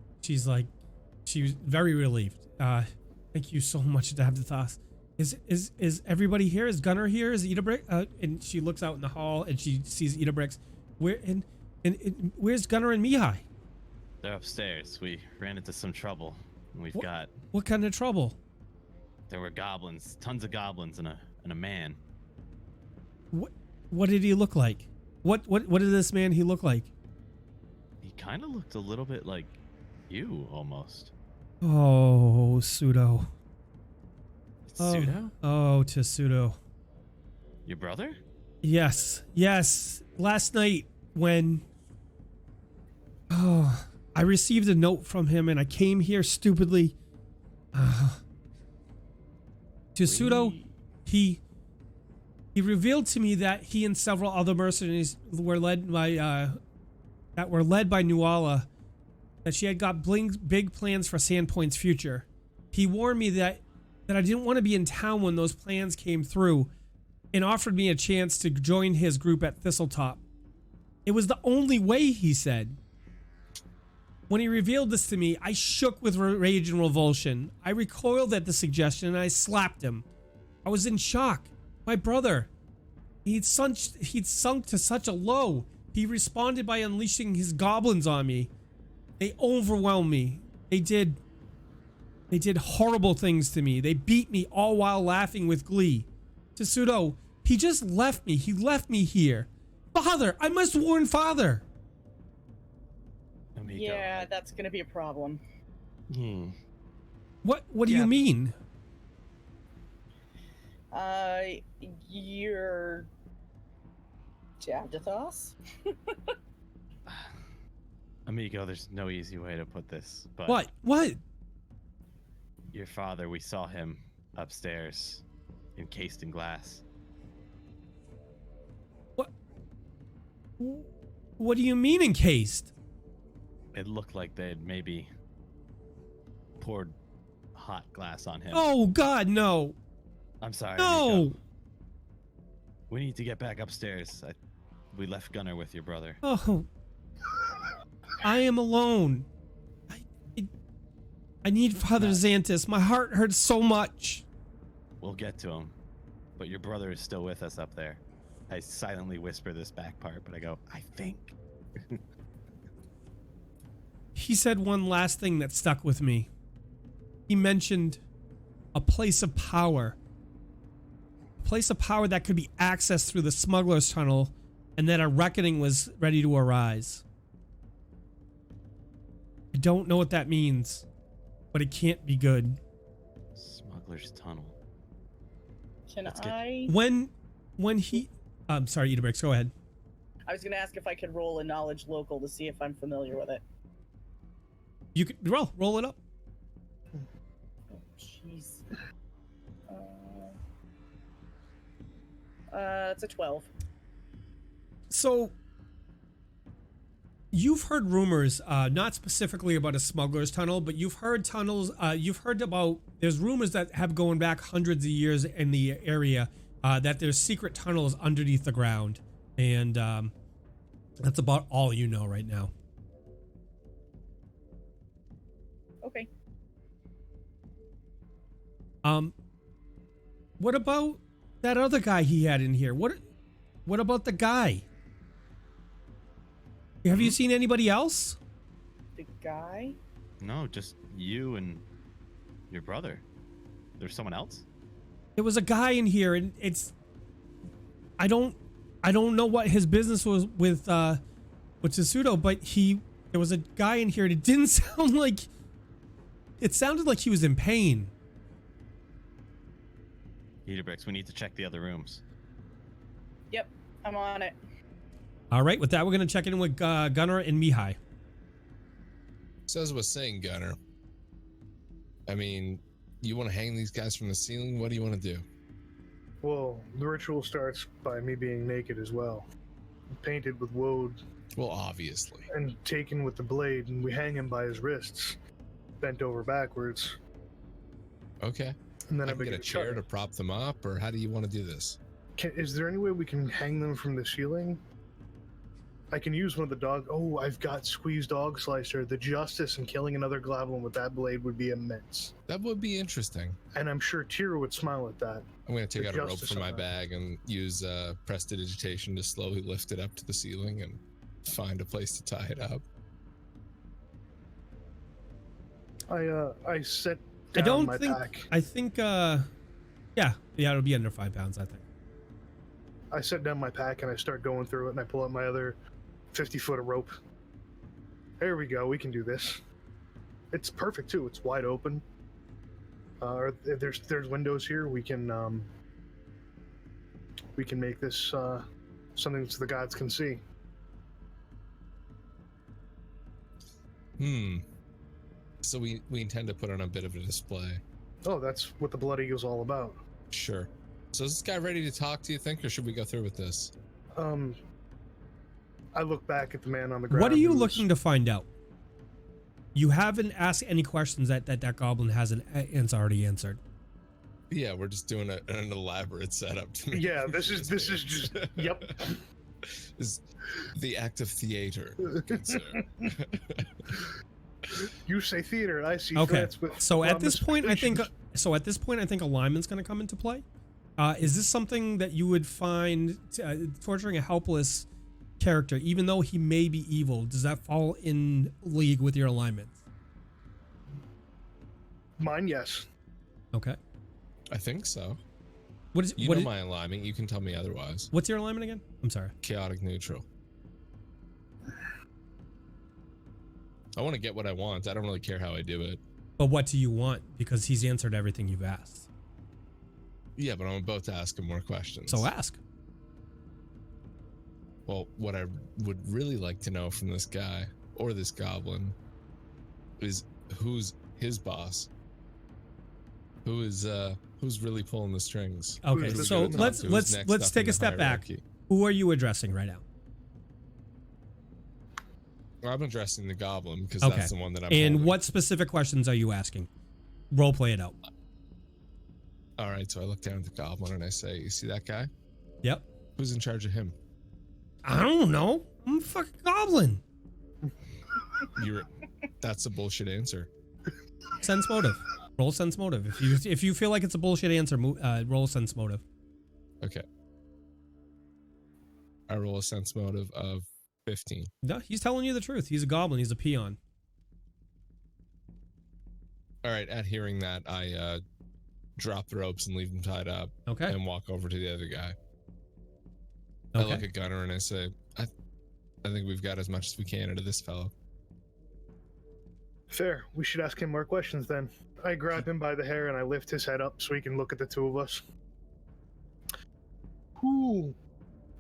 [SPEAKER 1] very relieved. Thank you so much, Davdithas. Is everybody here? Is Gunnar here? Is Idabrix? And she looks out in the hall and she sees Idabrix. Where's Gunnar and Mihaly?
[SPEAKER 2] They're upstairs. We ran into some trouble.
[SPEAKER 1] What kind of trouble?
[SPEAKER 2] There were goblins, tons of goblins, and a man.
[SPEAKER 1] What did he look like? What did this man he look like?
[SPEAKER 2] He kind of looked a little bit like you, almost.
[SPEAKER 1] Oh, Pseudo.
[SPEAKER 2] Pseudo?
[SPEAKER 1] Oh, Pseudo.
[SPEAKER 2] Your brother?
[SPEAKER 1] Yes. Last night when I received a note from him and I came here stupidly. Pseudo, he revealed to me that he and several other mercenaries were led by Nuala, that she had got big plans for Sandpoint's future. He warned me that I didn't want to be in town when those plans came through, and offered me a chance to join his group at Thistletop. It was the only way, he said. When he revealed this to me, I shook with rage and revulsion. I recoiled at the suggestion and I slapped him. I was in shock. My brother, he'd sunk to such a low. He responded by unleashing his goblins on me. They overwhelmed me. They did horrible things to me. They beat me all while laughing with glee. Pseudo, he just left me. He left me here. Father, I must warn Father.
[SPEAKER 5] Yeah, that's gonna be a problem.
[SPEAKER 1] What do you mean?
[SPEAKER 5] You're Davdithas?
[SPEAKER 2] Amigo, there's no easy way to put this, but
[SPEAKER 1] What?
[SPEAKER 2] Your father, we saw him upstairs, encased in glass.
[SPEAKER 1] What do you mean encased?
[SPEAKER 2] It looked like they'd maybe poured hot glass on him.
[SPEAKER 1] Oh God, no.
[SPEAKER 2] I'm sorry.
[SPEAKER 1] No.
[SPEAKER 2] Amigo. We need to get back upstairs. We left Gunnar with your brother.
[SPEAKER 1] Oh. I am alone. I need Father Xanthus. My heart hurts so much.
[SPEAKER 2] We'll get to him. But your brother is still with us up there. I silently whisper this back part, but I go, I think.
[SPEAKER 1] He said one last thing that stuck with me. He mentioned a place of power. A place of power that could be accessed through the smuggler's tunnel, and that a reckoning was ready to arise. I don't know what that means, but it can't be good.
[SPEAKER 2] Smuggler's tunnel.
[SPEAKER 1] When he... I'm sorry, Idabrix, go ahead.
[SPEAKER 5] I was gonna ask if I could roll a knowledge local to see if I'm familiar with it.
[SPEAKER 1] You could roll it up.
[SPEAKER 5] Oh, jeez. It's a 12.
[SPEAKER 1] So, you've heard rumors, not specifically about a smuggler's tunnel, but you've heard tunnels, there's rumors that have going back hundreds of years in the area, that there's secret tunnels underneath the ground. And that's about all you know right now.
[SPEAKER 5] Okay.
[SPEAKER 1] What about that other guy he had in here? What about the guy? Have you seen anybody else?
[SPEAKER 5] The guy?
[SPEAKER 2] No, just you and your brother. There's someone else?
[SPEAKER 1] There was a guy in here, and I don't know what his business was with Pseudo, but there was a guy in here, and it didn't sound like, it sounded like he was in pain.
[SPEAKER 2] Idabrix, we need to check the other rooms.
[SPEAKER 5] Yep, I'm on it.
[SPEAKER 1] All right, with that, we're going to check in with Gunnar and Mihaly.
[SPEAKER 3] So as I was saying, Gunnar, I mean, you want to hang these guys from the ceiling? What do you want to do?
[SPEAKER 4] Well, the ritual starts by me being naked as well, painted with woad.
[SPEAKER 3] Well, obviously.
[SPEAKER 4] And taken with the blade, and we hang him by his wrists, bent over backwards.
[SPEAKER 3] Okay.
[SPEAKER 4] And then
[SPEAKER 3] I can get a chair to prop them up, or how do you want to do this?
[SPEAKER 4] Is there any way we can hang them from the ceiling? I can use one of the dog. Oh, I've got Squeeze Dog Slicer. The justice in killing another goblin with that blade would be immense.
[SPEAKER 3] That would be interesting.
[SPEAKER 4] And I'm sure Tira would smile at that.
[SPEAKER 3] I'm going to take
[SPEAKER 4] The
[SPEAKER 3] out a rope
[SPEAKER 4] justice
[SPEAKER 3] from
[SPEAKER 4] on
[SPEAKER 3] my
[SPEAKER 4] that.
[SPEAKER 3] bag and use prestidigitation to slowly lift it up to the ceiling and find a place to tie it up.
[SPEAKER 4] I set
[SPEAKER 1] I
[SPEAKER 4] down
[SPEAKER 1] don't
[SPEAKER 4] my
[SPEAKER 1] think.
[SPEAKER 4] pack.
[SPEAKER 1] I think. Yeah, it'll be under 5 pounds. I think.
[SPEAKER 4] I set down my pack and I start going through it, and I pull out my other 50 foot of rope. There we go. We can do this. It's perfect too. It's wide open. There's windows here. We can make this something that the gods can see.
[SPEAKER 3] So we intend to put on a bit of a display.
[SPEAKER 4] Oh, that's what the Blood Eagle's all about.
[SPEAKER 3] Sure. So is this guy ready to talk, do you think, or should we go through with this?
[SPEAKER 4] I look back at the man on the ground.
[SPEAKER 1] What are you
[SPEAKER 4] who's-
[SPEAKER 1] looking to find out? You haven't asked any questions that goblin hasn't already answered.
[SPEAKER 3] Yeah, we're just doing an elaborate setup. To make
[SPEAKER 4] Yeah, this is just. Yep.
[SPEAKER 3] Is the act of theater, good sir.
[SPEAKER 4] You say theater, I see
[SPEAKER 1] Okay.
[SPEAKER 4] threats with
[SPEAKER 1] So at this point, I think.
[SPEAKER 4] ramifications.
[SPEAKER 1] So at this point, I think alignment's going to come into play. Is this something that you would find torturing a helpless character, even though he may be evil? Does that fall in league with your alignment?
[SPEAKER 4] Mine, yes.
[SPEAKER 1] Okay.
[SPEAKER 3] I think so.
[SPEAKER 1] What is
[SPEAKER 3] You
[SPEAKER 1] what
[SPEAKER 3] know
[SPEAKER 1] is-
[SPEAKER 3] my alignment. You can tell me otherwise.
[SPEAKER 1] what's your alignment again? I'm sorry.
[SPEAKER 3] Chaotic neutral. I want to get what I want. I don't really care how I do it.
[SPEAKER 1] But what do you want? Because he's answered everything you've asked.
[SPEAKER 3] Yeah, but I'm about to ask him more questions.
[SPEAKER 1] So ask.
[SPEAKER 3] Well, what I would really like to know from this guy or this goblin is who's his boss. Who's really pulling the strings?
[SPEAKER 1] Okay,
[SPEAKER 4] Who's
[SPEAKER 1] so
[SPEAKER 4] the
[SPEAKER 3] Who's
[SPEAKER 1] let's
[SPEAKER 3] next
[SPEAKER 1] let's
[SPEAKER 3] up
[SPEAKER 1] take
[SPEAKER 3] in
[SPEAKER 1] a
[SPEAKER 3] the
[SPEAKER 1] step back.
[SPEAKER 3] hierarchy?
[SPEAKER 1] Who are you addressing right now?
[SPEAKER 3] Well, I'm addressing the goblin because
[SPEAKER 1] Okay.
[SPEAKER 3] that's the one that I'm
[SPEAKER 1] And
[SPEAKER 3] holding.
[SPEAKER 1] what specific questions are you asking? Role play it out.
[SPEAKER 3] All right, so I look down at the goblin and I say, "You see that guy?
[SPEAKER 1] Yep.
[SPEAKER 3] Who's in charge of him?"
[SPEAKER 1] I don't know. I'm a fucking goblin.
[SPEAKER 3] That's a bullshit answer.
[SPEAKER 1] Sense motive. Roll sense motive. If you feel like it's a bullshit answer, roll sense motive.
[SPEAKER 3] Okay. I roll a sense motive of 15.
[SPEAKER 1] No, he's telling you the truth. He's a goblin. He's a peon.
[SPEAKER 3] All right, at hearing that, I drop the ropes and leave them tied up
[SPEAKER 1] Okay.
[SPEAKER 3] and walk over to the other guy. I look
[SPEAKER 1] Okay.
[SPEAKER 3] at Gunnar and I say, I think we've got as much as we can out of this fellow.
[SPEAKER 4] Fair. We should ask him more questions then. I grab him by the hair and I lift his head up so he can look at the two of us. Who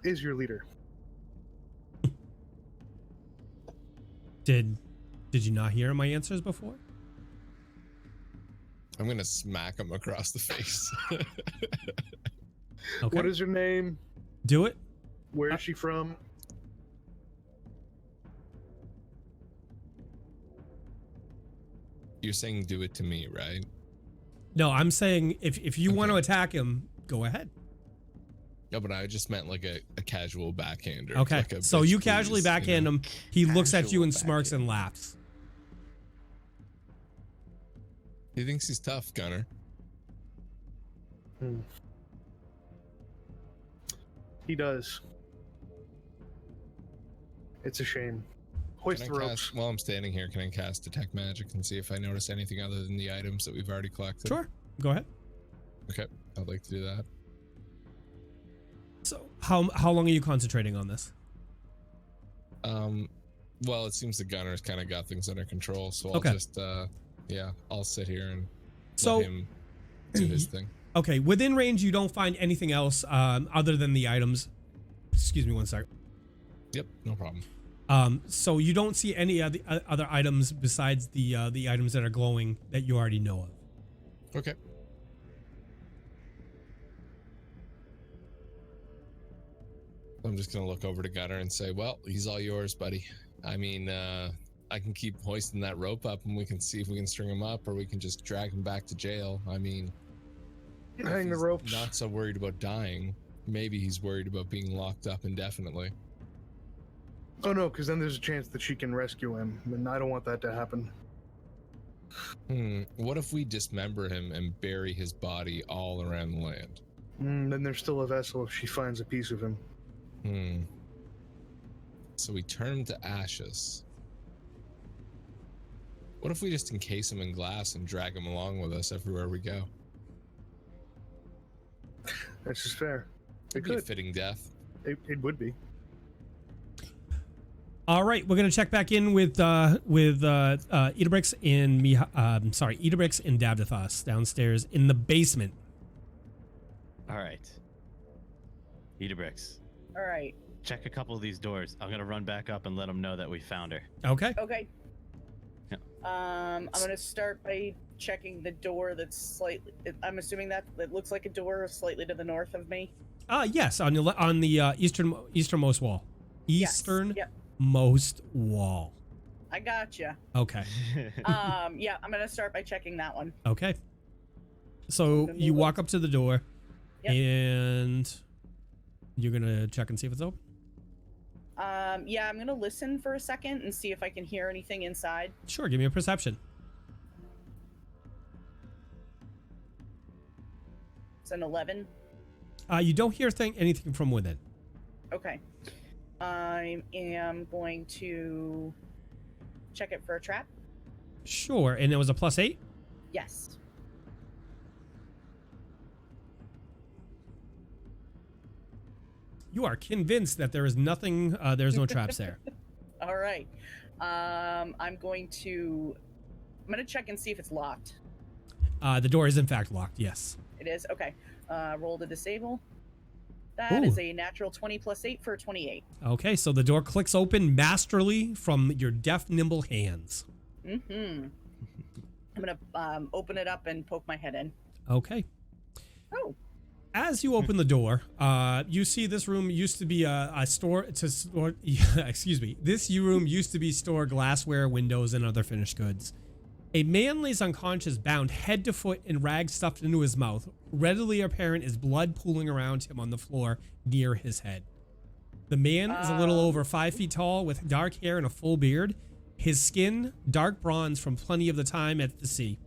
[SPEAKER 4] is your leader?
[SPEAKER 1] Did you not hear my answers before?
[SPEAKER 3] I'm going to smack him across the face.
[SPEAKER 1] Okay.
[SPEAKER 4] What is her name?
[SPEAKER 1] Do it.
[SPEAKER 4] Where is she from?
[SPEAKER 3] You're saying do it to me, right?
[SPEAKER 1] No, I'm saying if you want to attack him, go ahead.
[SPEAKER 3] No, but I just meant like a casual backhander.
[SPEAKER 1] Okay.
[SPEAKER 3] Like a
[SPEAKER 1] So
[SPEAKER 3] bitch,
[SPEAKER 1] you casually
[SPEAKER 3] please,
[SPEAKER 1] backhand him. He looks at you
[SPEAKER 2] Casual
[SPEAKER 1] and smirks
[SPEAKER 2] backhand.
[SPEAKER 1] and laughs.
[SPEAKER 3] He thinks he's tough, Gunnar.
[SPEAKER 4] He does. It's a shame. Hoist
[SPEAKER 3] Can
[SPEAKER 4] the
[SPEAKER 3] I
[SPEAKER 4] ropes.
[SPEAKER 3] cast, while I'm standing here, can I cast Detect Magic and see if I notice anything other than the items that we've already collected?
[SPEAKER 1] Sure. Go ahead.
[SPEAKER 3] Okay, I'd like to do that.
[SPEAKER 1] So how long are you concentrating on this?
[SPEAKER 3] Well, it seems the Gunner's kind of got things under control, so I'll
[SPEAKER 1] Okay.
[SPEAKER 3] just, I'll sit here and
[SPEAKER 1] So
[SPEAKER 3] let him do his thing.
[SPEAKER 1] Okay, within range, you don't find anything else other than the items. Excuse me one sec.
[SPEAKER 3] Yep, no problem.
[SPEAKER 1] So you don't see any other items besides the items that are glowing that you already know of.
[SPEAKER 3] Okay. I'm just gonna look over to Gunnar and say, well, he's all yours, buddy. I mean, I can keep hoisting that rope up and we can see if we can string him up, or we can just drag him back to jail. I mean,
[SPEAKER 4] Hang the ropes.
[SPEAKER 3] not so worried about dying. Maybe he's worried about being locked up indefinitely.
[SPEAKER 4] Oh no, because then there's a chance that she can rescue him, and I don't want that to happen.
[SPEAKER 3] What if we dismember him and bury his body all around the land?
[SPEAKER 4] Then there's still a vessel if she finds a piece of him.
[SPEAKER 3] So we turn him to ashes. What if we just encase him in glass and drag him along with us everywhere we go?
[SPEAKER 4] That's just fair.
[SPEAKER 3] It'd be a fitting death.
[SPEAKER 4] It would be.
[SPEAKER 1] All right, we're gonna check back in with Idabrix and Idabrix and Davdithas downstairs in the basement.
[SPEAKER 2] All right. Idabrix,
[SPEAKER 5] All right.
[SPEAKER 2] check a couple of these doors. I'm gonna run back up and let them know that we found her.
[SPEAKER 1] Okay.
[SPEAKER 5] Okay.
[SPEAKER 2] Yeah.
[SPEAKER 5] I'm gonna start by checking the door that's slightly. I'm assuming that it looks like a door slightly to the north of me.
[SPEAKER 1] Yes, on the easternmost wall.
[SPEAKER 5] Yes. Yep.
[SPEAKER 1] Most wall.
[SPEAKER 5] I gotcha.
[SPEAKER 1] Okay.
[SPEAKER 5] Yeah, I'm gonna start by checking that one.
[SPEAKER 1] Okay. So you walk up to the door,
[SPEAKER 5] Yep.
[SPEAKER 1] and you're gonna check and see if it's open.
[SPEAKER 5] Yeah, I'm gonna listen for a second and see if I can hear anything inside.
[SPEAKER 1] Sure. Give me a perception.
[SPEAKER 5] It's an 11.
[SPEAKER 1] You don't hear anything from within.
[SPEAKER 5] Okay. I am going to check it for a trap.
[SPEAKER 1] Sure. And it was a +8.
[SPEAKER 5] Yes.
[SPEAKER 1] You are convinced that there is nothing. There's no traps there.
[SPEAKER 5] All right. I'm going to check and see if it's locked.
[SPEAKER 1] The door is in fact locked. Yes.
[SPEAKER 5] It is? Okay. Roll to disable. That is a natural 20 + 8 for 28.
[SPEAKER 1] Okay, so the door clicks open masterly from your deft, nimble hands.
[SPEAKER 5] I'm gonna open it up and poke my head in.
[SPEAKER 1] Okay.
[SPEAKER 5] Oh.
[SPEAKER 1] As you open the door, you see this room used to be a store to store. Excuse me. This room used to be store glassware, windows, and other finished goods. A man lays unconscious, bound head to foot, and rags stuffed into his mouth. Readily apparent is blood pooling around him on the floor near his head. The man is a little over 5 feet tall, with dark hair and a full beard. His skin, dark bronze from plenty of the time at the sea.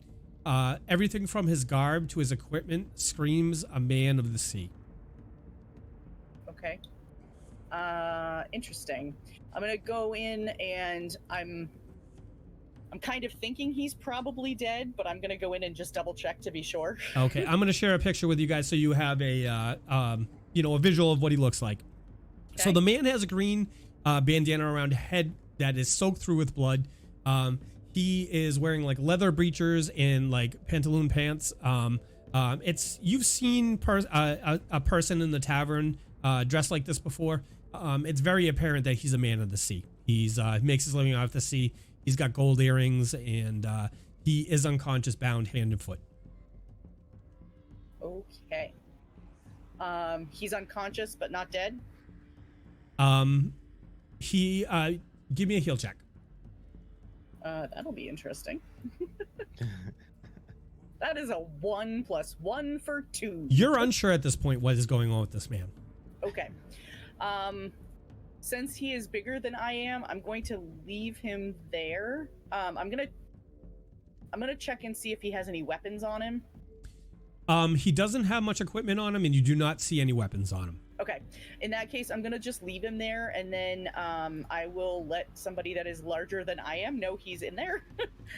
[SPEAKER 1] Everything from his garb to his equipment screams a man of the sea.
[SPEAKER 5] Okay. Interesting. I'm gonna go in and I'm kind of thinking he's probably dead, but I'm gonna go in and just double check to be sure.
[SPEAKER 1] Okay, I'm gonna share a picture with you guys so you have a a visual of what he looks like.
[SPEAKER 5] Okay.
[SPEAKER 1] So the man has a green bandana around his head that is soaked through with blood. He is wearing like leather breeches and like pantaloon pants. You've seen a person in the tavern dressed like this before. It's very apparent that he's a man of the sea. He's makes his living off the sea. He's got gold earrings, and he is unconscious, bound hand and foot.
[SPEAKER 5] Okay. He's unconscious but not dead.
[SPEAKER 1] Give me a heal check.
[SPEAKER 5] That'll be interesting. That is a 1 + 1 for 2.
[SPEAKER 1] You're unsure at this point what is going on with this man.
[SPEAKER 5] Okay. Since he is bigger than I am, I'm going to leave him there. I'm gonna check and see if he has any weapons on him.
[SPEAKER 1] He doesn't have much equipment on him, and you do not see any weapons on him.
[SPEAKER 5] Okay. In that case, I'm gonna just leave him there, and then I will let somebody that is larger than I am know he's in there.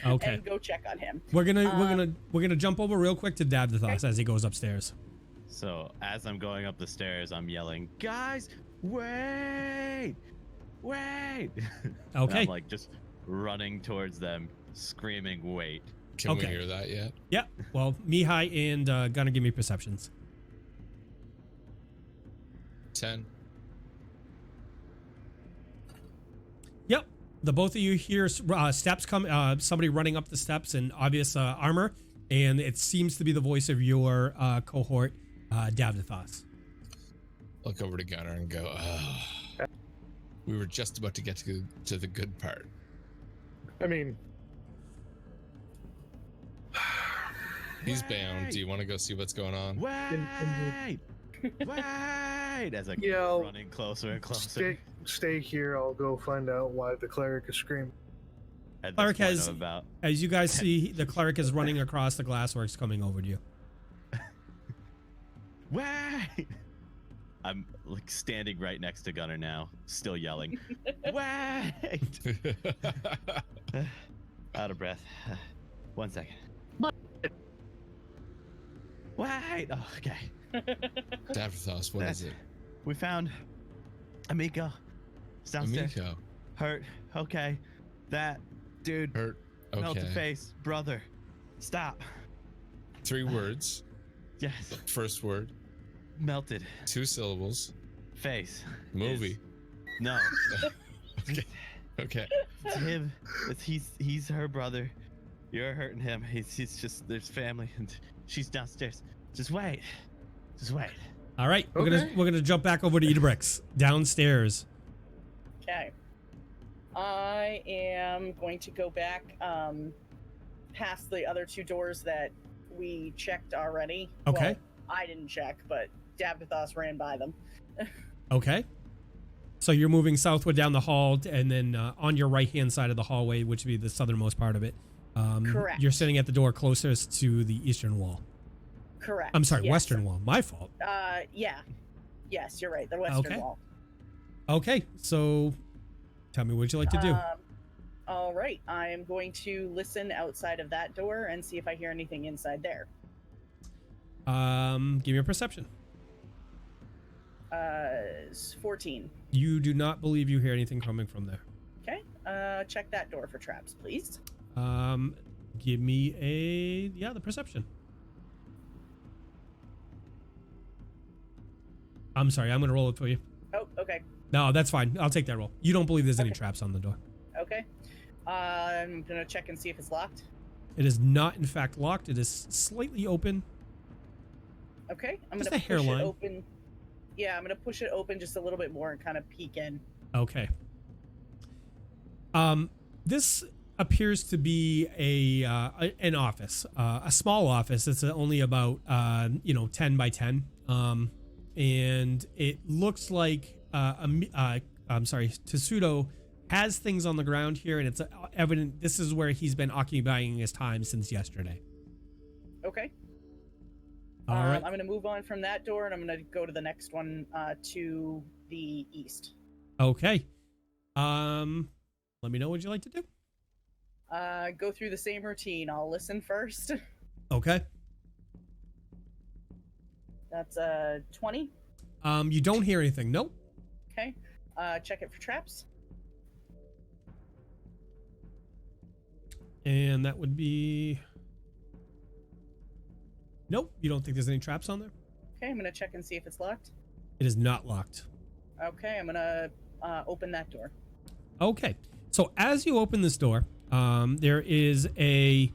[SPEAKER 1] Okay.
[SPEAKER 5] And go check on him.
[SPEAKER 1] We're gonna jump over real quick to Davdithas
[SPEAKER 5] Okay.
[SPEAKER 1] as he goes upstairs.
[SPEAKER 2] So as I'm going up the stairs, I'm yelling, "Guys, wait! Wait!" And
[SPEAKER 1] Okay.
[SPEAKER 2] I'm like just running towards them, screaming, "Wait!"
[SPEAKER 3] Can we hear that yet?
[SPEAKER 1] Yeah. Well, Mihaly and Gunnar, give me perceptions.
[SPEAKER 3] 10.
[SPEAKER 1] Yep. The both of you hear steps come, somebody running up the steps in obvious armor, and it seems to be the voice of your cohort, Davdithas.
[SPEAKER 3] Look over to Gunnar and go, oh, we were just about to get to the good part.
[SPEAKER 4] I mean,
[SPEAKER 3] he's bound. Do you want to go see what's going on?
[SPEAKER 2] Wait! Wait! As I keep
[SPEAKER 4] Yeah, I'll
[SPEAKER 2] running closer and closer.
[SPEAKER 4] stay here. I'll go find out why the cleric is screaming.
[SPEAKER 2] At this
[SPEAKER 1] Cleric
[SPEAKER 2] point,
[SPEAKER 1] has,
[SPEAKER 2] I'm about
[SPEAKER 1] as you guys see, the cleric is running across the glassworks coming over to you.
[SPEAKER 2] wait! I'm like standing right next to Gunnar now, still yelling. Wait! Out of breath. 1 second. Wait! Oh, okay.
[SPEAKER 3] Davdithas, what is it?
[SPEAKER 2] We found Amico. It's downstairs.
[SPEAKER 3] Amico.
[SPEAKER 2] Hurt. Okay. That dude.
[SPEAKER 3] Hurt.
[SPEAKER 2] Melted
[SPEAKER 3] Okay.
[SPEAKER 2] face. Brother. Stop.
[SPEAKER 3] 3 words.
[SPEAKER 2] Yes.
[SPEAKER 3] First word.
[SPEAKER 2] Melted.
[SPEAKER 3] 2 syllables.
[SPEAKER 2] Face.
[SPEAKER 3] Movie.
[SPEAKER 2] Is- No.
[SPEAKER 3] Okay. Okay.
[SPEAKER 2] It's him. He's her brother. You're hurting him. He's just there's family and she's downstairs. Just wait. Just wait.
[SPEAKER 1] All right, we're
[SPEAKER 4] Okay.
[SPEAKER 1] gonna jump back over to Idabrix downstairs.
[SPEAKER 5] Okay. I am going to go back past the other 2 doors that we checked already.
[SPEAKER 1] Okay.
[SPEAKER 5] Well, I didn't check, but Davdithas ran by them.
[SPEAKER 1] Okay. So you're moving southward down the hall, and then on your right-hand side of the hallway, which would be the southernmost part of it.
[SPEAKER 5] Correct.
[SPEAKER 1] You're sitting at the door closest to the eastern wall.
[SPEAKER 5] Correct.
[SPEAKER 1] I'm sorry,
[SPEAKER 5] yes.
[SPEAKER 1] western wall. My fault.
[SPEAKER 5] Yeah. Yes, you're right. The western
[SPEAKER 1] Okay.
[SPEAKER 5] wall.
[SPEAKER 1] Okay, so tell me what you'd like to do.
[SPEAKER 5] All right. I am going to listen outside of that door and see if I hear anything inside there.
[SPEAKER 1] Give me a perception.
[SPEAKER 5] 14.
[SPEAKER 1] You do not believe you hear anything coming from there.
[SPEAKER 5] Okay. Check that door for traps, please.
[SPEAKER 1] Give me the perception. I'm sorry, I'm gonna roll it for you.
[SPEAKER 5] Oh, okay.
[SPEAKER 1] No, that's fine. I'll take that roll. You don't believe there's any
[SPEAKER 5] Okay.
[SPEAKER 1] traps on the door.
[SPEAKER 5] Okay. I'm gonna check and see if it's locked.
[SPEAKER 1] It is not, in fact, locked. It is slightly open.
[SPEAKER 5] Okay. I'm
[SPEAKER 1] Just
[SPEAKER 5] gonna
[SPEAKER 1] a
[SPEAKER 5] push
[SPEAKER 1] hairline.
[SPEAKER 5] it open. Yeah, I'm gonna push it open just a little bit more and kind of peek in.
[SPEAKER 1] Okay. This appears to be an office, a small office. It's only about 10 by 10, and it looks like Tessuto has things on the ground here, and it's evident this is where he's been occupying his time since yesterday.
[SPEAKER 5] Okay.
[SPEAKER 1] All right.
[SPEAKER 5] I'm gonna move on from that door and I'm gonna go to the next one to the east.
[SPEAKER 1] Okay. Let me know what you'd like to do.
[SPEAKER 5] Go through the same routine. I'll listen first.
[SPEAKER 1] Okay.
[SPEAKER 5] That's 20.
[SPEAKER 1] You don't hear anything. Nope.
[SPEAKER 5] Okay. Check it for traps.
[SPEAKER 1] And that would be... Nope. You don't think there's any traps on there?
[SPEAKER 5] Okay, I'm gonna check and see if it's locked.
[SPEAKER 1] It is not locked.
[SPEAKER 5] Okay, I'm gonna open that door.
[SPEAKER 1] Okay. So as you open this door, there is there's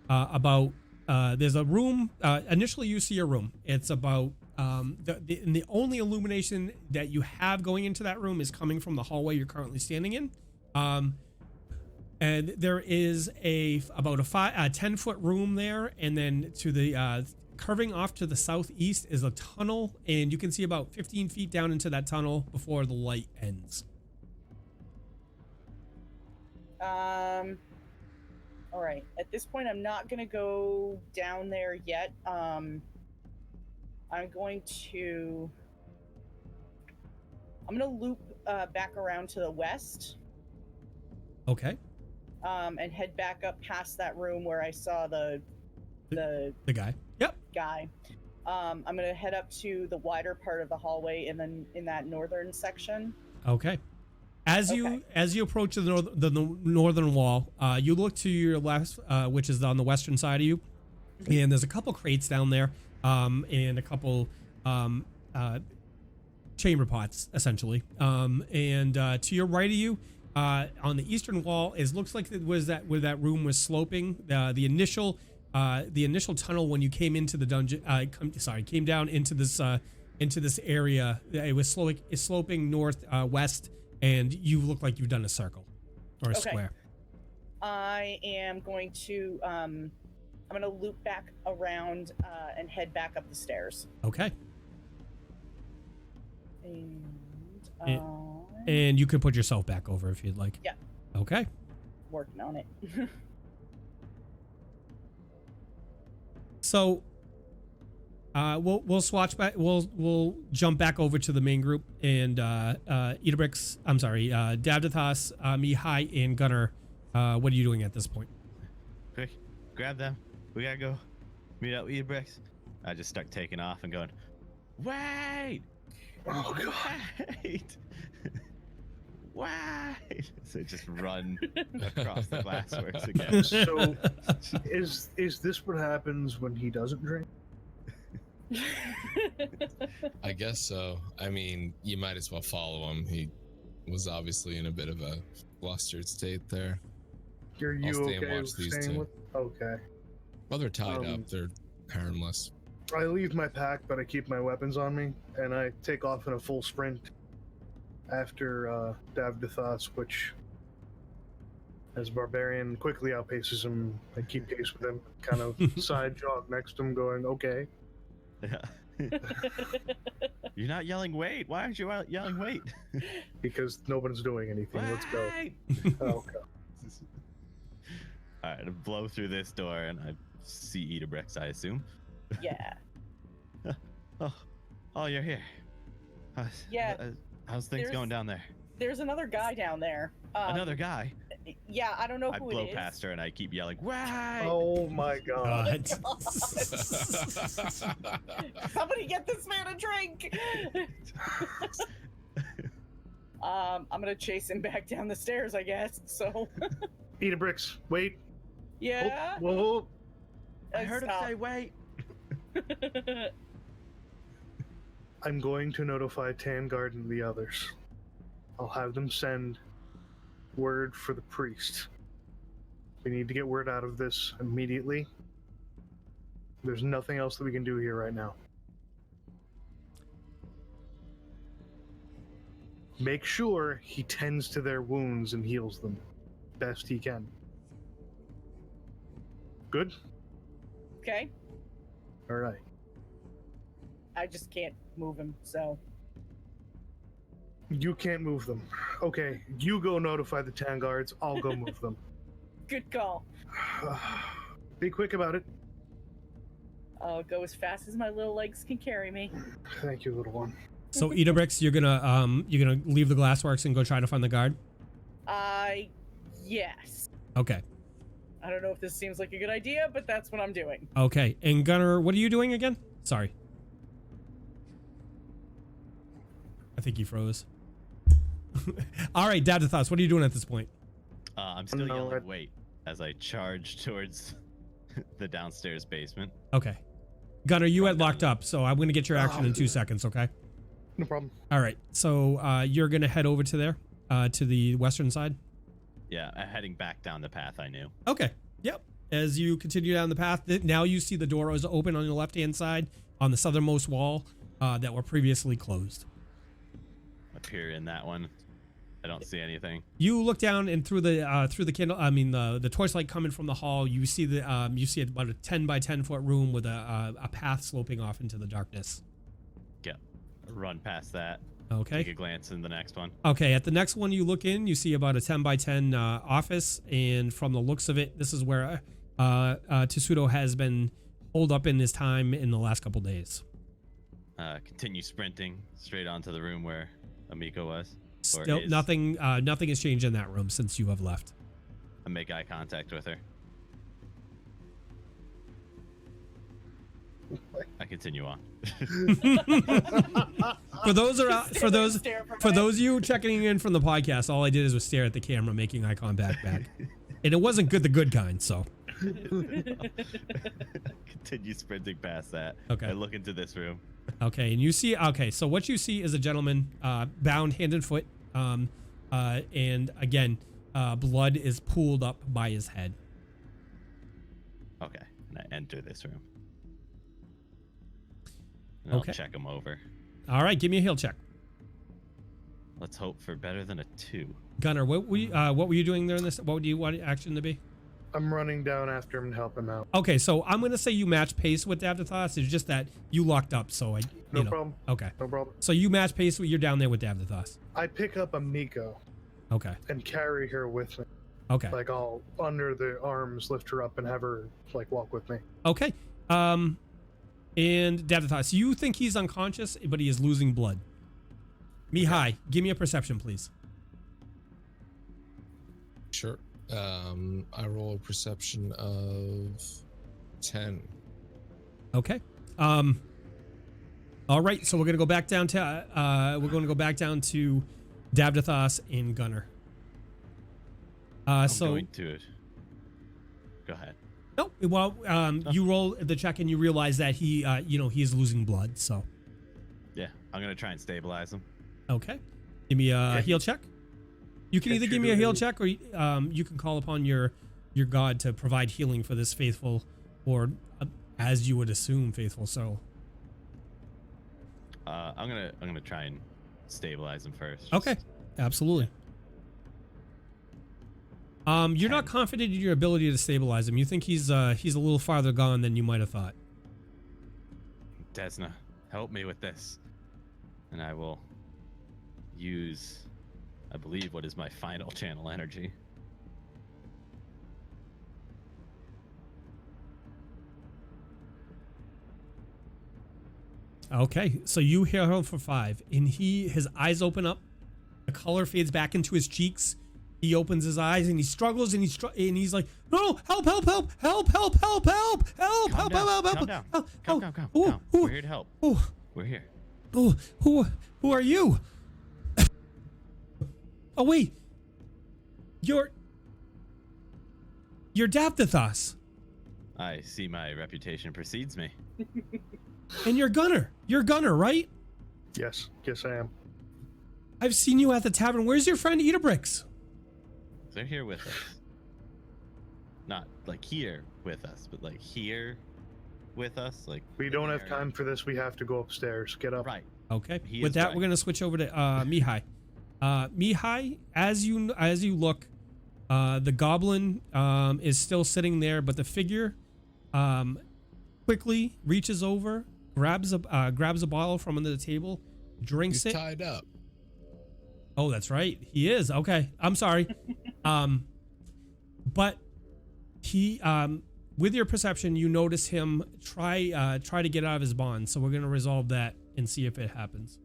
[SPEAKER 1] a room. Initially, you see a room. It's about the only illumination that you have going into that room is coming from the hallway you're currently standing in. And there is about a 10-foot room there, and then to the curving off to the southeast is a tunnel, and you can see about 15 feet down into that tunnel before the light ends.
[SPEAKER 5] All right. At this point, I'm not gonna go down there yet. I'm gonna loop back around to the west.
[SPEAKER 1] Okay.
[SPEAKER 5] And head back up past that room where I saw the
[SPEAKER 1] The guy. Yep.
[SPEAKER 5] guy. I'm gonna head up to the wider part of the hallway and then in that northern section.
[SPEAKER 1] Okay. As you approach the northern wall, you look to your left, which is on the western side of you, and there's a couple crates down there, and a couple chamber pots, essentially. And to your right of you, on the eastern wall, looks like it was where that room was sloping. The initial tunnel when you came into the dungeon, came down into this area. It was sloping north west, and you look like you've done a circle or a square.
[SPEAKER 5] I am going to I'm gonna loop back around and head back up the stairs.
[SPEAKER 1] Okay.
[SPEAKER 5] And
[SPEAKER 1] And you can put yourself back over if you'd like.
[SPEAKER 5] Yeah.
[SPEAKER 1] Okay.
[SPEAKER 5] Working on it.
[SPEAKER 1] So we'll swatch back. We'll jump back over to the main group, and Idabrix. I'm sorry, Davdithas, Mihaly, and Gunnar. What are you doing at this point?
[SPEAKER 2] Quick, grab them. We gotta go meet up with Idabrix. I just start taking off and going, wait!
[SPEAKER 4] Oh god.
[SPEAKER 2] Wait! Wait! So just run across the glassworks again.
[SPEAKER 4] So, is this what happens when he doesn't drink?
[SPEAKER 3] I guess so. I mean, you might as well follow him. He was obviously in a bit of a flustered state there.
[SPEAKER 4] Are you
[SPEAKER 3] I'll stay and
[SPEAKER 4] okay
[SPEAKER 3] watch
[SPEAKER 4] with
[SPEAKER 3] these
[SPEAKER 4] staying
[SPEAKER 3] two.
[SPEAKER 4] with? Okay.
[SPEAKER 3] Well, they're tied up. They're harmless.
[SPEAKER 4] I leave my pack, but I keep my weapons on me, and I take off in a full sprint after Davdithas, which, as Barbarian quickly outpaces him, I keep pace with him, kind of side jog next to him, going, okay.
[SPEAKER 2] Yeah. You're not yelling wait. Why aren't you yelling wait?
[SPEAKER 4] Because nobody's doing anything. Let's go.
[SPEAKER 2] Wait!
[SPEAKER 4] Oh, okay.
[SPEAKER 2] All right, I blow through this door and I see Idabrix, I assume.
[SPEAKER 5] Yeah.
[SPEAKER 2] Oh, you're here. How's things going down there?
[SPEAKER 5] There's another guy down there.
[SPEAKER 2] Another guy?
[SPEAKER 5] Yeah, I don't know
[SPEAKER 2] I
[SPEAKER 5] who
[SPEAKER 2] blow
[SPEAKER 5] it is.
[SPEAKER 2] past her and I keep yelling, wait!
[SPEAKER 4] Oh my god.
[SPEAKER 5] Somebody get this man a drink! I'm gonna chase him back down the stairs, I guess. So.
[SPEAKER 4] Idabrix, wait.
[SPEAKER 5] Yeah.
[SPEAKER 4] Whoa.
[SPEAKER 2] I heard him
[SPEAKER 5] Stop.
[SPEAKER 2] say wait.
[SPEAKER 4] I'm going to notify Tangard and the others. I'll have them send word for the priest. We need to get word out of this immediately. There's nothing else that we can do here right now. Make sure he tends to their wounds and heals them best he can. Good?
[SPEAKER 5] Okay.
[SPEAKER 4] All right.
[SPEAKER 5] I just can't move him, so.
[SPEAKER 4] You can't move them. Okay, you go notify the Tanguards. I'll go move them.
[SPEAKER 5] Good call.
[SPEAKER 4] Be quick about it.
[SPEAKER 5] I'll go as fast as my little legs can carry me.
[SPEAKER 4] Thank you, little one.
[SPEAKER 1] So Idabrix, you're gonna leave the glassworks and go try to find the guard.
[SPEAKER 5] Yes.
[SPEAKER 1] Okay.
[SPEAKER 5] I don't know if this seems like a good idea, but that's what I'm doing.
[SPEAKER 1] Okay. And Gunnar, what are you doing again? Sorry. I think he froze. All right, Davdithas, what are you doing at this point?
[SPEAKER 2] I'm still yelling wait as I charge towards the downstairs basement.
[SPEAKER 1] Okay. Gunnar, you had locked up, so I'm going to get your action in 2 seconds, okay?
[SPEAKER 4] No problem.
[SPEAKER 1] All right. So you're going to head over to there, to the western side?
[SPEAKER 2] Yeah, heading back down the path I knew.
[SPEAKER 1] Okay. Yep. As you continue down the path, now you see the door is open on your left-hand side on the southernmost wall that were previously closed.
[SPEAKER 2] Appear in that one. I don't see anything.
[SPEAKER 1] You look down and through the candle. I mean the torchlight coming from the hall. You see about a 10 by 10 foot room with a path sloping off into the darkness.
[SPEAKER 2] Yeah, run past that.
[SPEAKER 1] Okay.
[SPEAKER 2] Take a glance in the next one.
[SPEAKER 1] Okay. At the next one you look in, you see about a 10 by 10 office, and from the looks of it, this is where Tessuto has been holed up in his time in the last couple days.
[SPEAKER 2] Continue sprinting straight onto the room where Amiko was.
[SPEAKER 1] Still, nothing has changed in that room since you have left.
[SPEAKER 2] I make eye contact with her. I continue on.
[SPEAKER 1] For those
[SPEAKER 5] Stare from
[SPEAKER 1] for
[SPEAKER 5] it.
[SPEAKER 1] those of you checking in from the podcast, all I did was stare at the camera, making eye contact back, and it wasn't good, the good kind. So
[SPEAKER 2] Continue sprinting past that.
[SPEAKER 1] Okay.
[SPEAKER 2] I look into this room.
[SPEAKER 1] okay, and you see so what you see is a gentleman bound hand and foot, and again, blood is pooled up by his head.
[SPEAKER 2] Okay, and I enter this room. And I'll
[SPEAKER 1] Okay.
[SPEAKER 2] check him over.
[SPEAKER 1] All right, give me a heal check.
[SPEAKER 2] Let's hope for better than a 2.
[SPEAKER 1] Gunnar, what were you doing there in this? What do you want action to be?
[SPEAKER 4] I'm running down after him and help him out.
[SPEAKER 1] Okay, so I'm gonna say you match pace with Davdithas. It's just that you locked up, so I.
[SPEAKER 4] No problem.
[SPEAKER 1] Okay,
[SPEAKER 4] No problem.
[SPEAKER 1] so you match pace. You're down there with Davdithas.
[SPEAKER 4] I pick up a Miko
[SPEAKER 1] Okay.
[SPEAKER 4] and carry her with me.
[SPEAKER 1] Okay.
[SPEAKER 4] Like I'll under the arms lift her up and have her like walk with me.
[SPEAKER 1] Okay. And Davdithas, you think he's unconscious, but he is losing blood. Mihaly, give me a perception, please.
[SPEAKER 3] Sure. I roll a perception of 10.
[SPEAKER 1] Okay. All right. So we're gonna go back down to Davdithas and Gunnar.
[SPEAKER 2] I'm
[SPEAKER 1] So
[SPEAKER 2] going to. Go ahead.
[SPEAKER 1] no. Well, you roll the check and you realize that he is losing blood. So
[SPEAKER 2] Yeah, I'm gonna try and stabilize him.
[SPEAKER 1] okay. Give me a heal check. You can
[SPEAKER 4] Can't
[SPEAKER 1] either
[SPEAKER 4] you
[SPEAKER 1] give me
[SPEAKER 4] do
[SPEAKER 1] a
[SPEAKER 4] it
[SPEAKER 1] heal
[SPEAKER 4] in-
[SPEAKER 1] check, or you can call upon your god to provide healing for this faithful, or as you would assume, faithful soul.
[SPEAKER 2] I'm gonna try and stabilize him first.
[SPEAKER 1] Okay, absolutely. You're not
[SPEAKER 2] 10.
[SPEAKER 1] confident in your ability to stabilize him. You think he's a little farther gone than you might have thought.
[SPEAKER 2] Desna, help me with this, and I will use, I believe, what is my final channel energy.
[SPEAKER 1] Okay, so you heal him for 5, and his eyes open up, the color fades back into his cheeks. He opens his eyes and he struggles and he's like, no, help, help, help, help, help, help, help, help,
[SPEAKER 2] Calm
[SPEAKER 1] help,
[SPEAKER 2] down,
[SPEAKER 1] help, help,
[SPEAKER 2] calm down,
[SPEAKER 1] help,
[SPEAKER 2] calm
[SPEAKER 1] help.
[SPEAKER 2] down.
[SPEAKER 1] Ooh, ooh,
[SPEAKER 2] We're here to help.
[SPEAKER 1] ooh,
[SPEAKER 2] We're here.
[SPEAKER 1] ooh, who are you? Oh wait, you're Davdithas,
[SPEAKER 2] I see my reputation precedes me.
[SPEAKER 1] and you're Gunnar. You're Gunnar, right?
[SPEAKER 4] Yes, I am.
[SPEAKER 1] I've seen you at the tavern. Where's your friend Idabrix?
[SPEAKER 2] They're here with us. Not like here with us, but like here with us. Like
[SPEAKER 4] We don't have time for this. We have to go upstairs. Get up.
[SPEAKER 2] Right.
[SPEAKER 1] Okay.
[SPEAKER 2] He
[SPEAKER 1] With
[SPEAKER 2] is
[SPEAKER 1] that,
[SPEAKER 2] right.
[SPEAKER 1] we're gonna switch over to Mihaly. Mihaly, as you look, the goblin is still sitting there, but the figure quickly reaches over, grabs a bottle from under the table, drinks
[SPEAKER 3] He's
[SPEAKER 1] it.
[SPEAKER 3] tied up.
[SPEAKER 1] Oh, that's right. He is. Okay. I'm sorry. But he with your perception, you notice him try to get out of his bond. So we're gonna resolve that and see if it happens.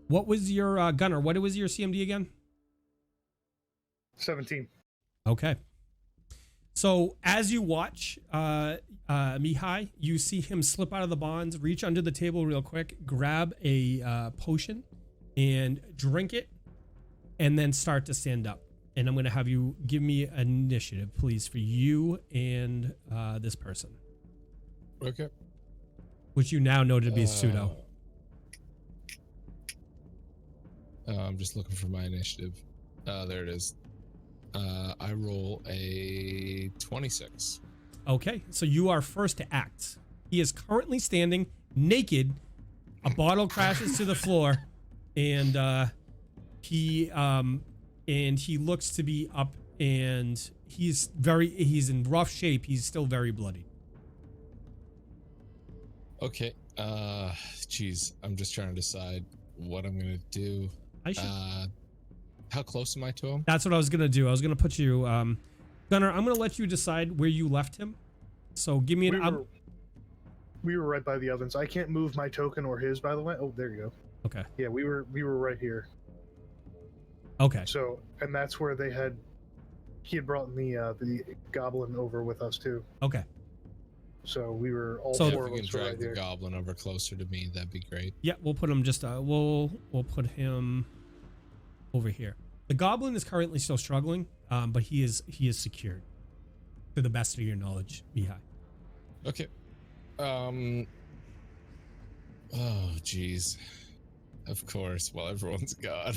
[SPEAKER 1] What was your Gunnar? What was your CMD again?
[SPEAKER 4] 17.
[SPEAKER 1] Okay. So as you watch Mihaly, you see him slip out of the bonds, reach under the table real quick, grab a potion, and drink it, and then start to stand up. And I'm going to have you give me an initiative, please, for you and this person,
[SPEAKER 3] Okay.
[SPEAKER 1] which you now know to be pseudo.
[SPEAKER 3] I'm just looking for my initiative. There it is. I roll a 26.
[SPEAKER 1] Okay, so you are first to act. He is currently standing naked. A bottle crashes to the floor, and he looks to be up, and he's in rough shape. He's still very bloody.
[SPEAKER 3] Okay. Geez, I'm just trying to decide what I'm gonna do. How close am I to him?
[SPEAKER 1] That's what I was gonna do. I was gonna put you, Gunnar. I'm gonna let you decide where you left him. So give me an.
[SPEAKER 4] We were right by the ovens. I can't move my token or his, by the way. Oh, there you go.
[SPEAKER 1] Okay.
[SPEAKER 4] Yeah, we were right here.
[SPEAKER 1] Okay.
[SPEAKER 4] So, and that's where he had brought the goblin over with us too.
[SPEAKER 1] Okay.
[SPEAKER 4] So we were all
[SPEAKER 1] So-
[SPEAKER 3] If
[SPEAKER 4] four
[SPEAKER 3] we
[SPEAKER 4] of
[SPEAKER 3] can
[SPEAKER 4] us were
[SPEAKER 3] drag
[SPEAKER 4] right
[SPEAKER 3] the
[SPEAKER 4] here.
[SPEAKER 3] goblin over closer to me, that'd be great.
[SPEAKER 1] Yeah, we'll put him just we'll put him over here. The goblin is currently still struggling, but he is secured to the best of your knowledge, Mihaly.
[SPEAKER 3] Okay. Oh, geez. Of course. Well, everyone's gone.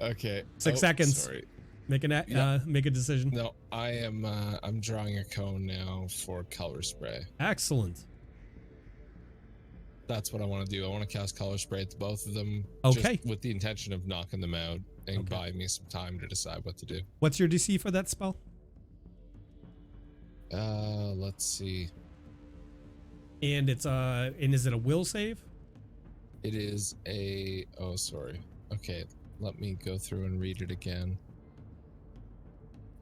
[SPEAKER 3] Okay.
[SPEAKER 1] 6 seconds.
[SPEAKER 3] Sorry.
[SPEAKER 1] Make a decision.
[SPEAKER 3] No, I am. I'm drawing a cone now for color spray.
[SPEAKER 1] Excellent.
[SPEAKER 3] That's what I want to do. I want to cast color spray to both of them.
[SPEAKER 1] Okay.
[SPEAKER 3] Just with the intention of knocking them out and
[SPEAKER 1] Okay.
[SPEAKER 3] buy me some time to decide what to do.
[SPEAKER 1] What's your DC for that spell?
[SPEAKER 3] Let's see.
[SPEAKER 1] And it's and is it a will save?
[SPEAKER 3] It is a. Oh, sorry. Okay, let me go through and read it again.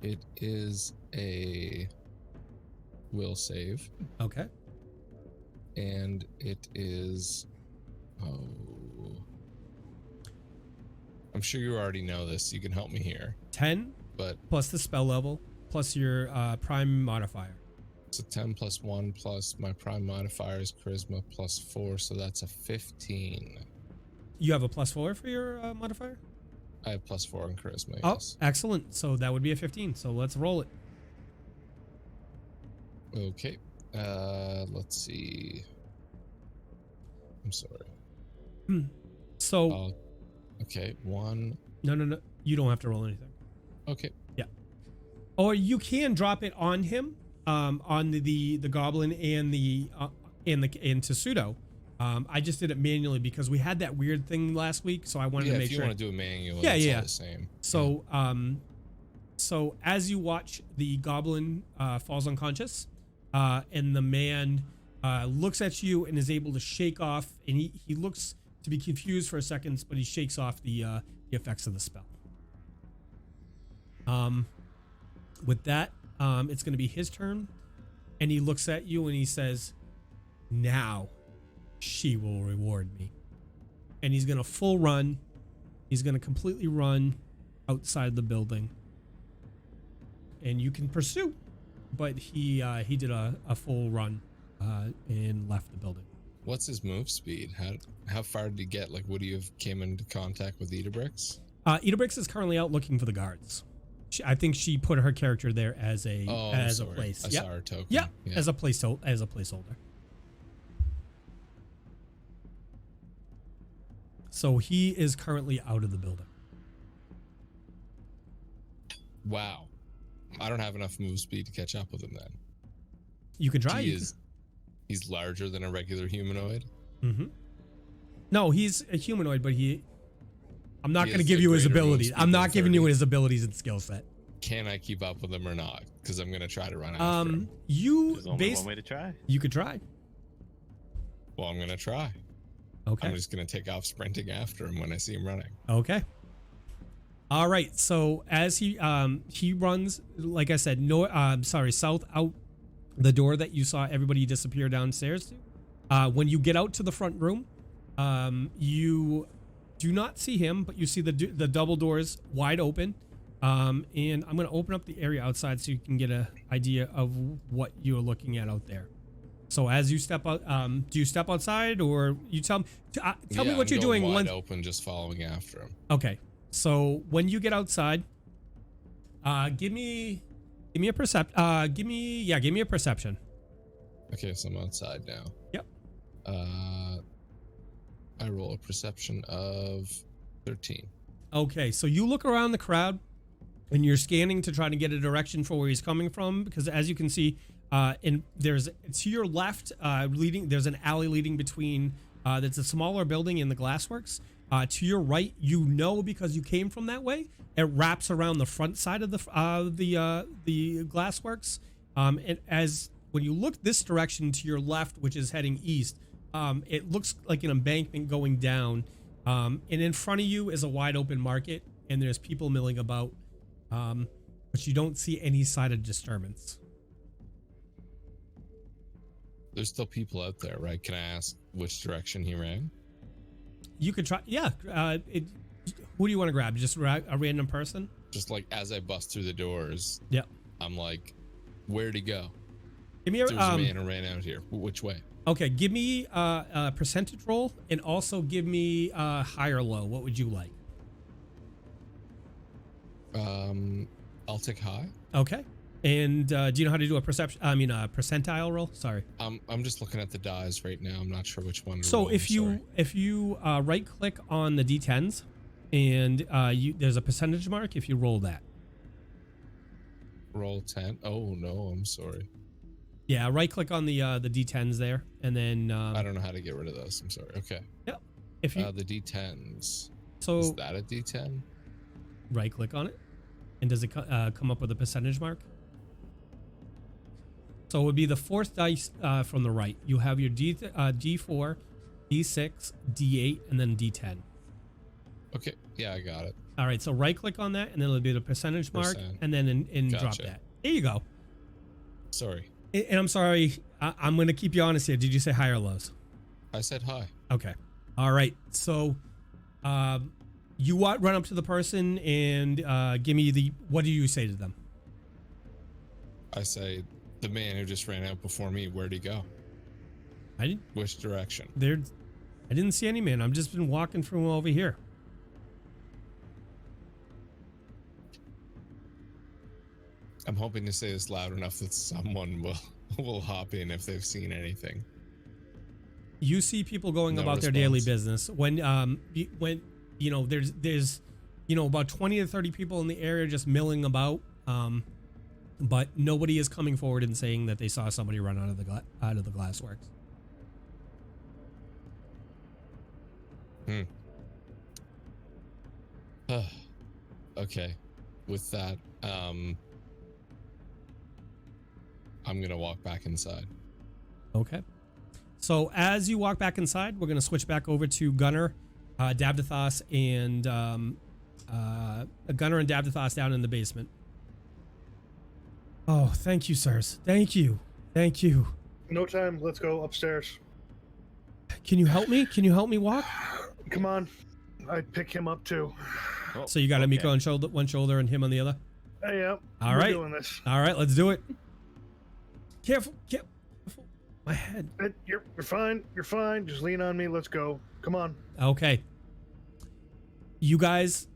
[SPEAKER 3] It is a will save,
[SPEAKER 1] Okay.
[SPEAKER 3] and it is. Oh. I'm sure you already know this. You can help me here,
[SPEAKER 1] 10
[SPEAKER 3] but
[SPEAKER 1] plus the spell level plus your prime modifier.
[SPEAKER 3] it's a 10 plus 1 plus my prime modifier is charisma plus 4, so that's a 15.
[SPEAKER 1] You have a +4 for your modifier?
[SPEAKER 3] I have plus 4 in charisma.
[SPEAKER 1] Oh,
[SPEAKER 3] Yes.
[SPEAKER 1] excellent. So that would be a 15. So let's roll it.
[SPEAKER 3] Okay. Let's see. I'm sorry.
[SPEAKER 1] So
[SPEAKER 3] Oh, okay. 1.
[SPEAKER 1] no. You don't have to roll anything.
[SPEAKER 3] Okay.
[SPEAKER 1] Or you can drop it on him, on the goblin and to pseudo. I just did it manually because we had that weird thing last week, so I wanted
[SPEAKER 3] Yeah,
[SPEAKER 1] to make
[SPEAKER 3] if you
[SPEAKER 1] sure.
[SPEAKER 3] want to do a manual,
[SPEAKER 1] Yeah,
[SPEAKER 3] it's
[SPEAKER 1] yeah.
[SPEAKER 3] all the same.
[SPEAKER 1] So, so as you watch, the goblin falls unconscious, and the man looks at you and is able to shake off, and he looks to be confused for a second, but he shakes off the effects of the spell. With that, it's going to be his turn, and he looks at you and he says, "Now, she will reward me." And he's going to full run. He's going to completely run outside the building, and you can pursue, but he did a full run and left the building.
[SPEAKER 3] What's his move speed? How far did he get? Like, would he have came into contact with Idabrix?
[SPEAKER 1] Idabrix is currently out looking for the guards. I think she put her character there as a
[SPEAKER 3] Sorry.
[SPEAKER 1] place.
[SPEAKER 3] I
[SPEAKER 1] Yep.
[SPEAKER 3] saw her token.
[SPEAKER 1] Yeah,
[SPEAKER 3] Yeah.
[SPEAKER 1] as a placeholder. So he is currently out of the building.
[SPEAKER 3] Wow. I don't have enough move speed to catch up with him then.
[SPEAKER 1] You can try.
[SPEAKER 3] He's larger than a regular humanoid.
[SPEAKER 1] Mm-hmm. No, he's a humanoid, but I'm not
[SPEAKER 3] He
[SPEAKER 1] going to
[SPEAKER 3] has
[SPEAKER 1] give
[SPEAKER 3] a
[SPEAKER 1] you his
[SPEAKER 3] greater move
[SPEAKER 1] abilities.
[SPEAKER 3] speed
[SPEAKER 1] I'm
[SPEAKER 3] than
[SPEAKER 1] not giving you
[SPEAKER 3] 30.
[SPEAKER 1] his abilities and skill set.
[SPEAKER 3] Can I keep up with him or not? Because I'm going to try to run after him.
[SPEAKER 2] There's only one way to try.
[SPEAKER 1] You could try.
[SPEAKER 3] Well, I'm going to try.
[SPEAKER 1] Okay.
[SPEAKER 3] I'm just going to take off sprinting after him when I see him running.
[SPEAKER 1] Okay. All right. So as he runs, like I said, south out the door that you saw everybody disappear downstairs to. When you get out to the front room, you do not see him, but you see the double doors wide open. And I'm going to open up the area outside so you can get an idea of what you're looking at out there. So as you step out, do you step outside, or you tell me what you're doing?
[SPEAKER 3] Wide open, just following after him.
[SPEAKER 1] Okay. So when you get outside, give me a perception. Give me a perception.
[SPEAKER 3] Okay, so I'm outside now.
[SPEAKER 1] Yep.
[SPEAKER 3] I roll a perception of 13.
[SPEAKER 1] Okay, so you look around the crowd and you're scanning to try to get a direction for where he's coming from, because as you can see, there's to your left, there's an alley leading between that's a smaller building and the glassworks. To your right, because you came from that way, it wraps around the front side of the glassworks. And as when you look this direction to your left, which is heading east, it looks like an embankment going down. And in front of you is a wide open market, and there's people milling about, but you don't see any sign of disturbance.
[SPEAKER 3] There's still people out there, right? Can I ask which direction he ran?
[SPEAKER 1] You could try. Yeah. Who do you want to grab? Just a random person?
[SPEAKER 3] Just like as I bust through the doors,
[SPEAKER 1] Yep.
[SPEAKER 3] I'm like Where'd he go?
[SPEAKER 1] Give me
[SPEAKER 3] There was a man who ran out here. Which way?
[SPEAKER 1] Okay, give me a percentage roll and also give me high or low. What would you like?
[SPEAKER 3] I'll take high.
[SPEAKER 1] Okay. And do you know how to do a percentile roll? Sorry.
[SPEAKER 3] I'm just looking at the dies right now. I'm not sure which one.
[SPEAKER 1] So
[SPEAKER 3] roll,
[SPEAKER 1] if you right click on the D10s and there's a percentage mark if you roll that.
[SPEAKER 3] Roll 10. Oh no, I'm sorry.
[SPEAKER 1] Yeah, right click on the D10s there, and then
[SPEAKER 3] I don't know how to get rid of those. I'm sorry. Okay.
[SPEAKER 1] Yep. If you
[SPEAKER 3] the D10s.
[SPEAKER 1] so
[SPEAKER 3] Is that a D10?
[SPEAKER 1] right click on it, and does it come up with a percentage mark? So it would be the fourth dice from the right. You have your D4, D6, D8, and then D10.
[SPEAKER 3] Okay. Yeah, I got it.
[SPEAKER 1] All right. So right click on that, and then it'll be the percentage mark, and then drop
[SPEAKER 3] Gotcha.
[SPEAKER 1] that. There you go.
[SPEAKER 3] Sorry.
[SPEAKER 1] And I'm sorry, I'm going to keep you honest here. Did you say high or lows?
[SPEAKER 3] I said hi.
[SPEAKER 1] Okay. All right. So you run up to the person and give me what do you say to them?
[SPEAKER 3] I say, the man who just ran out before me, where'd he go? Which direction?
[SPEAKER 1] I didn't see any man. I've just been walking from over here.
[SPEAKER 3] I'm hoping to say this loud enough that someone will hop in if they've seen anything.
[SPEAKER 1] You see people going about their daily business when you know there's about 20 to 30 people in the area just milling about, but nobody is coming forward and saying that they saw somebody run out of the glassworks.
[SPEAKER 3] Okay. With that, I'm gonna walk back inside.
[SPEAKER 1] Okay. So as you walk back inside, we're gonna switch back over to Gunnar, Davdithas, and Gunnar and Davdithas down in the basement. Oh, thank you, sirs. Thank you. Thank you.
[SPEAKER 4] No time. Let's go upstairs.
[SPEAKER 1] Can you help me? Can you help me walk?
[SPEAKER 4] Come on. I pick him up too.
[SPEAKER 2] Oh,
[SPEAKER 1] So you got
[SPEAKER 2] okay.
[SPEAKER 1] Amiko on one shoulder and him on the other?
[SPEAKER 4] Hey, yep.
[SPEAKER 1] All
[SPEAKER 4] We're
[SPEAKER 1] right.
[SPEAKER 4] doing this.
[SPEAKER 1] All right, let's do it. Careful. My head.
[SPEAKER 4] You're fine. You're fine. Just lean on me. Let's go. Come on.
[SPEAKER 1] Okay. You guys,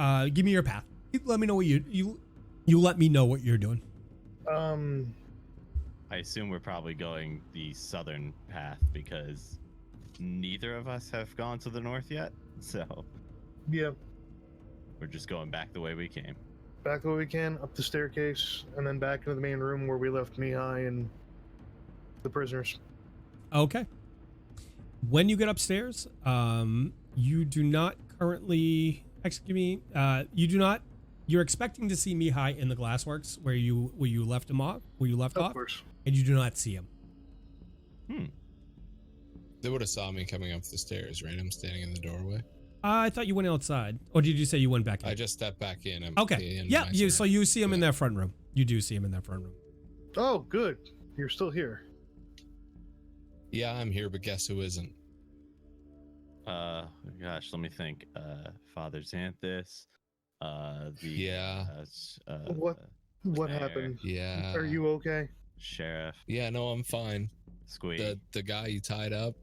[SPEAKER 1] give me your path. Let me know what you let me know what you're doing.
[SPEAKER 2] I assume we're probably going the southern path because neither of us have gone to the north yet. So
[SPEAKER 4] Yeah.
[SPEAKER 2] we're just going back the way we came.
[SPEAKER 4] Back the way we can, up the staircase, and then back into the main room where we left Mihaly and the prisoners.
[SPEAKER 1] Okay. When you get upstairs, you do not currently. Excuse me. You do not. You're expecting to see Mihaly in the glassworks where you left him off. Where you left
[SPEAKER 4] Of
[SPEAKER 1] off,
[SPEAKER 4] course.
[SPEAKER 1] and you do not see him.
[SPEAKER 3] They would have saw me coming up the stairs, right? I'm standing in the doorway.
[SPEAKER 1] I thought you went outside, or did you say you went back in?
[SPEAKER 3] I just stepped back in.
[SPEAKER 1] Okay. Yeah. So you see him in that front room. You do see him in that front room.
[SPEAKER 4] Oh, good. You're still here.
[SPEAKER 3] Yeah, I'm here, but guess who isn't?
[SPEAKER 2] Gosh, let me think. Father Xanthus.
[SPEAKER 4] What happened?
[SPEAKER 3] Yeah.
[SPEAKER 4] Are you okay?
[SPEAKER 2] Sheriff.
[SPEAKER 3] Yeah, no, I'm fine.
[SPEAKER 2] Squeak.
[SPEAKER 3] The guy you tied up,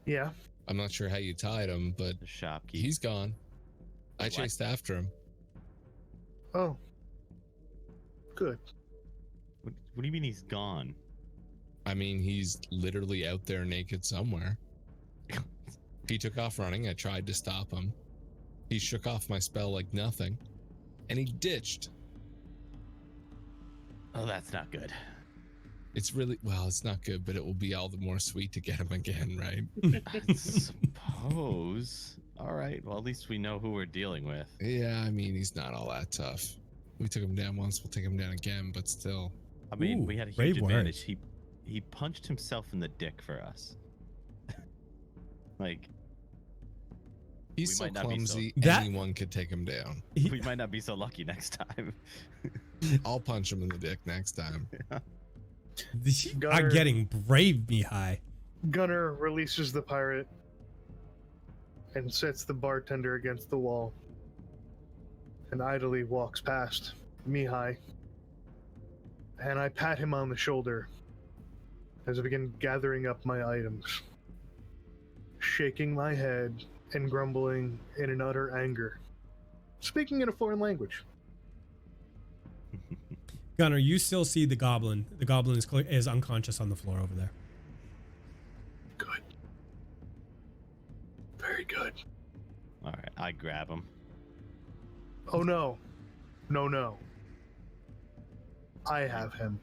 [SPEAKER 4] Yeah.
[SPEAKER 3] I'm not sure how you tied him, but
[SPEAKER 2] The shopkeep.
[SPEAKER 3] he's gone. I
[SPEAKER 2] What?
[SPEAKER 3] chased after him.
[SPEAKER 4] Oh. Good.
[SPEAKER 2] What do you mean he's gone?
[SPEAKER 3] I mean, he's literally out there naked somewhere. He took off running. I tried to stop him. He shook off my spell like nothing, and he ditched.
[SPEAKER 2] Oh, that's not good.
[SPEAKER 3] It's it's not good, but it will be all the more sweet to get him again, right?
[SPEAKER 2] I suppose. All right. Well, at least we know who we're dealing with.
[SPEAKER 3] Yeah, I mean, he's not all that tough. We took him down once, we'll take him down again, but still.
[SPEAKER 2] I mean,
[SPEAKER 1] Ooh,
[SPEAKER 2] we had a
[SPEAKER 1] brave
[SPEAKER 2] huge
[SPEAKER 1] word.
[SPEAKER 2] advantage. He punched himself in the dick for us. Like,
[SPEAKER 3] He's
[SPEAKER 2] We
[SPEAKER 3] so
[SPEAKER 2] might not be so-
[SPEAKER 3] clumsy,
[SPEAKER 1] That-
[SPEAKER 3] anyone could take him down.
[SPEAKER 2] we might not be so lucky next time.
[SPEAKER 3] I'll punch him in the dick next time.
[SPEAKER 1] I'm
[SPEAKER 4] Gunnar-
[SPEAKER 1] getting brave, Mihaly.
[SPEAKER 4] Gunnar releases the pirate and sets the bartender against the wall and idly walks past Mihaly and I pat him on the shoulder as I begin gathering up my items, shaking my head and grumbling in an utter anger, speaking in a foreign language.
[SPEAKER 1] Gunnar, you still see the goblin. The goblin is unconscious on the floor over there.
[SPEAKER 4] Good. Very good.
[SPEAKER 2] All right, I grab him.
[SPEAKER 4] Oh no. No. I have him.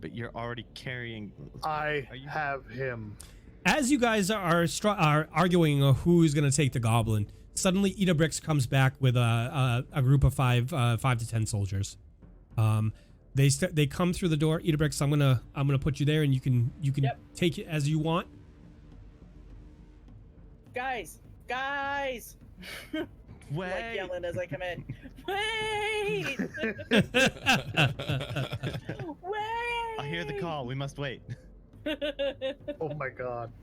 [SPEAKER 2] But you're already carrying.
[SPEAKER 4] I have him.
[SPEAKER 1] As you guys are arguing who's going to take the goblin, suddenly Idabrix comes back with a group of 5 to 10 soldiers. They come through the door. Idabrix, I'm gonna put you there, and you can take it as you want.
[SPEAKER 5] Guys.
[SPEAKER 2] Wait.
[SPEAKER 5] Like yelling as I come in. Wait! Wait!
[SPEAKER 2] I hear the call. We must wait.
[SPEAKER 4] Oh my god.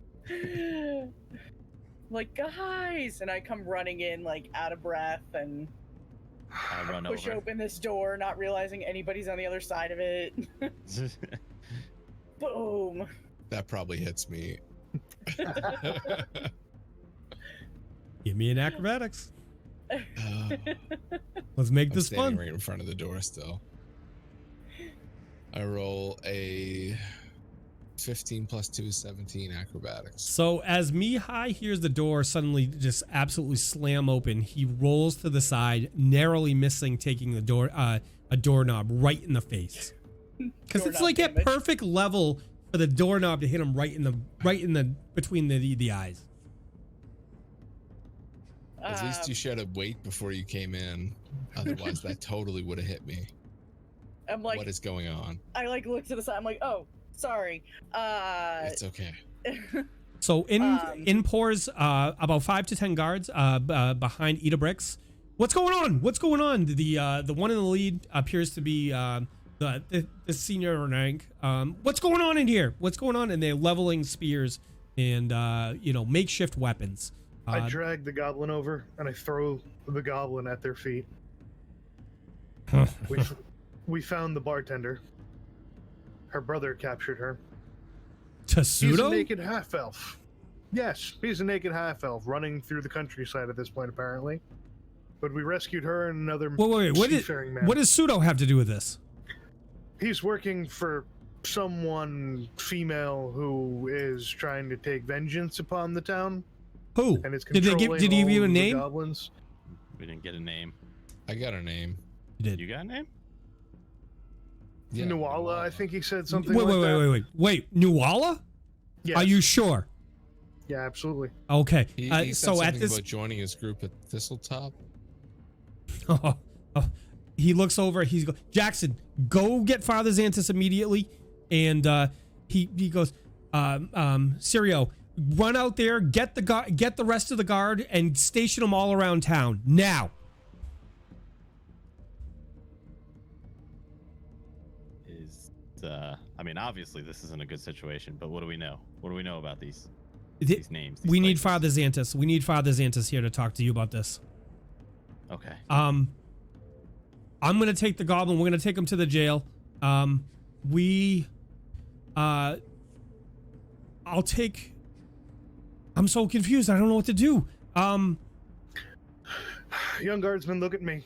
[SPEAKER 5] Like, guys! And I come running in, like, out of breath, and
[SPEAKER 2] I run
[SPEAKER 5] push
[SPEAKER 2] over.
[SPEAKER 5] open this door, not realizing anybody's on the other side of it. Boom!
[SPEAKER 3] That probably hits me.
[SPEAKER 1] Give me an acrobatics.
[SPEAKER 3] Uh,
[SPEAKER 1] Let's make
[SPEAKER 3] I'm
[SPEAKER 1] this
[SPEAKER 3] standing
[SPEAKER 1] fun.
[SPEAKER 3] right in front of the door still. I roll a 15 plus 2 is 17 acrobatics.
[SPEAKER 1] So as Mihaly hears the door suddenly just absolutely slam open, he rolls to the side, narrowly missing taking the door a doorknob right in the face. Because it's
[SPEAKER 5] Doorknob
[SPEAKER 1] like at
[SPEAKER 5] damage.
[SPEAKER 1] perfect level for the doorknob to hit him right in the between the eyes.
[SPEAKER 3] At least you should have waited before you came in. Otherwise, that totally would have hit me.
[SPEAKER 5] I'm like,
[SPEAKER 3] What is going on?
[SPEAKER 5] I like look to the side. I'm like, oh, sorry.
[SPEAKER 3] It's okay.
[SPEAKER 1] So in pours about 5 to 10 guards behind Idabrix. What's going on? What's going on? The one in the lead appears to be the senior rank. What's going on in here? What's going on? And they're leveling spears and makeshift weapons.
[SPEAKER 4] I drag the goblin over and I throw the goblin at their feet. We found the bartender. Her brother captured her. He's a
[SPEAKER 1] Tasudo?
[SPEAKER 4] naked half-elf. Yes, he's a naked half-elf running through the countryside at this point, apparently. But we rescued her and another
[SPEAKER 1] Wait.
[SPEAKER 4] seafaring man.
[SPEAKER 1] What does Pseudo have to do with this?
[SPEAKER 4] He's working for someone female who is trying to take vengeance upon the town.
[SPEAKER 1] Who?
[SPEAKER 4] And it's
[SPEAKER 1] Did he give
[SPEAKER 4] controlling
[SPEAKER 1] you
[SPEAKER 4] all
[SPEAKER 1] a
[SPEAKER 4] of the
[SPEAKER 1] name?
[SPEAKER 4] goblins.
[SPEAKER 2] We didn't get a name.
[SPEAKER 3] I got a name.
[SPEAKER 1] You did.
[SPEAKER 2] You got a name?
[SPEAKER 3] Yeah,
[SPEAKER 4] Nuala, I think he said something like that.
[SPEAKER 1] Wait. Nuala?
[SPEAKER 4] Yes.
[SPEAKER 1] Are you sure?
[SPEAKER 4] Yeah, absolutely.
[SPEAKER 1] Okay.
[SPEAKER 3] He said
[SPEAKER 1] So at
[SPEAKER 3] something
[SPEAKER 1] this,
[SPEAKER 3] about joining his group at Thistletop.
[SPEAKER 1] he looks over. He's go, Jackson, go get Father Xantus immediately, and he goes, Sirio, run out there, get the rest of the guard, and station them all around town now.
[SPEAKER 2] I mean, obviously this isn't a good situation, but what do we know? What do we know about these names?
[SPEAKER 1] We need
[SPEAKER 2] places?
[SPEAKER 1] Father Xantus. We need Father Xantus here to talk to you about this.
[SPEAKER 2] Okay.
[SPEAKER 1] I'm gonna take the goblin. We're gonna take him to the jail. I'll take. I'm so confused. I don't know what to do.
[SPEAKER 4] Young guardsmen, look at me.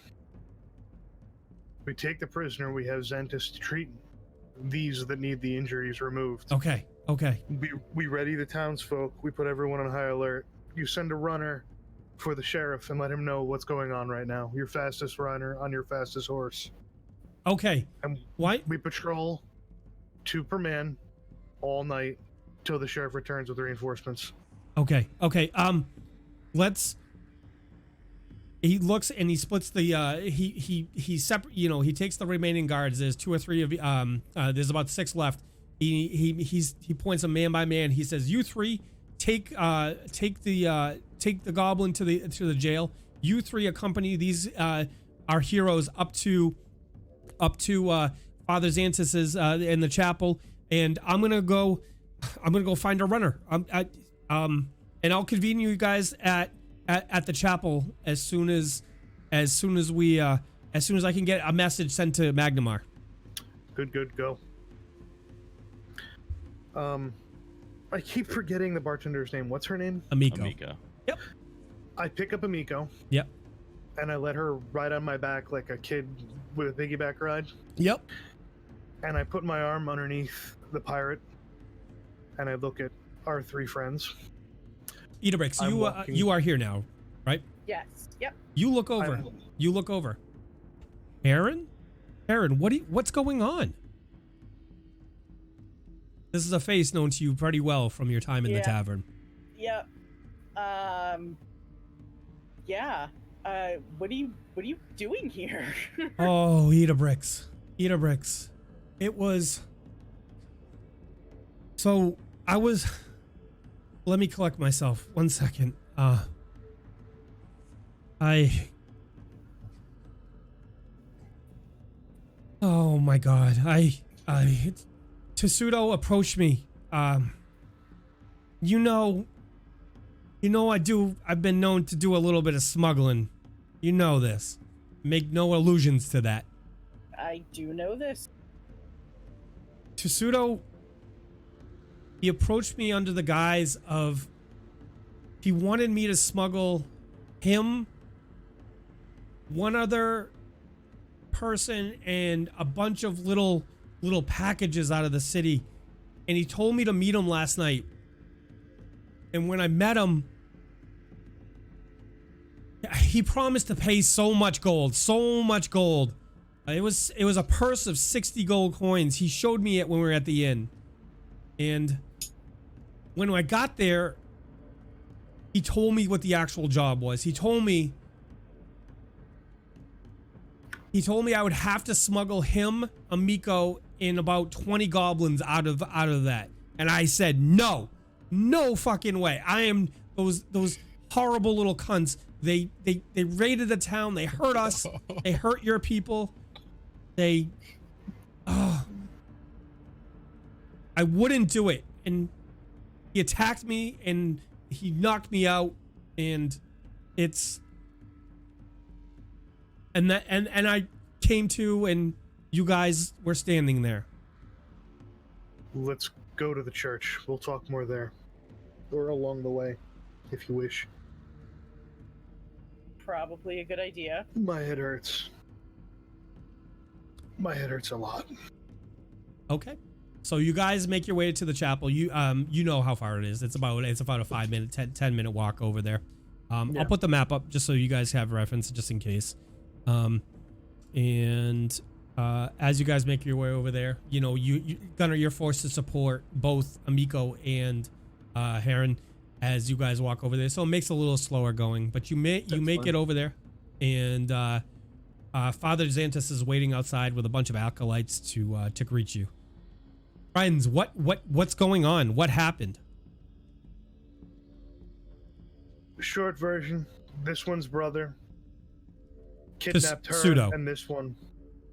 [SPEAKER 4] We take the prisoner. We have Xantus to treat these that need the injuries removed.
[SPEAKER 1] Okay.
[SPEAKER 4] We ready the townsfolk. We put everyone on high alert. You send a runner for the sheriff and let him know what's going on right now. Your fastest runner on your fastest horse.
[SPEAKER 1] Okay.
[SPEAKER 4] And
[SPEAKER 1] What?
[SPEAKER 4] we patrol 2 per man all night till the sheriff returns with reinforcements.
[SPEAKER 1] Okay. Let's. He looks and he splits the. He separate. He takes the remaining guards. There's 2 or 3 of. There's about 6 left. He points them man by man. He says, "You 3 take the goblin to the jail. You 3 accompany these our heroes up to Father Xantus's in the chapel, and I'm gonna go find a runner. And I'll convene you guys at the chapel as soon as I can get a message sent to Magnamar."
[SPEAKER 4] Good, go. I keep forgetting the bartender's name. What's her name?
[SPEAKER 1] Amiko. Yep.
[SPEAKER 4] I pick up Amiko.
[SPEAKER 1] Yep.
[SPEAKER 4] And I let her ride on my back like a kid with a piggyback ride.
[SPEAKER 1] Yep.
[SPEAKER 4] And I put my arm underneath the pirate, and I look at our three friends.
[SPEAKER 1] Idabrix, you are here now, right?
[SPEAKER 5] Yes. Yep.
[SPEAKER 1] You look over. You look over. Aaron, what's going on? This is a face known to you pretty well from your time in the tavern.
[SPEAKER 5] Yep. Yeah. What are you doing here?
[SPEAKER 1] Oh, Idabrix. It was. So let me collect myself. 1 second. Oh my God. Tessuto approached me. I've been known to do a little bit of smuggling. You know this. Make no allusions to that.
[SPEAKER 5] I do know this.
[SPEAKER 1] Tessuto, he approached me under the guise of he wanted me to smuggle him, one other person, and a bunch of little packages out of the city, and he told me to meet him last night. And when I met him, he promised to pay so much gold. It was a purse of 60 gold coins. He showed me it when we were at the inn. And when I got there, he told me what the actual job was. He told me I would have to smuggle him, Amiko, and about 20 goblins out of that. And I said, no fucking way. I am those horrible little cunts. They raided the town. They hurt us. They hurt your people. I wouldn't do it. And he attacked me and he knocked me out, and I came to, and you guys were standing there.
[SPEAKER 4] Let's go to the church. We'll talk more there. Or along the way, if you wish.
[SPEAKER 5] Probably a good idea.
[SPEAKER 4] My head hurts. My head hurts a lot.
[SPEAKER 1] Okay. So you guys make your way to the chapel. You know how far it is. It's about a 5-minute, 10-minute walk over there.
[SPEAKER 4] Yeah.
[SPEAKER 1] I'll put the map up just so you guys have reference, just in case. As you guys make your way over there, Gunnar, you're forced to support both Amiko and Heron as you guys walk over there. So it makes it a little slower going, but you make it over there, and Father Xanthus is waiting outside with a bunch of acolytes to greet you. Friends, what's going on? What happened?
[SPEAKER 4] Short version, this one's brother kidnapped her,
[SPEAKER 1] Pseudo.
[SPEAKER 4] and this one,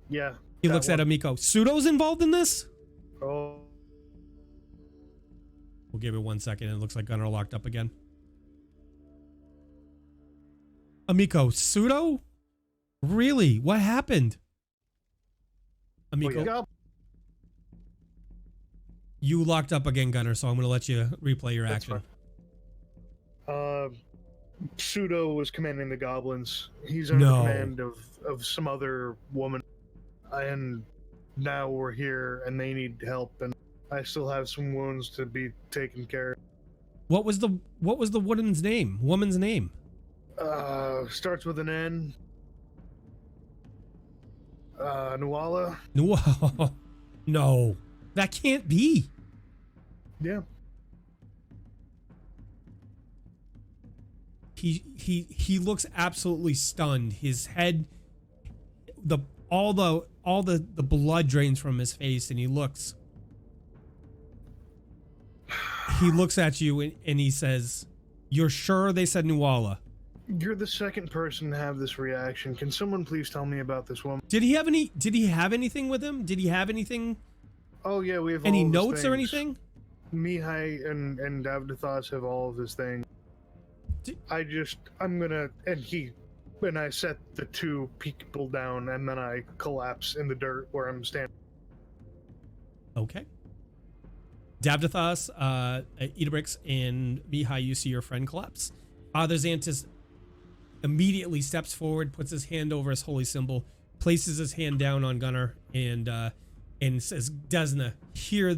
[SPEAKER 4] yeah.
[SPEAKER 1] He looks at Amiko. Pseudo's involved in this?
[SPEAKER 4] Oh.
[SPEAKER 1] We'll give it 1 second. It looks like Gunnar locked up again. Amiko, Pseudo? Really? What happened? Amiko? You locked up again, Gunnar, so I'm going to let you replay your action.
[SPEAKER 4] Pseudo was commanding the goblins. He's under the command of some other woman. And now we're here and they need help, and I still have some wounds to be taken care of.
[SPEAKER 1] What was the woman's name? Woman's name?
[SPEAKER 4] Starts with an N. Nuala.
[SPEAKER 1] No. That can't be.
[SPEAKER 4] Yeah.
[SPEAKER 1] He looks absolutely stunned. His head, all the blood drains from his face, and he looks at you and he says, "You're sure they said Nuala?"
[SPEAKER 4] You're the second person to have this reaction. Can someone please tell me about this woman?
[SPEAKER 1] Did he have anything with him? Did he have anything?
[SPEAKER 4] Oh yeah, we have
[SPEAKER 1] any
[SPEAKER 4] all
[SPEAKER 1] notes
[SPEAKER 4] things.
[SPEAKER 1] Or anything?
[SPEAKER 4] Mihaly and Davdithas have all of his things. I set the two people down, and then I collapse in the dirt where I'm standing.
[SPEAKER 1] Okay. Davdithas, Idabrix, and Mihaly, you see your friend collapse. Father Xantus immediately steps forward, puts his hand over his holy symbol, places his hand down on Gunnar, and says, Desna, heal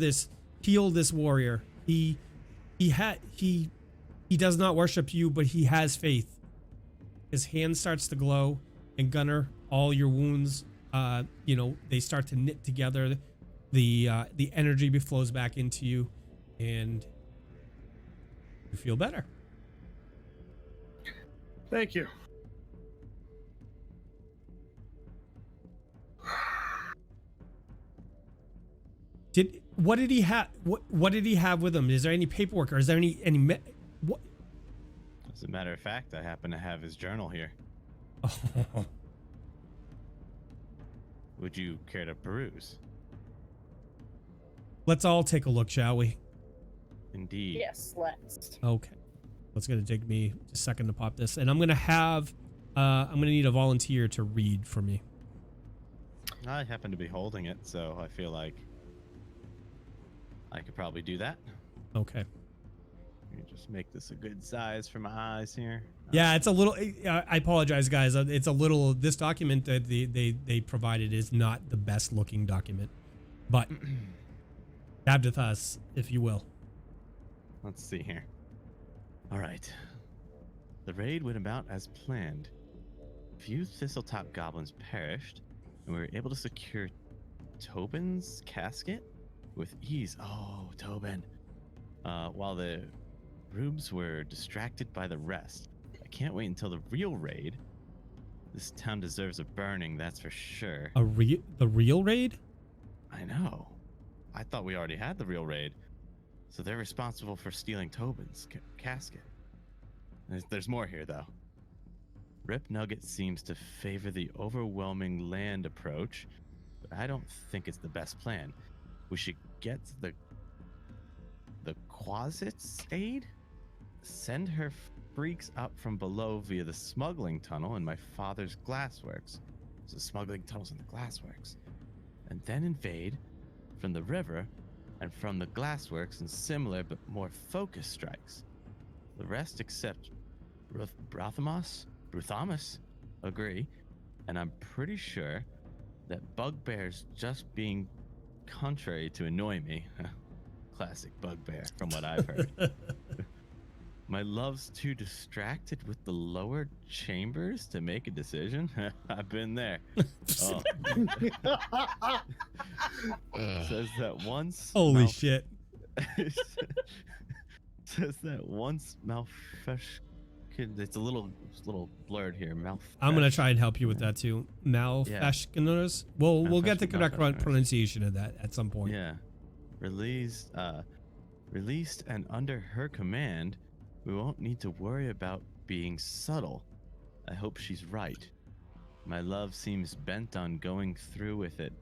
[SPEAKER 1] this warrior. He does not worship you, but he has faith. His hand starts to glow, and Gunnar, all your wounds, they start to knit together. The energy flows back into you, and you feel better.
[SPEAKER 4] Thank you.
[SPEAKER 1] What did he have? What did he have with him? Is there any paperwork, or is there any what?
[SPEAKER 2] As a matter of fact, I happen to have his journal here.
[SPEAKER 1] Oh.
[SPEAKER 2] Would you care to peruse?
[SPEAKER 1] Let's all take a look, shall we?
[SPEAKER 2] Indeed.
[SPEAKER 5] Yes, let's.
[SPEAKER 1] Okay. It's gonna take me a second to pop this, and I'm gonna need a volunteer to read for me.
[SPEAKER 2] I happen to be holding it, so I feel like I could probably do that.
[SPEAKER 1] Okay.
[SPEAKER 2] You just make this a good size for my eyes here.
[SPEAKER 1] Yeah, it's a little. I apologize, guys. It's a little. This document that they provided is not the best looking document, but Davdithas, if you will.
[SPEAKER 2] Let's see here. All right. The raid went about as planned. Few Thistletop goblins perished, and we were able to secure Tobin's casket with ease. Oh, Tobin. While the rubes were distracted by the rest. I can't wait until the real raid. This town deserves a burning, that's for sure.
[SPEAKER 1] The real raid?
[SPEAKER 2] I know. I thought we already had the real raid. So they're responsible for stealing Tobin's casket. There's more here, though. Rip Nugget seems to favor the overwhelming land approach, but I don't think it's the best plan. We should get the Quasit's aid? Send her freaks up from below via the smuggling tunnel in my father's glassworks. So smuggling tunnels in the glassworks. And then invade from the river and from the glassworks in similar but more focused strikes. The rest except Bruthamus agree, and I'm pretty sure that Bugbear's just being contrary to annoy me. Classic Bugbear from what I've heard. My love's too distracted with the lower chambers to make a decision. I've been there. Oh. Says that once.
[SPEAKER 1] Holy shit.
[SPEAKER 2] Says that once Malfesh. It's a little blurred here.
[SPEAKER 1] I'm gonna try and help you with that too. Malfeshkiners. We'll get the correct pronunciation of that at some point.
[SPEAKER 2] Yeah. Released and under her command, we won't need to worry about being subtle. I hope she's right. My love seems bent on going through with it.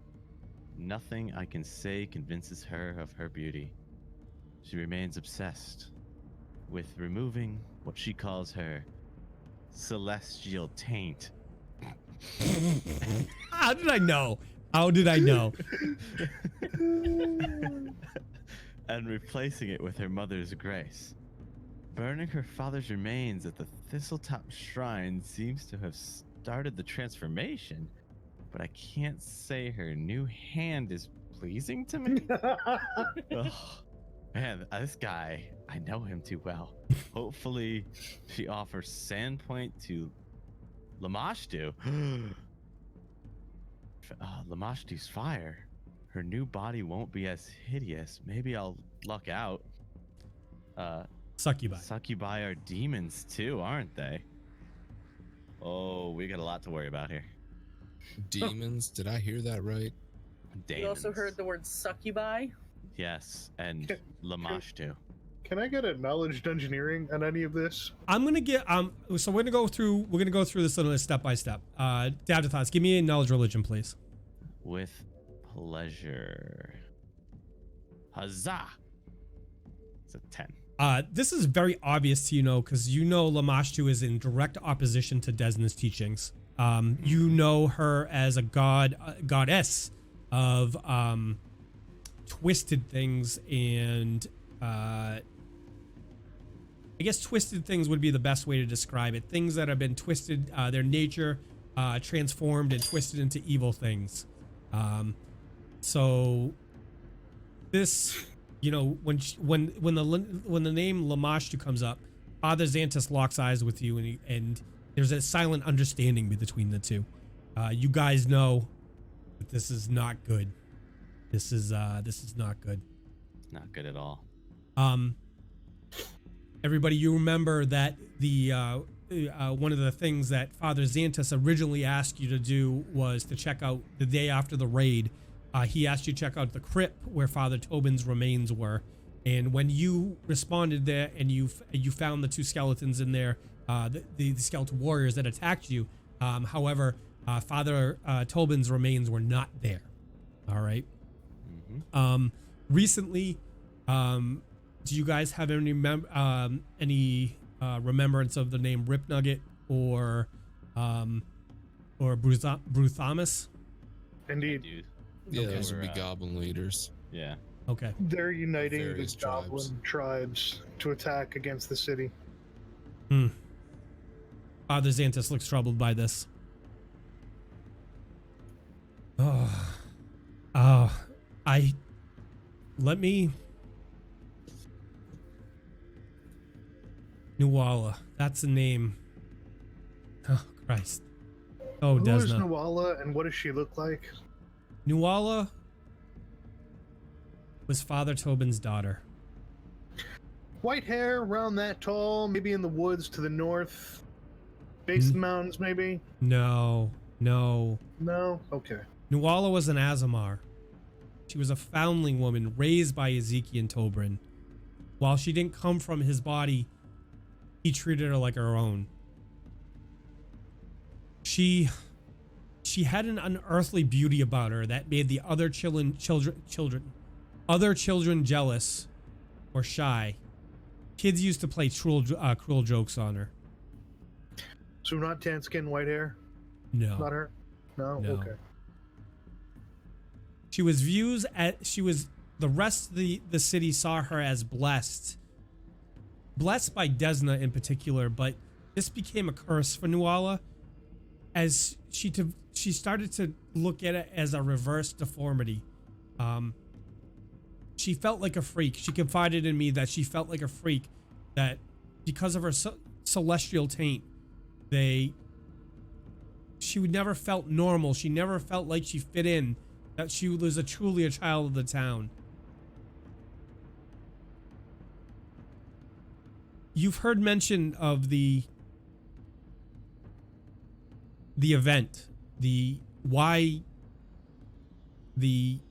[SPEAKER 2] Nothing I can say convinces her of her beauty. She remains obsessed with removing what she calls her celestial taint.
[SPEAKER 1] How did I know?
[SPEAKER 2] And replacing it with her mother's grace. Burning her father's remains at the Thistletop Shrine seems to have started the transformation, but I can't say her new hand is pleasing to me. Ugh. Man, this guy, I know him too well. Hopefully, she offers Sandpoint to Lamashtu. Lamashtu's fire. Her new body won't be as hideous. Maybe I'll luck out.
[SPEAKER 1] Succubi.
[SPEAKER 2] Succubi are demons too, aren't they? Oh, we got a lot to worry about here.
[SPEAKER 3] Demons? Did I hear that right?
[SPEAKER 2] Demons.
[SPEAKER 5] You also heard the word succubi?
[SPEAKER 2] Yes, and Lamashtu.
[SPEAKER 4] Can I get acknowledged engineering on any of this?
[SPEAKER 1] I'm gonna get so we're gonna go through this little step by step. Davdithas, give me a knowledge religion, please.
[SPEAKER 2] With pleasure. Huzzah! It's a 10.
[SPEAKER 1] This is very obvious to because Lamashtu is in direct opposition to Desna's teachings. You know her as a goddess of twisted things, and I guess twisted things would be the best way to describe it. Things that have been twisted, their nature transformed and twisted into evil things. So this, you know, when the name Lamashtu comes up, Father Xantus locks eyes with you, and there's a silent understanding between the two. You guys know that this is not good. This is not good.
[SPEAKER 2] Not good at all.
[SPEAKER 1] Everybody, you remember that the one of the things that Father Xantus originally asked you to do was to check out the day after the raid. He asked you to check out the crypt where Father Tobin's remains were, and when you responded there and you found the two skeletons in there, the skeleton warriors that attacked you. However, Father Tobin's remains were not there. All right. Mm-hmm. Recently, do you guys have any remembrance of the name Rip Nugget or Bruthamus?
[SPEAKER 4] Indeed.
[SPEAKER 2] Dude.
[SPEAKER 3] Yeah,
[SPEAKER 2] Okay.
[SPEAKER 3] those would be goblin leaders.
[SPEAKER 2] Yeah.
[SPEAKER 1] Okay.
[SPEAKER 4] They're uniting the
[SPEAKER 3] Various
[SPEAKER 4] goblin tribes to attack against the city.
[SPEAKER 1] Father Xantus looks troubled by this. Nuala, that's the name. Oh, Christ. Oh,
[SPEAKER 4] Who is
[SPEAKER 1] Desna.
[SPEAKER 4] Nuala and what does she look like?
[SPEAKER 1] Nuala was Father Tobin's daughter.
[SPEAKER 4] White hair, around that tall, maybe in the woods to the north. Base of the mountains, maybe?
[SPEAKER 1] No.
[SPEAKER 4] No? Okay.
[SPEAKER 1] Nuala was an Azamar. She was a foundling woman raised by Ezekiel and Tobrin. While she didn't come from his body, he treated her like her own. She had an unearthly beauty about her that made the other children jealous or shy. Kids used to play cruel jokes on her.
[SPEAKER 4] So not tan skin, white hair?
[SPEAKER 1] No.
[SPEAKER 4] Not her? No?
[SPEAKER 1] No.
[SPEAKER 4] Okay.
[SPEAKER 1] The rest of the city saw her as blessed by Desna in particular, but this became a curse for Nuala as she started to look at it as a reverse deformity. She felt like a freak. She confided in me that she felt like a freak, that because of her celestial taint, she would never felt normal. She never felt like she fit in, that she was truly a child of the town. You've heard mention of the event, why we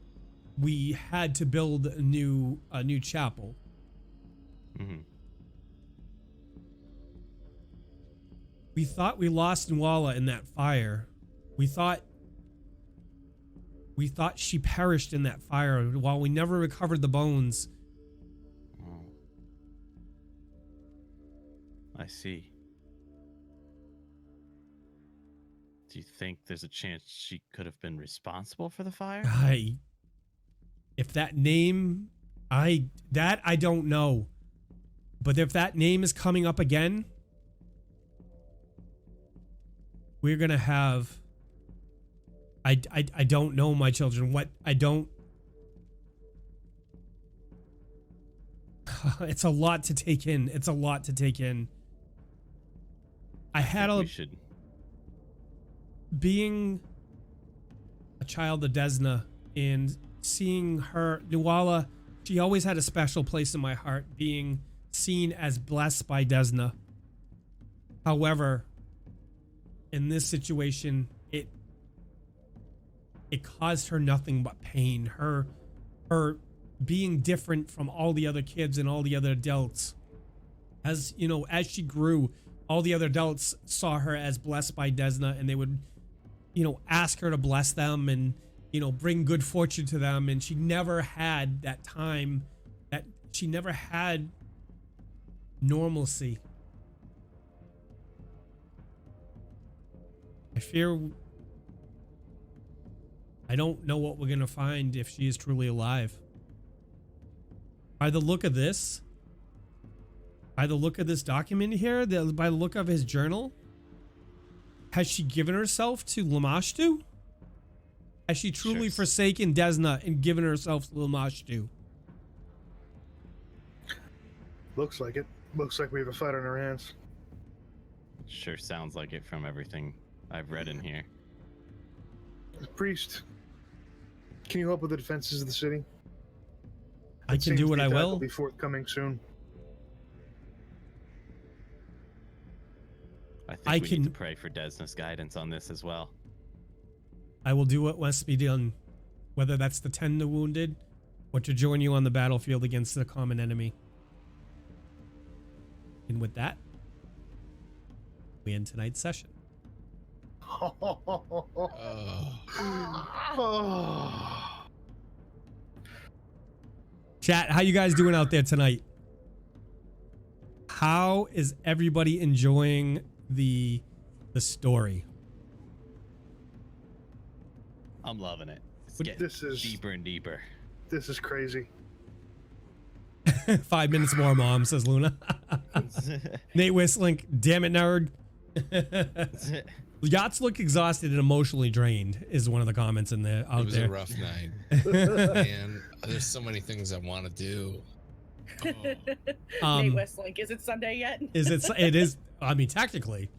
[SPEAKER 1] had to build a new chapel.
[SPEAKER 2] Mm-hmm.
[SPEAKER 1] We thought we lost Nuala in that fire. We thought she perished in that fire while we never recovered the bones.
[SPEAKER 2] Oh. I see. Do you think there's a chance she could have been responsible for the fire?
[SPEAKER 1] If that name, I don't know. But if that name is coming up again, we're gonna have. I don't know, my children. What I don't. It's a lot to take in. It's a lot to take in. Being a child of Desna and seeing her, Nuala, she always had a special place in my heart, being seen as blessed by Desna. However, in this situation, it caused her nothing but pain. Her being different from all the other kids and all the other adults. As she grew, all the other adults saw her as blessed by Desna, and they would, ask her to bless them and, bring good fortune to them. And she never had that time, that she never had normalcy. I don't know what we're going to find if she is truly alive. By the look of this document here, by the look of his journal, has she given herself to Lamashtu? Has she truly forsaken Desna and given herself to Lamashtu?
[SPEAKER 4] Looks like it. Looks like we have a fight on our hands.
[SPEAKER 2] Sure sounds like it from everything I've read in here.
[SPEAKER 4] Priest, can you help with the defenses of the city?
[SPEAKER 1] I can do what I will.
[SPEAKER 4] Be forthcoming soon.
[SPEAKER 2] I think we need to pray for Desna's guidance on this as well.
[SPEAKER 1] I will do what must be done, whether that's to tend the wounded or to join you on the battlefield against the common enemy. And with that, we end tonight's session. Chat, how you guys doing out there tonight? How is everybody enjoying the story?
[SPEAKER 2] I'm loving it. It's getting deeper and deeper.
[SPEAKER 4] This is crazy.
[SPEAKER 1] 5 minutes more, Mom, says Luna. Nate whistling, damn it, nerd. Yachts look exhausted and emotionally drained is one of the comments in there.
[SPEAKER 3] It was a rough night. Man, there's so many things I want to do.
[SPEAKER 5] Nate Westlink, is it Sunday yet?
[SPEAKER 1] It is. I mean, technically,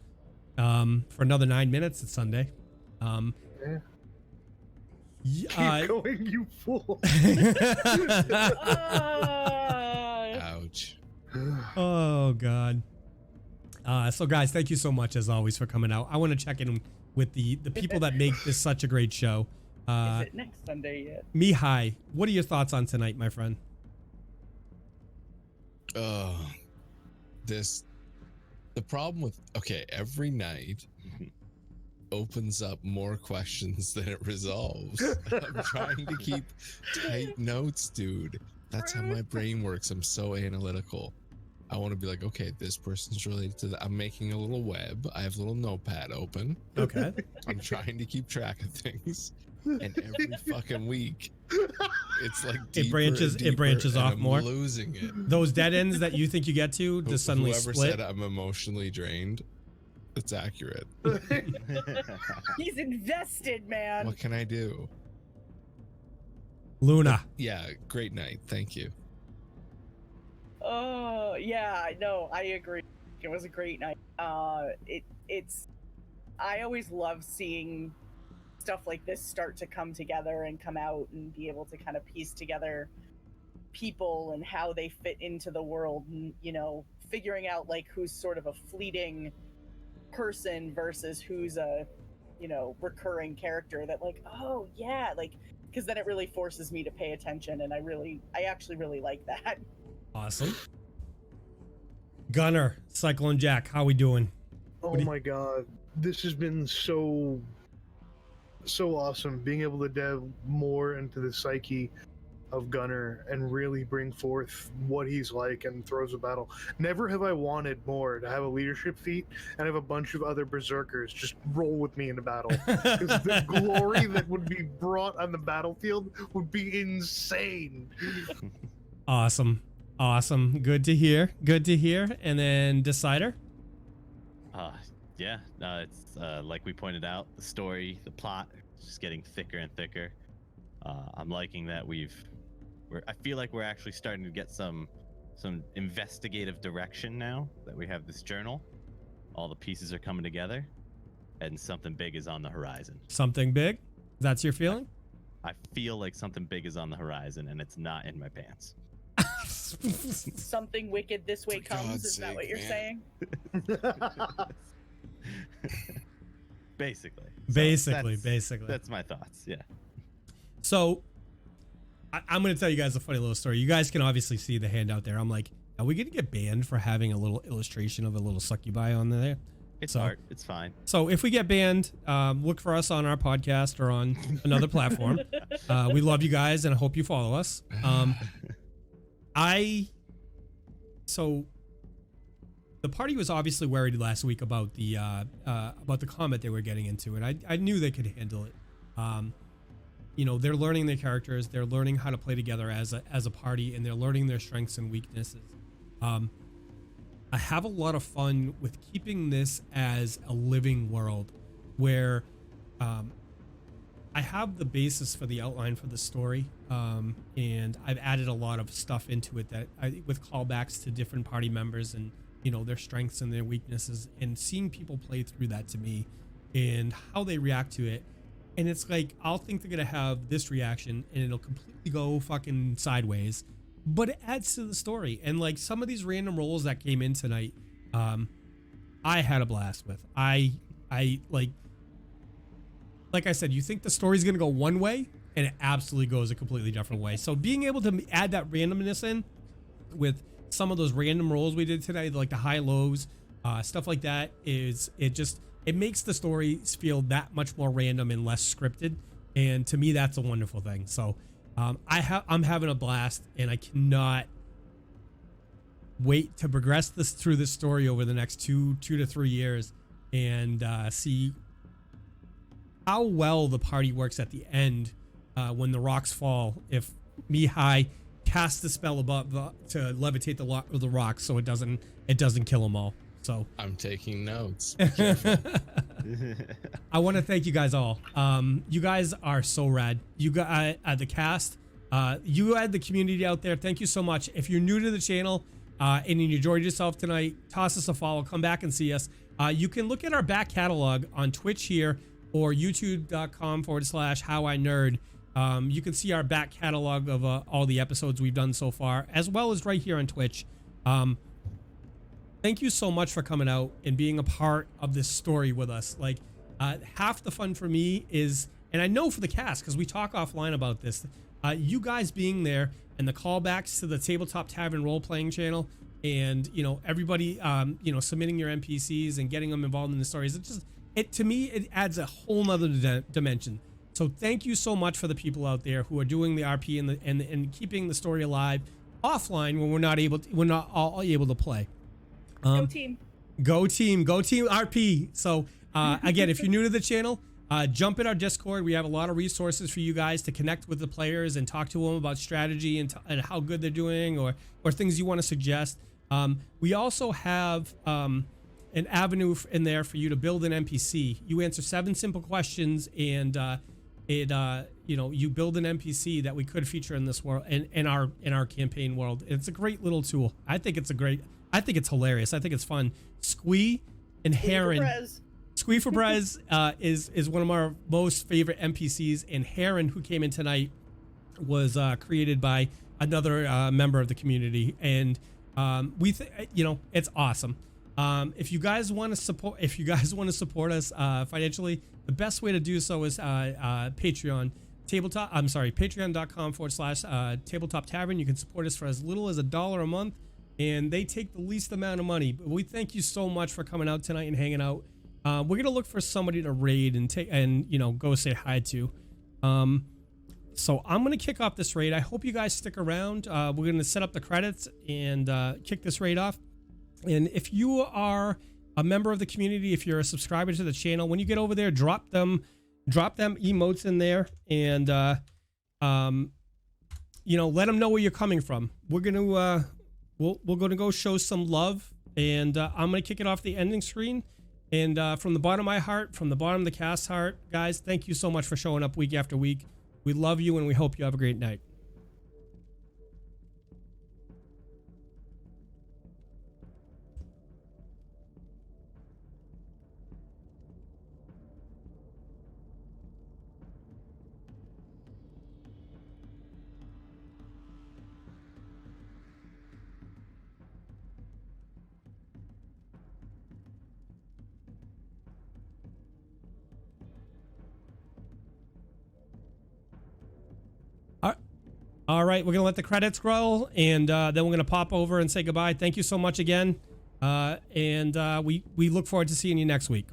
[SPEAKER 1] for another 9 minutes, it's Sunday.
[SPEAKER 4] Keep going, you fool.
[SPEAKER 3] Ouch.
[SPEAKER 1] Oh, God. So, guys, thank you so much, as always, for coming out. I want to check in with the people that make this such a great show.
[SPEAKER 5] Is it next Sunday yet?
[SPEAKER 1] Mihaly, what are your thoughts on tonight, my friend?
[SPEAKER 3] The problem with, every night opens up more questions than it resolves. I'm trying to keep tight notes, dude. That's how my brain works. I'm so analytical. I want to be like, okay, this person's related to that. I'm making a little web. I have a little notepad open.
[SPEAKER 1] Okay.
[SPEAKER 3] I'm trying to keep track of things. And every fucking week, it's like
[SPEAKER 1] it branches off more.
[SPEAKER 3] Losing it.
[SPEAKER 1] Those dead ends that you think you get to just suddenly
[SPEAKER 3] Whoever
[SPEAKER 1] split.
[SPEAKER 3] said I'm emotionally drained, it's accurate.
[SPEAKER 5] He's invested, man.
[SPEAKER 3] What can I do?
[SPEAKER 1] Luna.
[SPEAKER 3] Yeah, great night. Thank you.
[SPEAKER 5] Oh, yeah, no, I agree. It was a great night. It's I always love seeing stuff like this start to come together and come out and be able to kind of piece together people and how they fit into the world, and, you know, figuring out like who's sort of a fleeting person versus who's a, you know, recurring character that like, oh yeah, like, because then it really forces me to pay attention, and I actually really like that.
[SPEAKER 1] Awesome. Gunnar, Cyclone Jack, how we doing?
[SPEAKER 4] Oh my god, this has been so awesome, being able to delve more into the psyche of Gunnar and really bring forth what he's like and throws a battle. Never have I wanted more to have a leadership feat and have a bunch of other berserkers just roll with me in the battle. Because the glory that would be brought on the battlefield would be insane.
[SPEAKER 1] Awesome. Good to hear. And then Decider?
[SPEAKER 2] Yeah, it's like we pointed out, the story, the plot, just getting thicker and thicker. I'm liking that I feel like we're actually starting to get some investigative direction now that we have this journal. All the pieces are coming together, and something big is on the horizon.
[SPEAKER 1] Something big? That's your feeling?
[SPEAKER 2] I feel like something big is on the horizon, and it's not in my pants.
[SPEAKER 5] Something wicked this way comes, is that what you're saying?
[SPEAKER 2] Basically. That's my thoughts, yeah.
[SPEAKER 1] So, I'm going to tell you guys a funny little story. You guys can obviously see the handout there. I'm like, are we going to get banned for having a little illustration of a little succubi on there?
[SPEAKER 2] It's art. It's fine.
[SPEAKER 1] So if we get banned, look for us on our podcast or on another platform. We love you guys, and I hope you follow us. So the party was obviously worried last week about the comment they were getting into, and I knew they could handle it. they're learning their characters, they're learning how to play together as a party, and they're learning their strengths and weaknesses. I have a lot of fun with keeping this as a living world where I have the basis for the outline for the story, and I've added a lot of stuff into it with callbacks to different party members and their strengths and their weaknesses, and seeing people play through that to me and how they react to it. And it's like, I'll think they're gonna have this reaction and it'll completely go fucking sideways, but it adds to the story. And like some of these random rolls that came in tonight, I had a blast with. I like I said, you think the story's gonna go one way and it absolutely goes a completely different way. So being able to add that randomness in with some of those random rolls we did today, like the high lows, stuff like that, it makes the stories feel that much more random and less scripted. And to me, that's a wonderful thing. So I'm having a blast, and I cannot wait to progress through this story over the next 2 to 3 years and see how well the party works at the end when the rocks fall. If Mihaly casts the spell above to levitate the rocks so it doesn't kill them all. So
[SPEAKER 3] I'm taking notes.
[SPEAKER 1] I want to thank you guys all. You guys are so rad. You got the cast. You had the community out there. Thank you so much. If you're new to the channel and you enjoyed yourself tonight, toss us a follow. Come back and see us. You can look at our back catalog on Twitch here or youtube.com/howinerd. You can see our back catalog of all the episodes we've done so far, as well as right here on Twitch. Thank you so much for coming out and being a part of this story with us. Like, half the fun for me is, and I know for the cast, because we talk offline about this, you guys being there and the callbacks to the Tabletop Tavern role-playing channel, and everybody submitting your NPCs and getting them involved in the stories. To me it adds a whole nother dimension. So thank you so much for the people out there who are doing the RP and keeping the story alive offline when we're not all able to play.
[SPEAKER 5] Go team
[SPEAKER 1] RP. So again, if you're new to the channel, jump in our Discord. We have a lot of resources for you guys to connect with the players and talk to them about strategy and how good they're doing, or things you want to suggest. We also have an avenue in there for you to build an NPC. You answer 7 simple questions, and you build an NPC that we could feature in this world, in our campaign world. It's a great little tool. I think it's hilarious. I think it's fun. Squee and Heron. Squee for Brez is one of our most favorite NPCs, and Heron, who came in tonight, was created by another member of the community, and it's awesome. If you guys want to support us financially, the best way to do so is Patreon. Patreon.com/Tabletop Tavern. You can support us for as little as $1 a month, and they take the least amount of money. But we thank you so much for coming out tonight and hanging out. We're gonna look for somebody to raid and go say hi to. So I'm gonna kick off this raid. I hope you guys stick around. We're gonna set up the credits and kick this raid off. And if you are a member of the community, if you're a subscriber to the channel, when you get over there, drop them emotes in there, and let them know where you're coming from. We're gonna we're gonna go show some love, and I'm gonna kick it off the ending screen. And from the bottom of my heart, from the bottom of the cast's heart, guys, thank you so much for showing up week after week. We love you, and we hope you have a great night. All right, we're going to let the credits roll, and then we're going to pop over and say goodbye. Thank you so much again, and we look forward to seeing you next week.